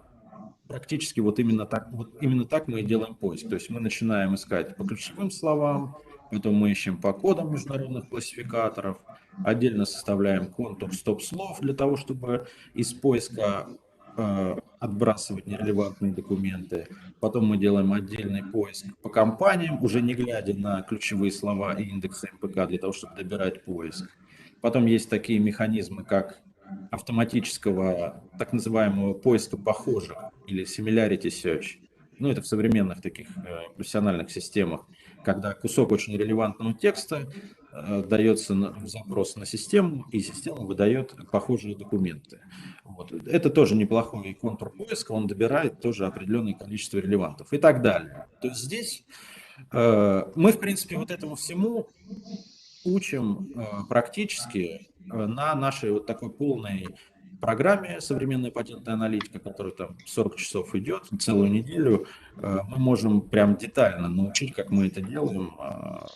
практически именно так мы и делаем поиск. То есть мы начинаем искать по ключевым словам, потом мы ищем по кодам международных классификаторов, отдельно составляем контур стоп-слов для того, чтобы из поиска отбрасывать нерелевантные документы. Потом мы делаем отдельный поиск по компаниям, уже не глядя на ключевые слова и индексы МПК, для того, чтобы добирать поиск. Потом есть такие механизмы, как автоматического так называемого поиска похожих или similarity search. Ну, это в современных таких профессиональных системах, когда кусок очень релевантного текста дается в запрос на систему, и система выдает похожие документы. Вот. Это тоже неплохой контур поиска, он добирает тоже определенное количество релевантов и так далее. То есть здесь мы, в принципе, вот этому всему учим практически на нашей вот такой полной программе «Современная патентная аналитика», которая там 40 часов идет, целую неделю. Мы можем прям детально научить, как мы это делаем.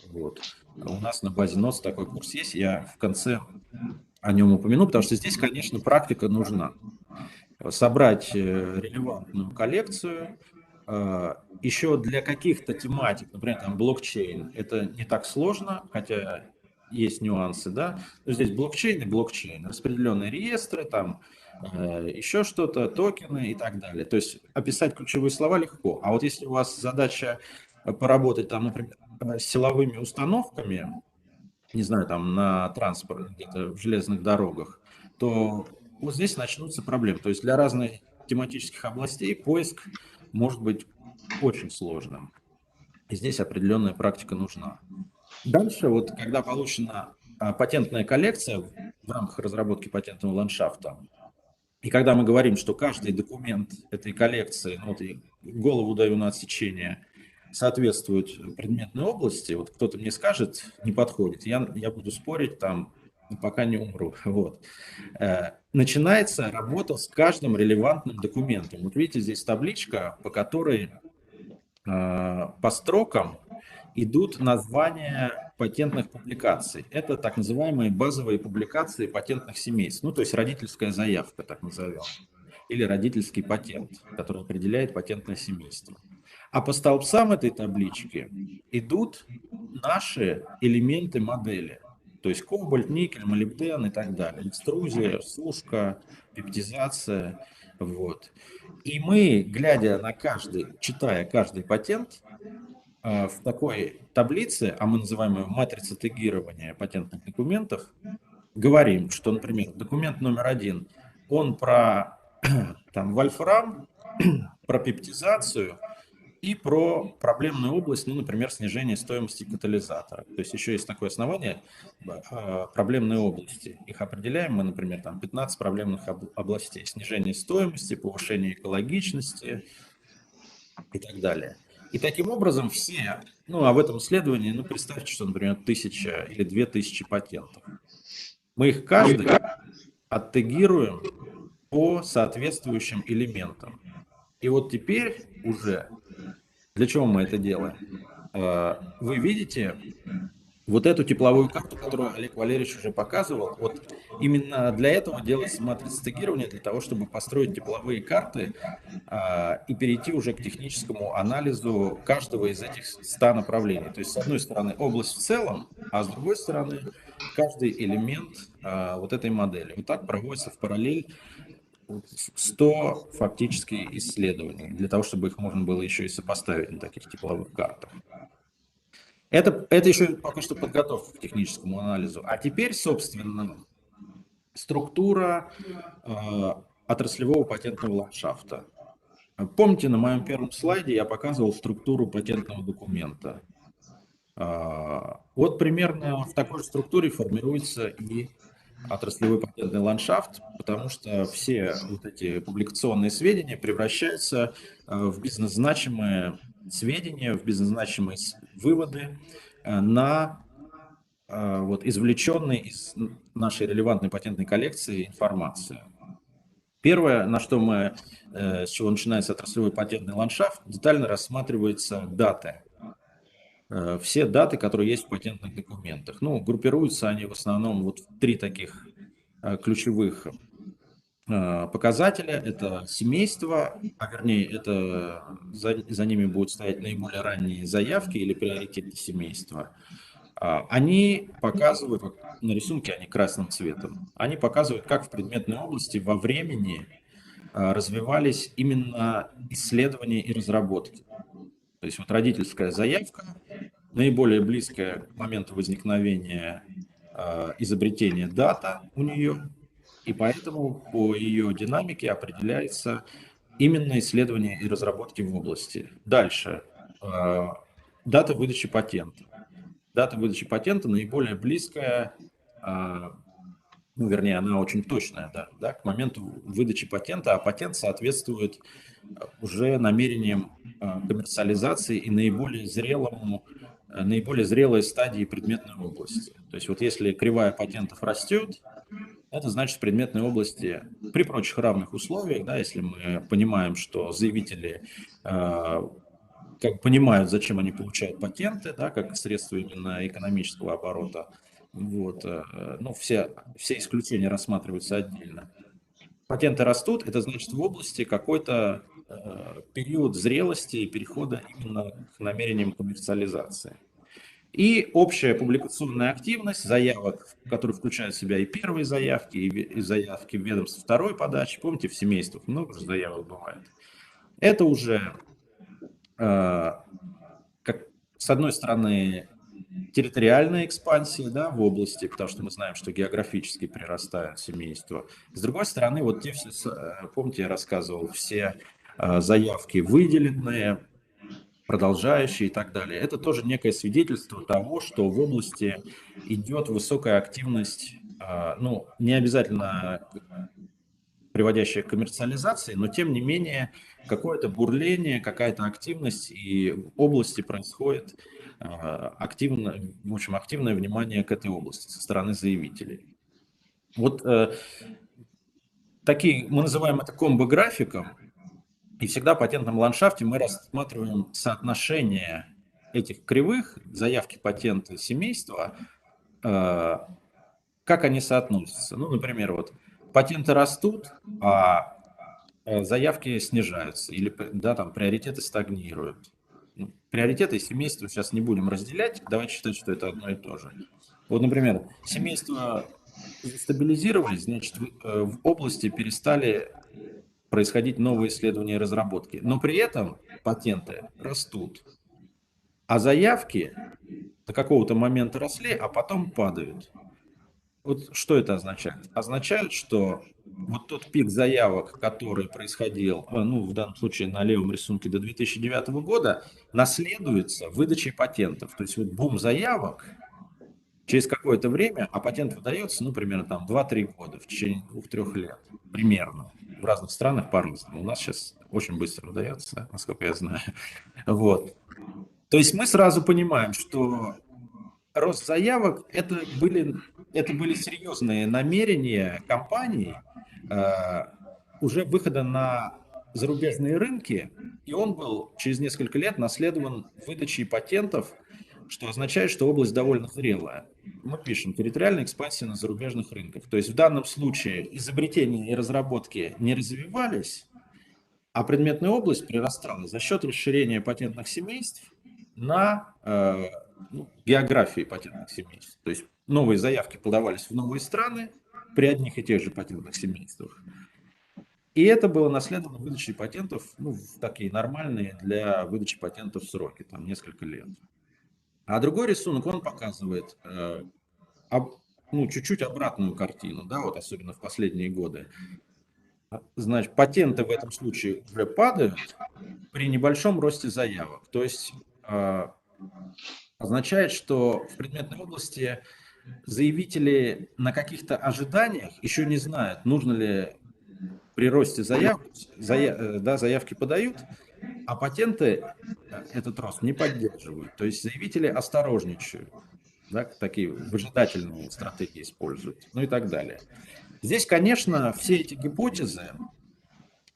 Вот. У нас на базе НОС такой курс есть, я в конце о нем упомяну, потому что здесь, конечно, практика нужна. Собрать релевантную коллекцию, еще для каких-то тематик, например, там блокчейн, это не так сложно, хотя есть нюансы, да. Но здесь блокчейн и блокчейн, распределенные реестры, там еще что-то, токены и так далее. То есть описать ключевые слова легко. А вот если у вас задача поработать там, например, с силовыми установками, не знаю, там на транспорт, где-то в железных дорогах, то вот здесь начнутся проблемы. То есть для разных тематических областей поиск может быть очень сложным. И здесь определенная практика нужна. Дальше, вот когда получена патентная коллекция в рамках разработки патентного ландшафта, и когда мы говорим, что каждый документ этой коллекции, ну, вот и голову даю на отсечение, соответствует предметной области, вот кто-то мне скажет, не подходит, я буду спорить там, пока не умру. Вот. Начинается работа с каждым релевантным документом. Вот видите, здесь табличка, по которой по строкам идут названия патентных публикаций. Это так называемые базовые публикации патентных семейств, ну то есть родительская заявка, так назовем, или родительский патент, который определяет патентное семейство. А по столбцам этой таблички идут наши элементы модели, то есть кобальт, никель, молибден и так далее, экструзия, сушка, пептизация, вот. И мы, глядя на каждый, читая каждый патент, в такой таблице, а мы называем ее матрица тегирования патентных документов, говорим, что, например, документ номер 1, он про там, вольфрам, про пептизацию и про проблемную область, ну, например, снижение стоимости катализатора. То есть еще есть такое основание проблемной области. Их определяем мы, например, там 15 проблемных областей. Снижение стоимости, повышение экологичности и так далее. И таким образом все, ну, а в этом исследовании, ну, представьте, что, например, 1000 или 2000 патентов. Мы их каждый оттегируем по соответствующим элементам. И вот теперь уже, для чего мы это делаем? Вы видите вот эту тепловую карту, которую Олег Валерьевич уже показывал. Вот именно для этого делается матрица тегирования, для того, чтобы построить тепловые карты и перейти уже к техническому анализу каждого из этих 100 направлений. То есть, с одной стороны, область в целом, а с другой стороны, каждый элемент вот этой модели. Вот так проводится в параллель 100 фактически исследований, для того, чтобы их можно было еще и сопоставить на таких тепловых картах. Это еще пока что подготовка к техническому анализу. А теперь, собственно, структура отраслевого патентного ландшафта. Помните, на моем первом слайде я показывал структуру патентного документа. Вот примерно в такой структуре формируется и отраслевой патентный ландшафт, потому что все вот эти публикационные сведения превращаются в бизнес-значимые сведения, в бизнес-значимые выводы на вот, извлеченные из нашей релевантной патентной коллекции информации. Первое, на что мы, с чего начинается отраслевой патентный ландшафт, детально рассматриваются даты. Все даты, которые есть в патентных документах. Ну, группируются они в основном вот в 3 таких ключевых показателя. Это семейство, а вернее, это за ними будут стоять наиболее ранние заявки или приоритеты семейства. Они показывают, вот на рисунке они красным цветом, они показывают, как в предметной области во времени развивались именно исследования и разработки. То есть вот родительская заявка, наиболее близкая к моменту возникновения изобретения дата у нее, и поэтому по ее динамике определяется именно исследование и разработки в области. Дальше. Дата выдачи патента. Дата выдачи патента наиболее близкая, ну, вернее, она очень точная, да, к моменту выдачи патента, а патент соответствует уже намерениям коммерциализации и наиболее зрелой стадии предметной области. То есть вот если кривая патентов растет, это значит в предметной области при прочих равных условиях, да, если мы понимаем, что заявители как понимают, зачем они получают патенты, да, как средство именно экономического оборота, вот, ну, все исключения рассматриваются отдельно. Патенты растут, это значит в области какой-то период зрелости и перехода именно к намерениям коммерциализации. И общая публикационная активность заявок, которые включают в себя и первые заявки, и заявки в ведомство второй подачи. Помните, в семействах много же заявок бывает. Это уже, как, с одной стороны, территориальная экспансия, да, в области, потому что мы знаем, что географически прирастают семейства. С другой стороны, вот те все, помните, я рассказывал, все заявки выделенные, продолжающие и так далее. Это тоже некое свидетельство того, что в области идет высокая активность, ну, не обязательно приводящая к коммерциализации, но тем не менее какое-то бурление, какая-то активность, и в области происходит активное внимание к этой области со стороны заявителей. Вот такие, мы называем это комбо-графиком, и всегда в патентном ландшафте мы рассматриваем соотношение этих кривых, заявки патента семейства, как они соотносятся. Ну, например, вот патенты растут, а заявки снижаются, или, да, там приоритеты стагнируют. Приоритеты и семейства сейчас не будем разделять, давайте считать, что это одно и то же. Вот, например, семейства стабилизировались, значит, в области перестали происходить новые исследования и разработки, но при этом патенты растут, а заявки до какого-то момента росли, а потом падают. Вот что это означает? Означает, что вот тот пик заявок, который происходил, ну, в данном случае на левом рисунке до 2009 года, наследуется выдачей патентов. То есть вот бум заявок через какое-то время, а патент выдается, ну, примерно там 2-3 года, в течение 2-3 лет, примерно. В разных странах по-разному. У нас сейчас очень быстро выдается, насколько я знаю. Вот. То есть мы сразу понимаем, что рост заявок это были серьезные намерения компаний уже выхода на зарубежные рынки, и он был через несколько лет наследован выдачей патентов, что означает, что область довольно зрелая. Мы пишем территориальная экспансия на зарубежных рынках. То есть в данном случае изобретения и разработки не развивались, а предметная область прирастала за счет расширения патентных семейств на географии патентных семейств. То есть новые заявки подавались в новые страны при одних и тех же патентных семействах. И это было наследовано выдачей патентов, ну, в такие нормальные для выдачи патентов сроки, там несколько лет. А другой рисунок, он показывает ну, чуть-чуть обратную картину, да, вот особенно в последние годы. Значит, патенты в этом случае уже падают при небольшом росте заявок. То есть означает, что в предметной области заявители на каких-то ожиданиях еще не знают, нужно ли при росте заявки подают, а патенты этот рост не поддерживают. То есть заявители осторожничают, да, такие выжидательные стратегии используют, ну и так далее. Здесь, конечно, все эти гипотезы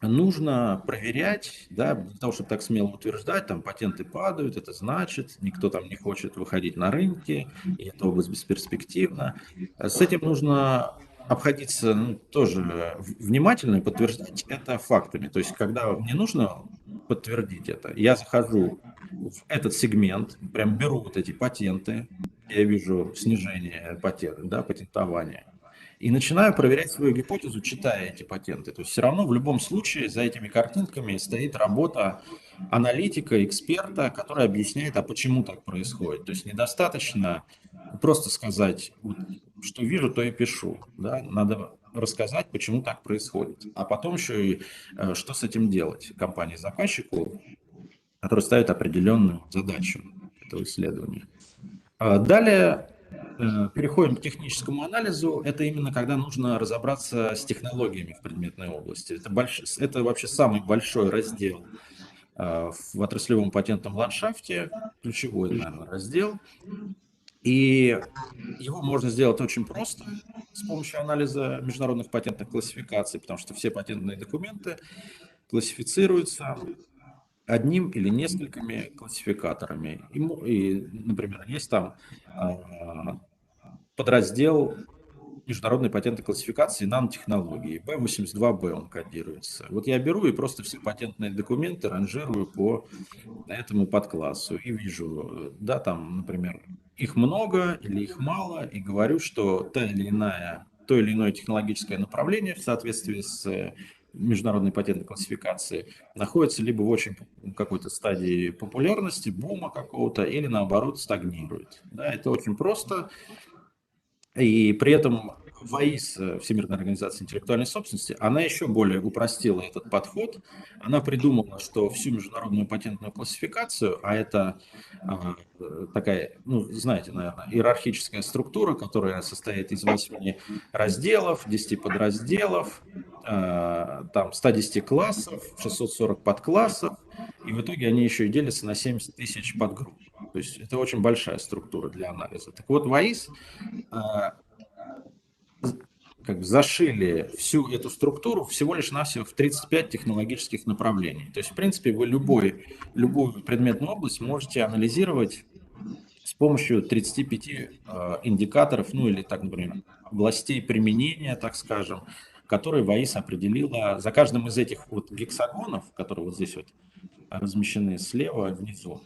нужно проверять, да, для того, чтобы так смело утверждать, там патенты падают, это значит, никто там не хочет выходить на рынки, и эта область бесперспективна. С этим нужно обходиться тоже внимательно и подтверждать это фактами. То есть, когда мне нужно подтвердить это, я захожу в этот сегмент, прям беру вот эти патенты, я вижу снижение патентов, да, патентования, и начинаю проверять свою гипотезу, читая эти патенты. То есть все равно в любом случае за этими картинками стоит работа аналитика, эксперта, который объясняет, а почему так происходит. То есть недостаточно просто сказать, что вижу, то и пишу. Да? Надо рассказать, почему так происходит. А потом еще и что с этим делать компании-заказчику, который ставит определенную задачу этого исследования. Далее переходим к техническому анализу. Это именно когда нужно разобраться с технологиями в предметной области. Это вообще самый большой раздел в отраслевом патентном ландшафте, ключевой, наверное, раздел. И его можно сделать очень просто с помощью анализа международных патентных классификаций, потому что все патентные документы классифицируются одним или несколькими классификаторами. И, например, есть там подраздел международной патентной классификации нанотехнологии, B82B он кодируется. Вот я беру и просто все патентные документы ранжирую по этому подклассу и вижу, да, там, например, их много или их мало, и говорю, что то или иное технологическое направление в соответствии с международной патентной классификацией находится либо в очень какой-то стадии популярности, бума какого-то, или наоборот стагнирует. Да, это очень просто. И при этом ВАИС, Всемирная организация интеллектуальной собственности, она еще более упростила этот подход. Она придумала, что всю международную патентную классификацию, а это такая, ну, знаете, наверное, иерархическая структура, которая состоит из 8 разделов, 10 подразделов, там 110 классов, 640 подклассов, и в итоге они еще и делятся на 70 тысяч подгрупп. То есть это очень большая структура для анализа. Так вот, ВАИС как бы зашили всю эту структуру всего лишь навсего в 35 технологических направлений. То есть, в принципе, вы любую предметную область можете анализировать с помощью 35 индикаторов, ну или так, например, областей применения, так скажем, которые ВАИС определила. За каждым из этих вот гексагонов, которые вот здесь вот размещены слева внизу,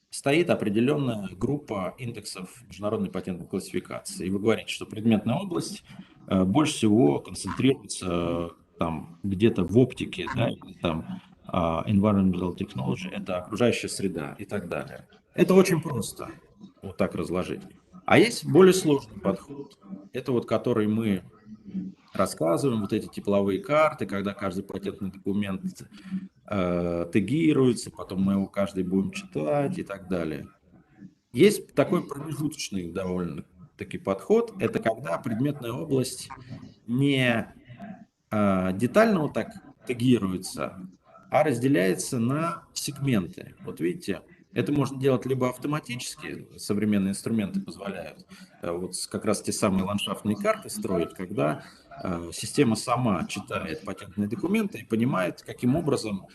стоит определенная группа индексов международной патентной классификации. И вы говорите, что предметная область больше всего концентрируется там где-то в оптике, да, или там environmental technology, это окружающая среда и так далее. Это очень просто вот так разложить. А есть более сложный подход. Это вот который мы рассказываем, вот эти тепловые карты, когда каждый патентный документ тегируется, потом мы его каждый будем читать и так далее. Есть такой промежуточный довольно-таки подход, это когда предметная область не детально вот так тегируется, а разделяется на сегменты. Вот видите, это можно делать либо автоматически, современные инструменты позволяют, вот как раз те самые ландшафтные карты строить, когда система сама читает патентные документы и понимает, каким образом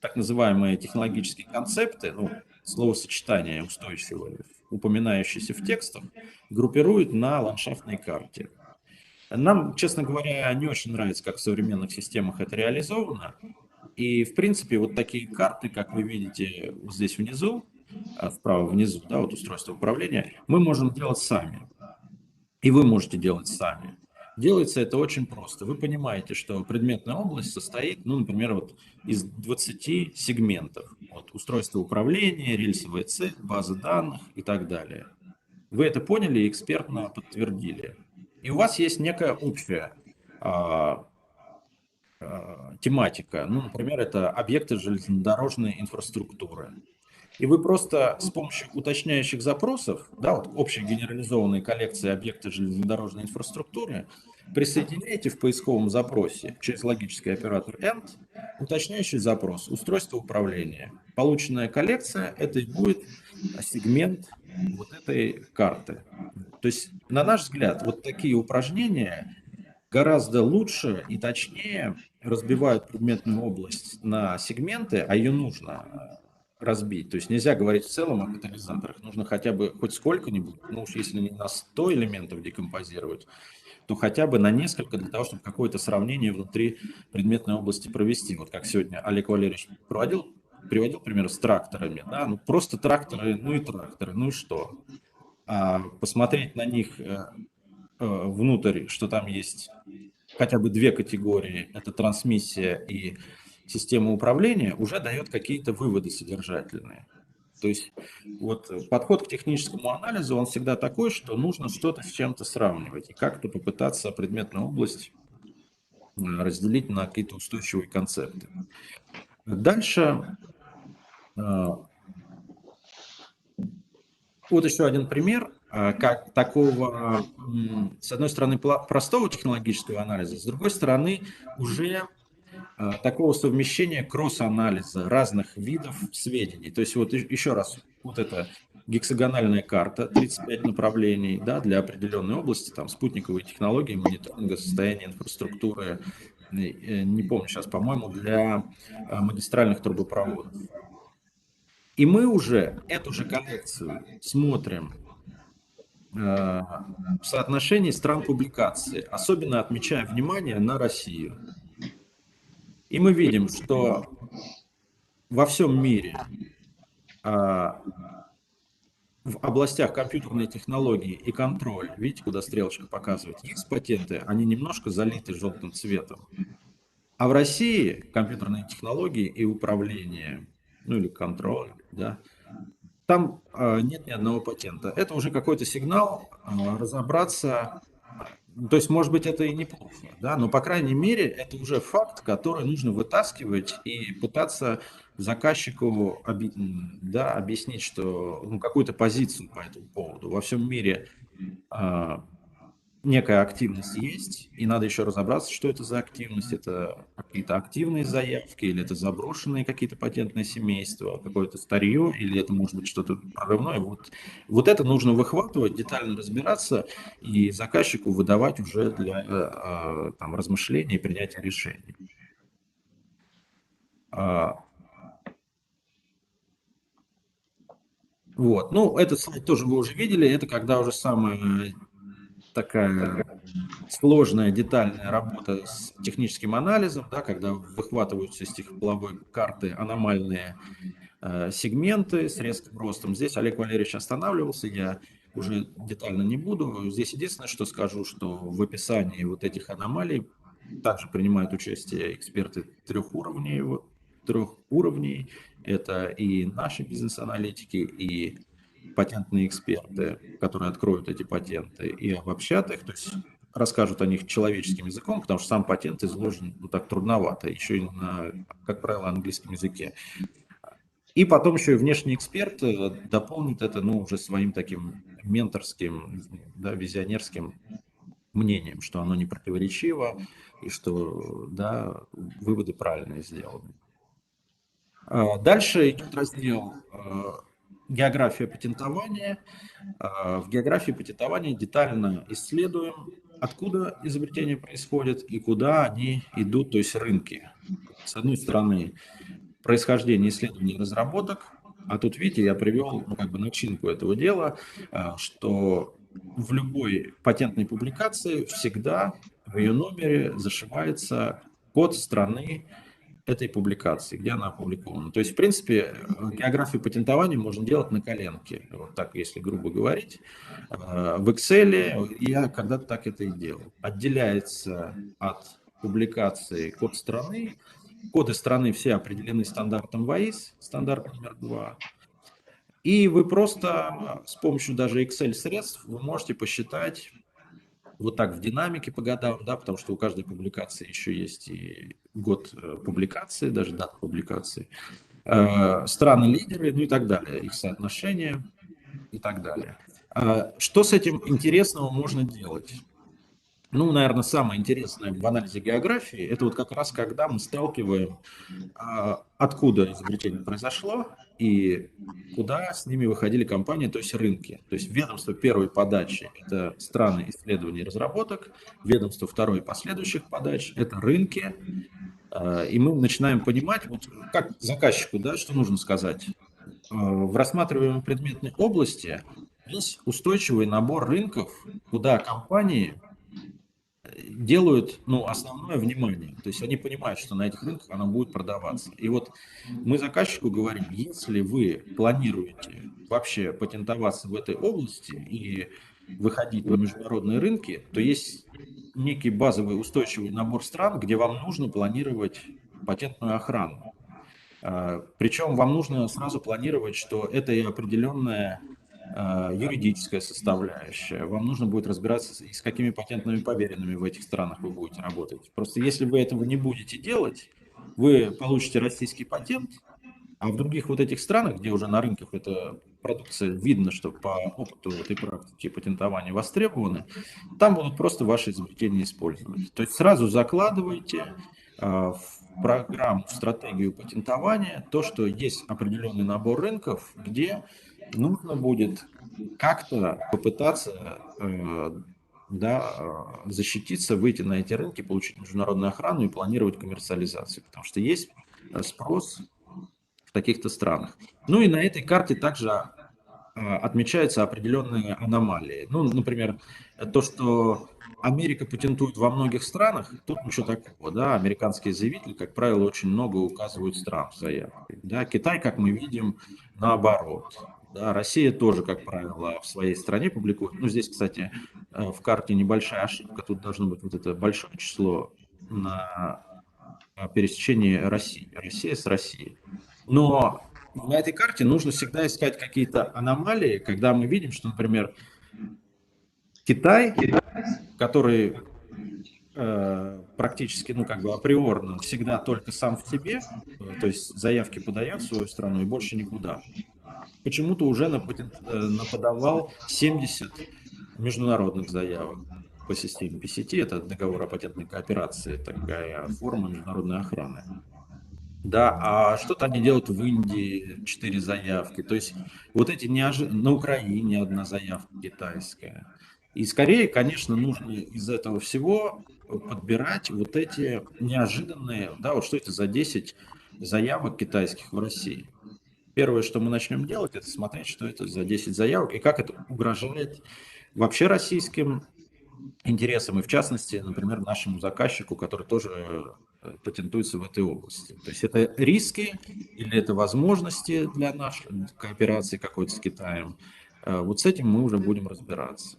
так называемые технологические концепты, ну, словосочетания устойчивые, упоминающиеся в текстах, группирует на ландшафтной карте. Нам, честно говоря, не очень нравится, как в современных системах это реализовано. И, в принципе, вот такие карты, как вы видите вот здесь внизу, вправо внизу, да, вот устройство управления, мы можем делать сами. И вы можете делать сами. Делается это очень просто. Вы понимаете, что предметная область состоит, ну, например, вот из 20 сегментов. Вот, устройство управления, рельсовая цепь, база данных и так далее. Вы это поняли и экспертно подтвердили. И у вас есть некая общая тематика. Ну, например, это объекты железнодорожной инфраструктуры. И вы просто с помощью уточняющих запросов, да, вот общей генерализованной коллекции объектов железнодорожной инфраструктуры, присоединяете в поисковом запросе через логический оператор AND уточняющий запрос устройство управления. Полученная коллекция – это и будет сегмент вот этой карты. То есть, на наш взгляд, вот такие упражнения гораздо лучше и точнее разбивают предметную область на сегменты, а ее нужно разбить. То есть нельзя говорить в целом о катализаторах. Нужно хотя бы хоть сколько-нибудь, ну уж если не на 100 элементов декомпозировать, то хотя бы на несколько для того, чтобы какое-то сравнение внутри предметной области провести. Вот как сегодня Олег Валерьевич приводил пример с тракторами. Да? Ну просто тракторы, ну и что? Посмотреть на них внутрь, что там есть хотя бы 2 категории, это трансмиссия и система управления, уже дает какие-то выводы содержательные. То есть вот подход к техническому анализу, он всегда такой, что нужно что-то с чем-то сравнивать и как-то попытаться предметную область разделить на какие-то устойчивые концепты. Дальше вот еще один пример, как такого, с одной стороны, простого технологического анализа, с другой стороны, уже такого совмещения кросс-анализа разных видов сведений. То есть вот еще раз, вот это гексагональная карта, 35 направлений, да, для определенной области, там спутниковые технологии, мониторинга состояния инфраструктуры, не помню сейчас, по-моему, для магистральных трубопроводов. И мы уже эту же коллекцию смотрим в соотношении стран публикации, особенно отмечая внимание на Россию. И мы видим, что во всем мире в областях компьютерной технологии и контроль, видите, куда стрелочка показывает, есть патенты, они немножко залиты желтым цветом. А в России компьютерные технологии и управление, ну или контроль, да, там нет ни одного патента. Это уже какой-то сигнал разобраться. То есть, может быть, это и неплохо, да, но, по крайней мере, это уже факт, который нужно вытаскивать и пытаться заказчику да, объяснить, что какую-то позицию по этому поводу. Во всем мире некая активность есть, и надо еще разобраться, что это за активность. Это какие-то активные заявки, или это заброшенные какие-то патентные семейства, какое-то старье, или это может быть что-то прорывное. Вот это нужно выхватывать, детально разбираться и заказчику выдавать уже для там, размышления и принятия решений. Вот. Ну, этот слайд тоже вы уже видели. Это когда уже самая такая сложная детальная работа с техническим анализом, да, когда выхватываются из тепловой карты аномальные сегменты с резким ростом. Здесь Олег Валерьевич останавливался, я уже детально не буду. Здесь единственное, что скажу, что в описании вот этих аномалий также принимают участие эксперты трех уровней. Это и наши бизнес-аналитики, и патентные эксперты, которые откроют эти патенты и обобщат их, то есть расскажут о них человеческим языком, потому что сам патент изложен так трудновато, еще и на, как правило, английском языке. И потом еще и внешний эксперт дополнит это, уже своим таким менторским, да, визионерским мнением, что оно не противоречиво и что, да, выводы правильные сделаны. Дальше идет раздел география патентования. В географии патентования детально исследуем, откуда изобретения происходят и куда они идут, то есть рынки. С одной стороны, происхождение исследований и разработок, а тут, видите, я привел начинку этого дела, что в любой патентной публикации всегда в ее номере зашивается код страны этой публикации, где она опубликована. То есть, в принципе, географию патентования можно делать на коленке, вот так, если грубо говорить. В Excel я когда-то так это и делал. Отделяется от публикации код страны. Коды страны все определены стандартом ВАИС, стандарт номер 2. И вы просто с помощью даже Excel-средств вы можете посчитать вот так в динамике по годам, да, потому что у каждой публикации еще есть и год публикации, даже дата публикации, страны-лидеры, ну и так далее, их соотношение и так далее. Что с этим интересного можно делать? Ну, наверное, самое интересное в анализе географии, это вот как раз когда мы сталкиваем, откуда изобретение произошло и куда с ними выходили компании, то есть рынки. То есть ведомство первой подачи – это страны исследований и разработок, ведомство второй последующих подач – это рынки. И мы начинаем понимать, вот как заказчику, да, что нужно сказать. В рассматриваемой предметной области есть устойчивый набор рынков, куда компании делают основное внимание. То есть они понимают, что на этих рынках она будет продаваться. И вот мы заказчику говорим, если вы планируете вообще патентоваться в этой области и выходить на международные рынки, то есть некий базовый устойчивый набор стран, где вам нужно планировать патентную охрану. Причем вам нужно сразу планировать, что это и определенная юридическая составляющая. Вам нужно будет разбираться, с какими патентными поверенными в этих странах вы будете работать. Просто если вы этого не будете делать, вы получите российский патент, а в других вот этих странах, где уже на рынках эта продукция видно, что по опыту этой практики патентования востребованы, там будут просто ваши изобретения использовать. То есть сразу закладывайте в программу, в стратегию патентования то, что есть определенный набор рынков, где нужно будет как-то попытаться защититься, выйти на эти рынки, получить международную охрану и планировать коммерциализацию, потому что есть спрос в таких-то странах. Ну и на этой карте также отмечаются определенные аномалии. Ну, например, то, что Америка патентует во многих странах, тут ничего такого, да, американские заявители, как правило, очень много указывают стран в заявке, да, Китай, как мы видим, наоборот, да, Россия тоже, как правило, в своей стране публикует, ну, здесь, кстати, в карте небольшая ошибка, тут должно быть вот это большое число на пересечении России, Россия с Россией, но на этой карте нужно всегда искать какие-то аномалии, когда мы видим, что, например, Китай, который практически, ну, как бы априорно всегда только сам в себе, то есть заявки подает в свою страну и больше никуда, почему-то уже наподавал 70 международных заявок по системе PCT, это договор о патентной кооперации, такая форма международной охраны. Да, а что-то они делают в Индии, 4 заявки. То есть вот эти на Украине одна заявка китайская. И скорее, конечно, нужно из этого всего подбирать вот эти неожиданные, да, вот что это за 10 заявок китайских в России. Первое, что мы начнем делать, это смотреть, что это за 10 заявок и как это угрожает вообще российским интересам, и в частности, например, нашему заказчику, который тоже патентуется в этой области. То есть это риски или это возможности для нашей кооперации какой-то с Китаем. Вот с этим мы уже будем разбираться.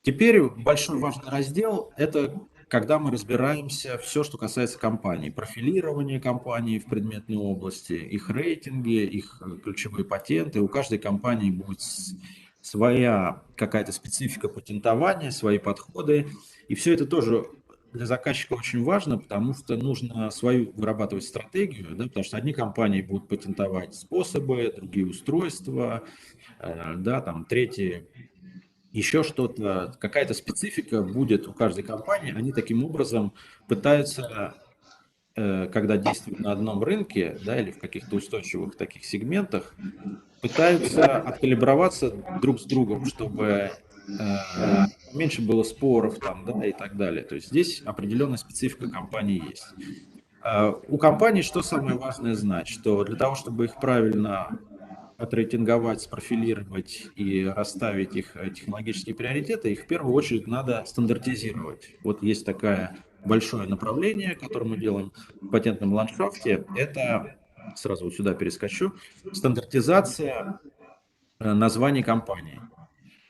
Теперь большой важный раздел – это когда мы разбираемся все, что касается компаний, профилирование компаний в предметной области, их рейтинги, их ключевые патенты. У каждой компании будет своя какая-то специфика патентования, свои подходы. И все это тоже для заказчика очень важно, потому что нужно свою вырабатывать стратегию, да, потому что одни компании будут патентовать способы, другие устройства, да, там, третьи еще что-то, какая-то специфика будет у каждой компании. Они таким образом пытаются, когда действуют на одном рынке, да, или в каких-то устойчивых таких сегментах, пытаются откалиброваться друг с другом, чтобы меньше было споров там, да, и так далее. То есть здесь определенная специфика компании есть. У компаний что самое важное знать, что для того, чтобы их правильно отрейтинговать, спрофилировать и расставить их технологические приоритеты, их в первую очередь надо стандартизировать. Вот есть такое большое направление, которое мы делаем в патентном ландшафте, это, сразу вот сюда перескочу, стандартизация названий компаний.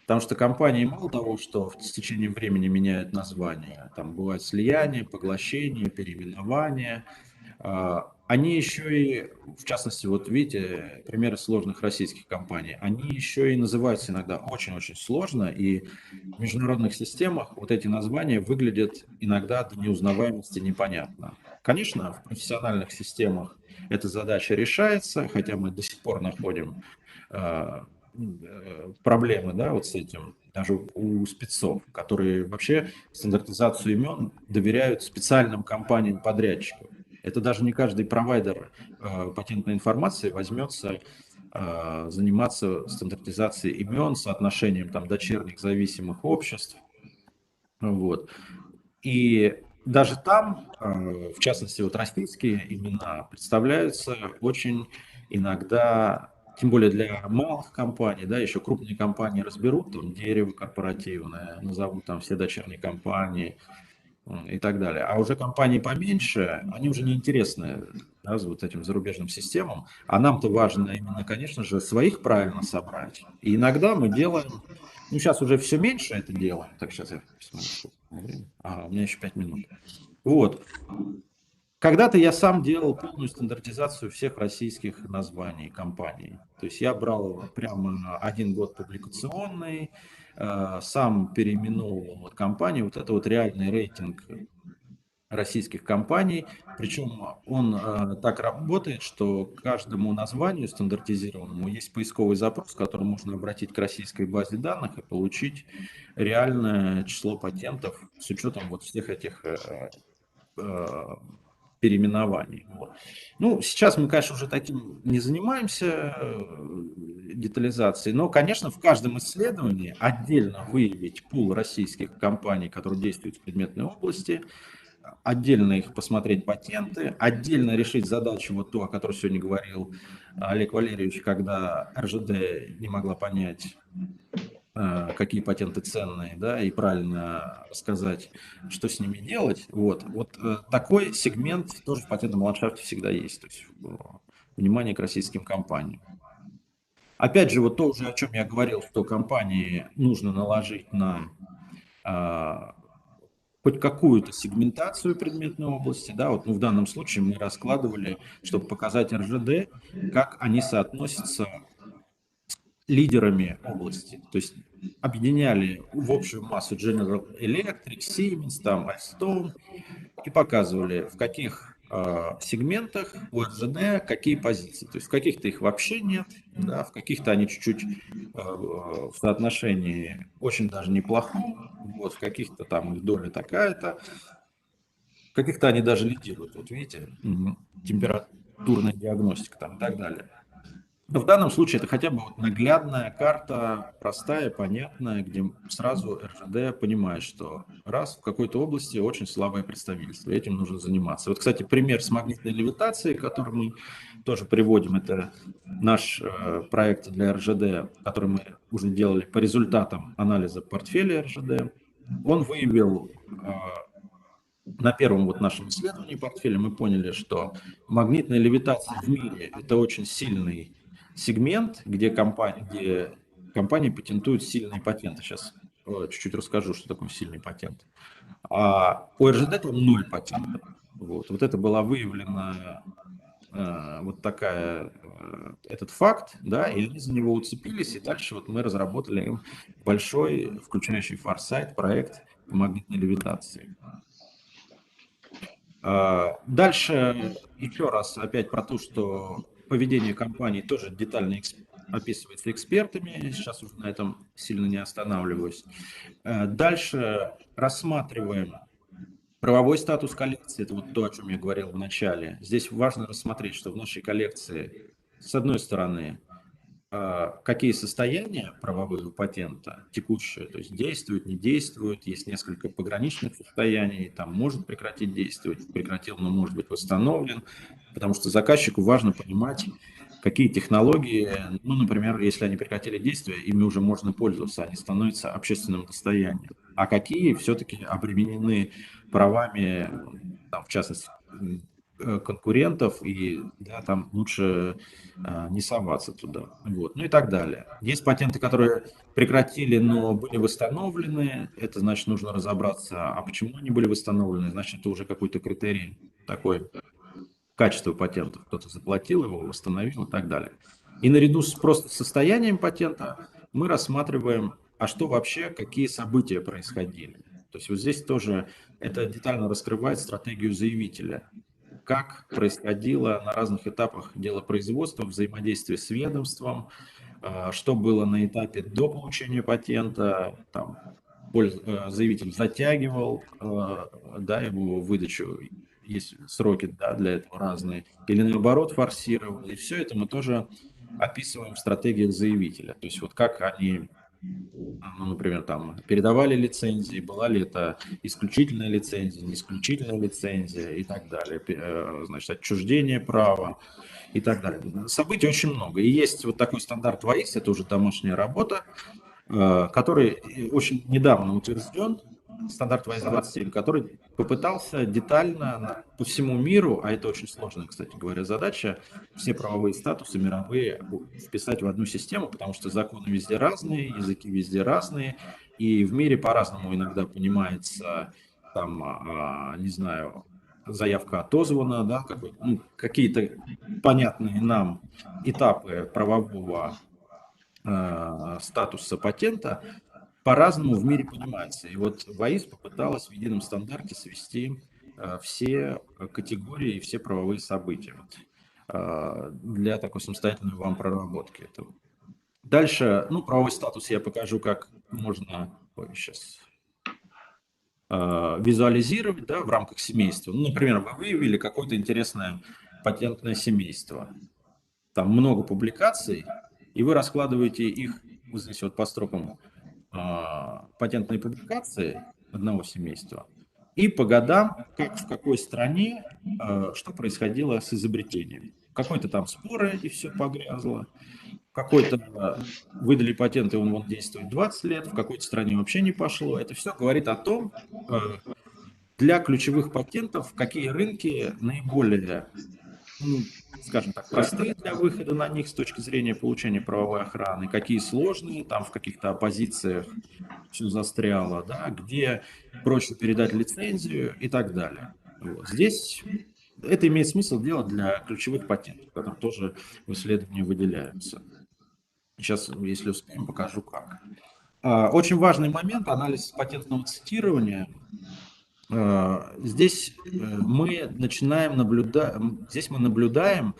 Потому что компании мало того, что с течением времени меняют название, там бывают слияния, поглощения, переименования, они еще и, в частности, вот видите, примеры сложных российских компаний, они еще и называются иногда очень-очень сложно, и в международных системах вот эти названия выглядят иногда до неузнаваемости непонятно. Конечно, в профессиональных системах эта задача решается, хотя мы до сих пор находим проблемы, да, вот с этим, даже у спецов, которые вообще стандартизацию имен доверяют специальным компаниям-подрядчикам. Это даже не каждый провайдер патентной информации возьмется заниматься стандартизацией имен, соотношением там дочерних зависимых обществ. Вот. И даже там, в частности, вот российские имена представляются очень иногда, тем более для малых компаний, да, еще крупные компании разберут, там дерево корпоративное, назовут там все дочерние компании и так далее. А уже компании поменьше, они уже не интересны, да, вот этим зарубежным системам. А нам-то важно именно, конечно же, своих правильно собрать. И иногда мы делаем, ну сейчас уже все меньше это делаем, так сейчас я посмотрю. Ага, у меня еще 5 минут. Вот. Когда-то я сам делал полную стандартизацию всех российских названий компаний. То есть я брал прямо 1 год публикационный, сам переименовывал вот компании. Вот это вот реальный рейтинг российских компаний. Причем он так работает, что к каждому названию стандартизированному есть поисковый запрос, к которому можно обратить к российской базе данных и получить реальное число патентов с учетом вот всех этих переименований. Вот. Ну, сейчас мы, конечно, уже таким не занимаемся детализацией, но, конечно, в каждом исследовании отдельно выявить пул российских компаний, которые действуют в предметной области, отдельно их посмотреть патенты, отдельно решить задачу, вот ту, о которой сегодня говорил Олег Валерьевич, когда РЖД не могла понять, какие патенты ценные, да, и правильно сказать, что с ними делать. Вот такой сегмент тоже в патентном ландшафте всегда есть, то есть внимание к российским компаниям. Опять же, вот то уже, о чем я говорил, что компании нужно наложить на хоть какую-то сегментацию предметной области, да, вот, ну, в данном случае мы раскладывали, чтобы показать РЖД, как они соотносятся с лидерами области, то есть объединяли в общую массу General Electric, Siemens, там, Alstom, и показывали, в каких сегментах у РЖД какие позиции. То есть в каких-то их вообще нет, да, в каких-то они чуть-чуть в соотношении очень даже неплохом, вот, в каких-то там их доля такая-то, в каких-то они даже лидируют. Вот видите, температурная диагностика там и так далее. Но в данном случае это хотя бы вот наглядная карта, простая, понятная, где сразу РЖД понимает, что раз в какой-то области очень слабое представительство, этим нужно заниматься. Вот, кстати, пример с магнитной левитацией, который мы тоже приводим, это наш проект для РЖД, который мы уже делали по результатам анализа портфеля РЖД. Он выявил на первом вот нашем исследовании портфеля, мы поняли, что магнитная левитация в мире – это очень сильный сегмент, где компании патентуют сильные патенты. Сейчас чуть-чуть расскажу, что такое сильный патент. А у РЖД там 0 патентов. Вот это была выявлена вот такая, этот факт, да, и они за него уцепились, и дальше вот мы разработали им большой, включающий форсайт, проект по магнитной левитации. Дальше еще раз опять про то, что поведение компании тоже детально описывается экспертами, сейчас уже на этом сильно не останавливаюсь. Дальше рассматриваем правовой статус коллекции, это вот то, о чем я говорил в начале. Здесь важно рассмотреть, что в нашей коллекции, с одной стороны, какие состояния правовые у патента текущие, то есть действуют, не действуют, есть несколько пограничных состояний, там может прекратить действовать, прекратил, но может быть восстановлен, потому что заказчику важно понимать, какие технологии, ну, например, если они прекратили действие, ими уже можно пользоваться, они становятся общественным достоянием, а какие все-таки обременены правами, там, в частности, конкурентов, и да, там лучше не соваться туда. Вот. Ну и так далее. Есть патенты, которые прекратили, но были восстановлены. Это значит, нужно разобраться, а почему они были восстановлены. Значит, это уже какой-то критерий такой качества патента. Кто-то заплатил его, восстановил и так далее. И наряду с просто состоянием патента мы рассматриваем, а что вообще, какие события происходили. То есть вот здесь тоже это детально раскрывает стратегию заявителя. Как происходило на разных этапах делопроизводства, взаимодействие с ведомством, что было на этапе до получения патента, там, заявитель затягивал, да, его выдачу, есть сроки, да, для этого разные, или наоборот форсировал. И все это мы тоже описываем в стратегиях заявителя. То есть вот как они, ну, например, там передавали лицензии, была ли это исключительная лицензия, не исключительная лицензия и так далее, значит, отчуждение права и так далее. Событий очень много. И есть вот такой стандарт ВАИС, это уже домашняя работа, который очень недавно утвержден, стандарт ВАИС-27, который попытался детально по всему миру, а это очень сложная, кстати говоря, задача, все правовые статусы мировые вписать в одну систему, потому что законы везде разные, языки везде разные, и в мире по-разному иногда понимается, там, не знаю, заявка отозвана, да, какие-то понятные нам этапы правового статуса патента по-разному в мире понимается. И вот ВАИС попыталась в едином стандарте свести все категории и все правовые события для такой самостоятельной вам проработки этого. Дальше, правовой статус я покажу, как можно сейчас визуализировать, да, в рамках семейства. Например, вы выявили какое-то интересное патентное семейство. Там много публикаций, и вы раскладываете их вот здесь вот по строкам патентные публикации одного семейства и по годам, как в какой стране, что происходило с изобретением. Какой-то там споры, и все погрязло. Какой-то выдали патент, и он действует 20 лет, в какой-то стране вообще не пошло. Это все говорит о том, для ключевых патентов, какие рынки наиболее, скажем так, простые для выхода на них с точки зрения получения правовой охраны, какие сложные, там в каких-то оппозициях все застряло, да, где проще передать лицензию и так далее. Вот. Здесь это имеет смысл делать для ключевых патентов, которые тоже в исследовании выделяются. Сейчас, если успеем, покажу как. Очень важный момент — анализ патентного цитирования. Здесь мы наблюдаем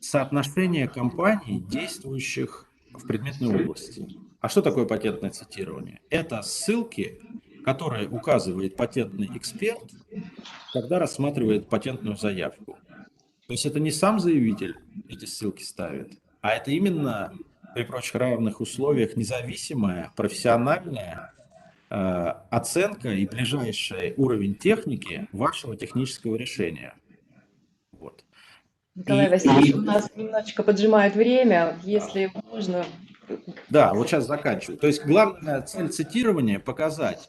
соотношение компаний, действующих в предметной области. А что такое патентное цитирование? Это ссылки, которые указывает патентный эксперт, когда рассматривает патентную заявку. То есть это не сам заявитель эти ссылки ставит, а это именно при прочих равных условиях независимая, профессиональная оценка и ближайший уровень техники вашего технического решения. Вот. Николай Васильевич, у нас немножечко поджимает время, если можно. Да, вот сейчас заканчиваю. То есть главная цель цитирования — показать,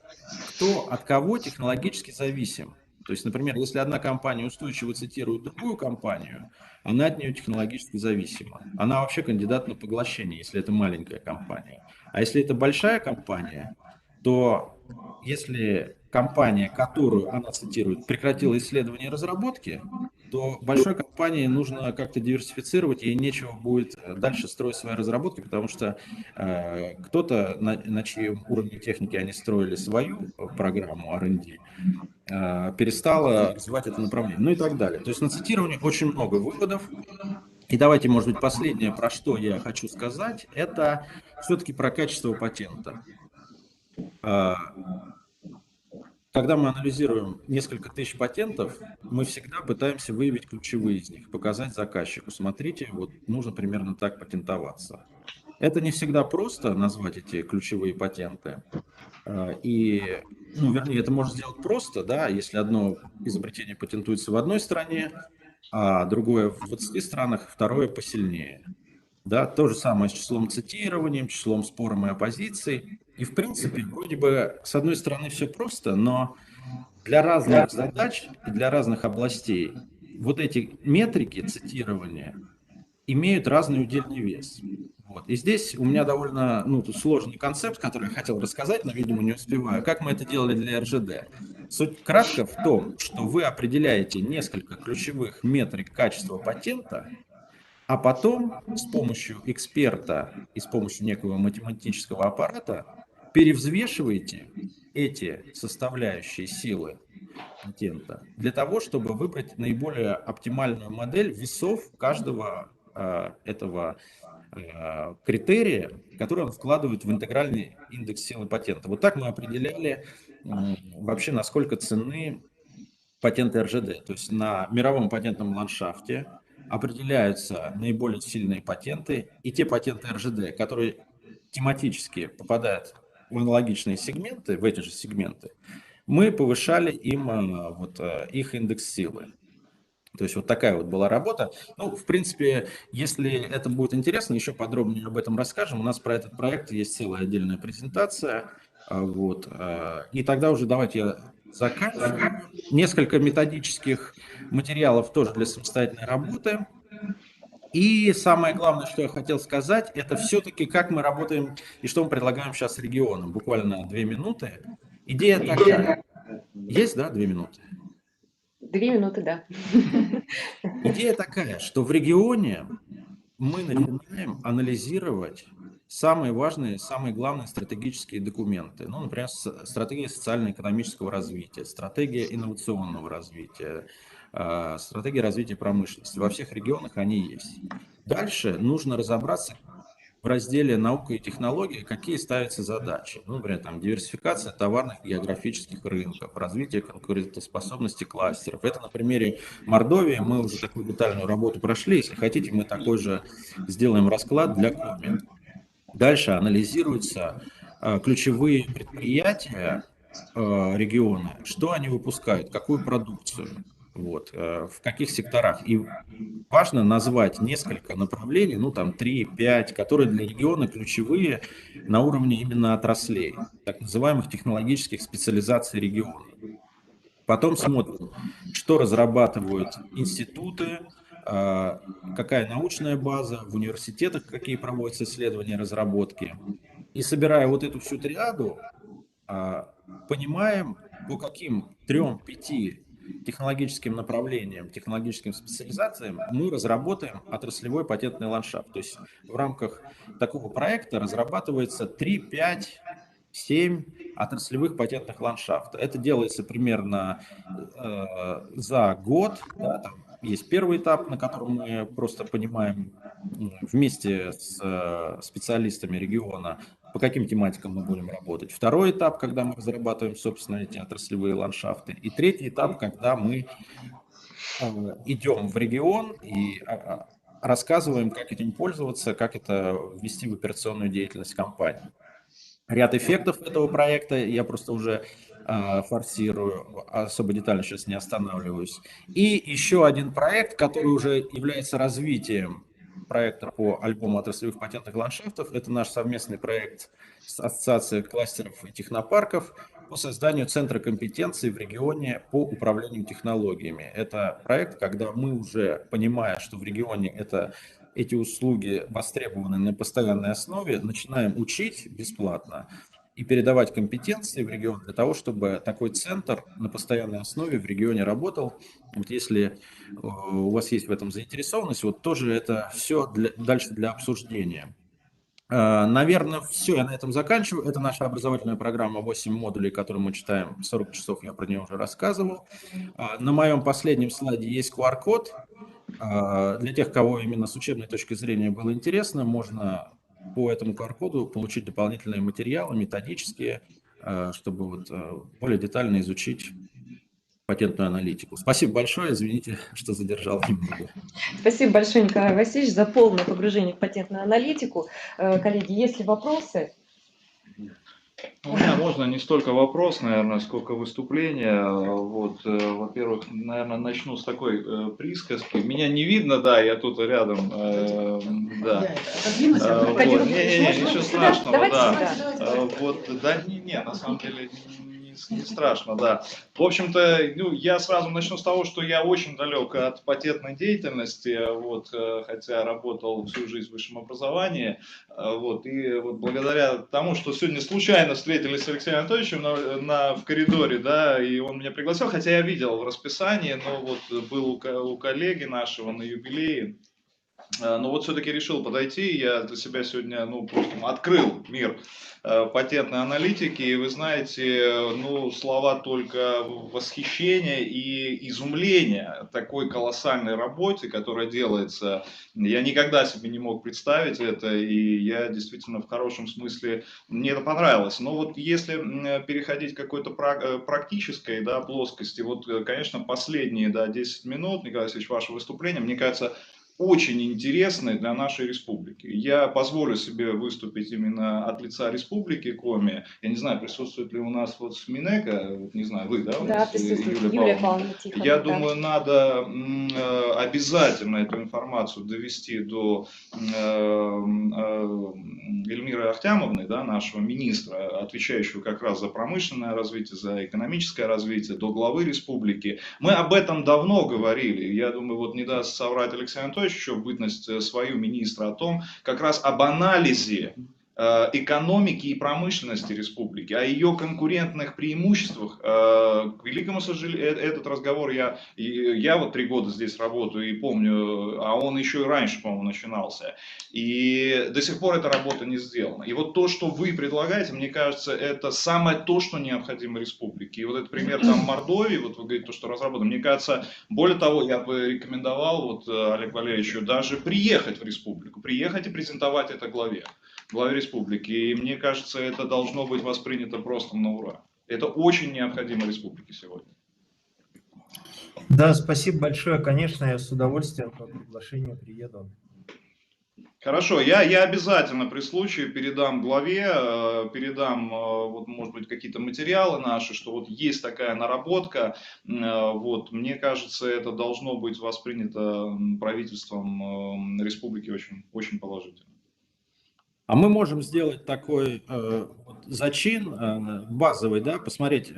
кто от кого технологически зависим. То есть, например, если одна компания устойчиво цитирует другую компанию, она от нее технологически зависима. Она вообще кандидат на поглощение, если это маленькая компания. А если это большая компания, то если компания, которую она цитирует, прекратила исследования и разработки, то большой компании нужно как-то диверсифицировать, ей нечего будет дальше строить свои разработки, потому что кто-то, на чьем уровне техники они строили свою программу R&D, перестала развивать это направление, ну и так далее. То есть на цитировании очень много выводов. И давайте, может быть, последнее, про что я хочу сказать, это все-таки про качество патента. Когда мы анализируем несколько тысяч патентов, мы всегда пытаемся выявить ключевые из них, показать заказчику. Смотрите, вот нужно примерно так патентоваться. Это не всегда просто назвать эти ключевые патенты. И, вернее, это можно сделать просто, да, если одно изобретение патентуется в одной стране, а другое в 20 странах, второе посильнее. Да, то же самое с числом цитированием, числом спором и оппозицией. И, в принципе, вроде бы, с одной стороны, все просто, но для разных задач и для разных областей вот эти метрики цитирования имеют разный удельный вес. Вот. И здесь у меня довольно сложный концепт, который я хотел рассказать, но, видимо, не успеваю. Как мы это делали для РЖД? Суть кратко в том, что вы определяете несколько ключевых метрик качества патента, а потом с помощью эксперта и с помощью некого математического аппарата перевзвешиваете эти составляющие силы патента для того, чтобы выбрать наиболее оптимальную модель весов каждого этого критерия, который он вкладывает в интегральный индекс силы патента. Вот так мы определяли вообще, насколько ценны патенты РЖД. То есть на мировом патентном ландшафте определяются наиболее сильные патенты, и те патенты РЖД, которые тематически попадают в аналогичные сегменты, в эти же сегменты, мы повышали им их индекс силы. То есть вот такая вот была работа. В принципе, если это будет интересно, еще подробнее об этом расскажем. У нас про этот проект есть целая отдельная презентация. И тогда уже давайте я заканчиваю. Несколько методических материалов тоже для самостоятельной работы. И самое главное, что я хотел сказать, это все-таки как мы работаем и что мы предлагаем сейчас регионам. Буквально 2 минуты. Идея такая. Есть, да, 2 минуты? 2 минуты, да. Идея такая, что в регионе мы начинаем анализировать самые важные, самые главные стратегические документы. Ну, например, стратегия социально-экономического развития, стратегия инновационного развития, стратегия развития промышленности. Во всех регионах они есть. Дальше нужно разобраться в разделе «Наука и технологии», какие ставятся задачи. Ну, например, там, диверсификация товарных и географических рынков, развитие конкурентоспособности кластеров. Это на примере Мордовии мы уже такую детальную работу прошли. Если хотите, мы такой же сделаем расклад для Коми. Дальше анализируются ключевые предприятия региона, что они выпускают, какую продукцию, в каких секторах. И важно назвать несколько направлений, ну там 3-5, которые для региона ключевые на уровне именно отраслей, так называемых технологических специализаций региона. Потом смотрим, что разрабатывают институты, какая научная база, в университетах какие проводятся исследования, разработки. И собирая вот эту всю триаду, понимаем, по каким 3-5 технологическим направлениям, технологическим специализациям мы разработаем отраслевой патентный ландшафт. То есть в рамках такого проекта разрабатывается 3, 5, 7 отраслевых патентных ландшафта. Это делается примерно за год. Да, там есть первый этап, на котором мы просто понимаем вместе с специалистами региона, по каким тематикам мы будем работать. Второй этап, когда мы разрабатываем, собственно, эти отраслевые ландшафты. И третий этап, когда мы идем в регион и рассказываем, как этим пользоваться, как это ввести в операционную деятельность компании. Ряд эффектов этого проекта я просто уже форсирую, особо детально сейчас не останавливаюсь. И еще один проект, который уже является развитием проекта по альбому отраслевых патентных ландшафтов. Это наш совместный проект с Ассоциацией кластеров и технопарков по созданию центра компетенции в регионе по управлению технологиями. Это проект, когда мы уже, понимая, что в регионе эти услуги востребованы на постоянной основе, начинаем учить бесплатно и передавать компетенции в регион для того, чтобы такой центр на постоянной основе в регионе работал. Вот если у вас есть в этом заинтересованность, вот тоже это все дальше для обсуждения. Наверное, все, я на этом заканчиваю. Это наша образовательная программа 8 модулей, которую мы читаем 40 часов, я про нее уже рассказывал. На моем последнем слайде есть QR-код. Для тех, кого именно с учебной точки зрения было интересно, можно по этому QR-коду получить дополнительные материалы, методические, чтобы более детально изучить патентную аналитику. Спасибо большое, извините, что задержал немного. Спасибо большое, Николай Васильевич, за полное погружение в патентную аналитику. Коллеги, есть ли вопросы? У меня можно не столько вопрос, наверное, сколько выступление. Во-первых, наверное, начну с такой присказки. Меня не видно, да, я тут рядом. Да. Ничего страшного, да. На самом деле не страшно, да. В общем-то, я сразу начну с того, что я очень далек от патентной деятельности, хотя работал всю жизнь в высшем образовании, и благодаря тому, что сегодня случайно встретились с Алексеем Анатольевичем в коридоре, да, и он меня пригласил, хотя я видел в расписании, но был у коллеги нашего на юбилее. Но все-таки решил подойти, я для себя сегодня просто открыл мир патентной аналитики, и вы знаете, слова только восхищения и изумления такой колоссальной работе, которая делается. Я никогда себе не мог представить это, и я действительно в хорошем смысле, мне это понравилось. Но если переходить к какой-то практической, да, плоскости, конечно, последние 10 минут, Николай Васильевич, ваше выступление, мне кажется, очень интересны для нашей республики. Я позволю себе выступить именно от лица республики Коми. Я не знаю, присутствует ли у нас вот с Минэко, вот не знаю, вы, да, у Да, нас, присутствует Юлия Юлия Павловна. Павловна Тихонова. Я да. думаю, надо обязательно эту информацию довести до Эльмиры Ахтямовны, да, нашего министра, отвечающего как раз за промышленное развитие, за экономическое развитие, до главы республики. Мы об этом давно говорили. Я думаю, вот не даст соврать Алексей Анатольевич еще в бытность свою министра о том, как раз об анализе экономики и промышленности республики, о ее конкурентных преимуществах. К великому сожалению, этот разговор я вот 3 года здесь работаю и помню, а он еще и раньше, по-моему, начинался. И до сих пор эта работа не сделана. И вот то, что вы предлагаете, мне кажется, это самое то, что необходимо республике. И вот этот пример там Мордовии, вот вы говорите, то, что разработано, мне кажется, более того, я бы рекомендовал вот Олегу Валерьевичу даже приехать в республику, приехать и презентовать это главе республики. И мне кажется, это должно быть воспринято просто на ура. Это очень необходимо республике сегодня. Да, спасибо большое. Конечно, я с удовольствием по приглашению приеду. Хорошо, я обязательно при случае передам главе, передам, вот, может быть, какие-то материалы наши, что вот есть такая наработка. Вот, мне кажется, это должно быть воспринято правительством республики очень, очень положительно. А мы можем сделать такой зачин базовый, да, посмотреть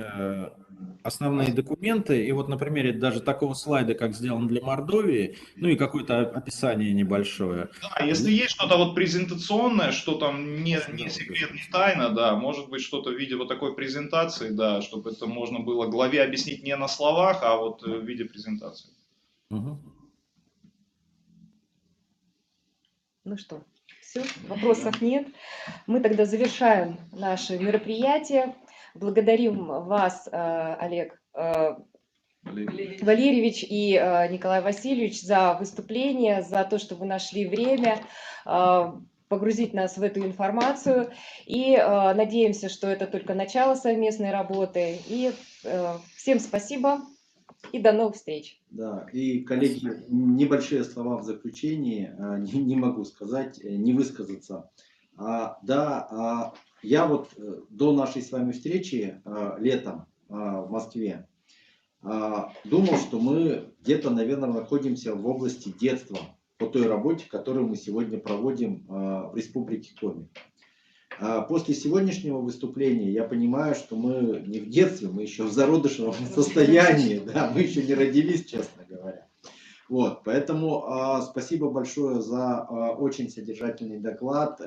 основные документы, и вот на примере даже такого слайда, как сделан для Мордовии, ну и какое-то описание небольшое. Да, если есть что-то вот презентационное, что там не секрет, не тайна, да, может быть что-то в виде вот такой презентации, да, чтобы это можно было главе объяснить не на словах, а вот в виде презентации. Угу. Ну что, все, вопросов нет. Мы тогда завершаем наше мероприятие. Благодарим вас, Олег Валерьевич и Николай Васильевич, за выступление, за то, что вы нашли время погрузить нас в эту информацию. И надеемся, что это только начало совместной работы. И всем спасибо и до новых встреч. Да, и, коллеги, небольшие слова в заключении, не могу сказать, не высказаться. Да, я вот до нашей с вами встречи летом в Москве думал, что мы где-то, наверное, находимся в области детства по той работе, которую мы сегодня проводим в Республике Коми. После сегодняшнего выступления я понимаю, что мы не в детстве, мы еще в зародышевом состоянии, да, мы еще не родились, честно говоря. Вот, поэтому спасибо большое за очень содержательный доклад.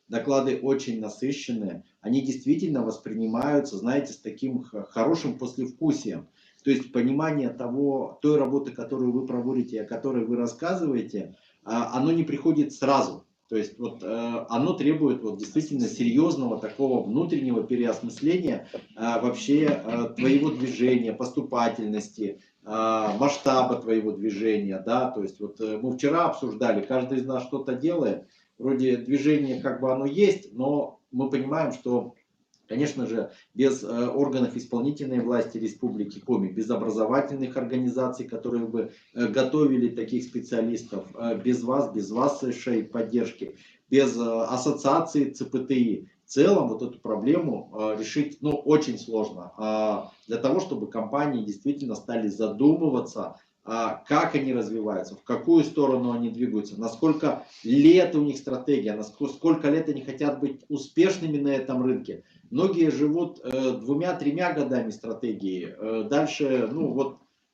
Доклады очень насыщенные, они действительно воспринимаются, знаете, с таким хорошим послевкусием. То есть понимание той работы, которую вы проводите, о которой вы рассказываете, оно не приходит сразу. То есть вот оно требует вот действительно серьезного такого внутреннего переосмысления вообще твоего движения, поступательности, масштаба твоего движения, да, то есть вот мы вчера обсуждали, каждый из нас что-то делает, вроде движение как бы оно есть, но мы понимаем, что, конечно же, без органов исполнительной власти Республики Коми, без образовательных организаций, которые бы готовили таких специалистов, без вашей поддержки, без ассоциации ЦПТИ, в целом вот эту проблему решить очень сложно. Для того, чтобы компании действительно стали задумываться, как они развиваются, в какую сторону они двигаются, насколько лет у них стратегия, сколько лет они хотят быть успешными на этом рынке. Многие живут 2-3 годами стратегии, дальше,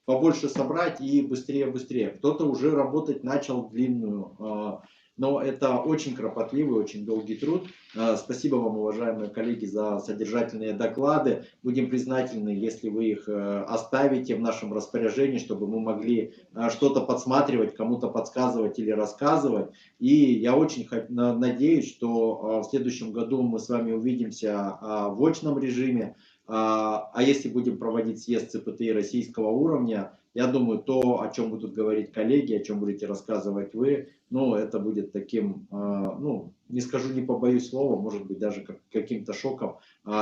побольше собрать и быстрее. Кто-то уже работать начал длинную, но это очень кропотливый, очень долгий труд. Спасибо вам, уважаемые коллеги, за содержательные доклады. Будем признательны, если вы их оставите в нашем распоряжении, чтобы мы могли что-то подсматривать, кому-то подсказывать или рассказывать. И я очень надеюсь, что в следующем году мы с вами увидимся в очном режиме. А если будем проводить съезд ЦПТИ российского уровня, я думаю, то, о чем будут говорить коллеги, о чем будете рассказывать вы, ну, это будет таким, ну, не скажу, не побоюсь слова, может быть, даже каким-то шоком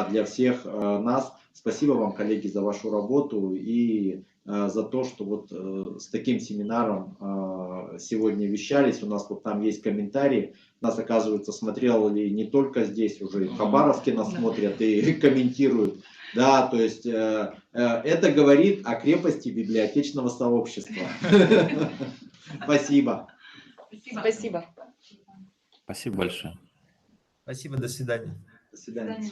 для всех нас. Спасибо вам, коллеги, за вашу работу и за то, что вот с таким семинаром сегодня вещались. У нас вот там есть комментарии. Нас, оказывается, смотрели не только здесь, уже и в Хабаровске нас смотрят и комментируют. Да, то есть это говорит о крепости библиотечного сообщества. Спасибо. Спасибо. Спасибо большое. Спасибо, до свидания. До свидания.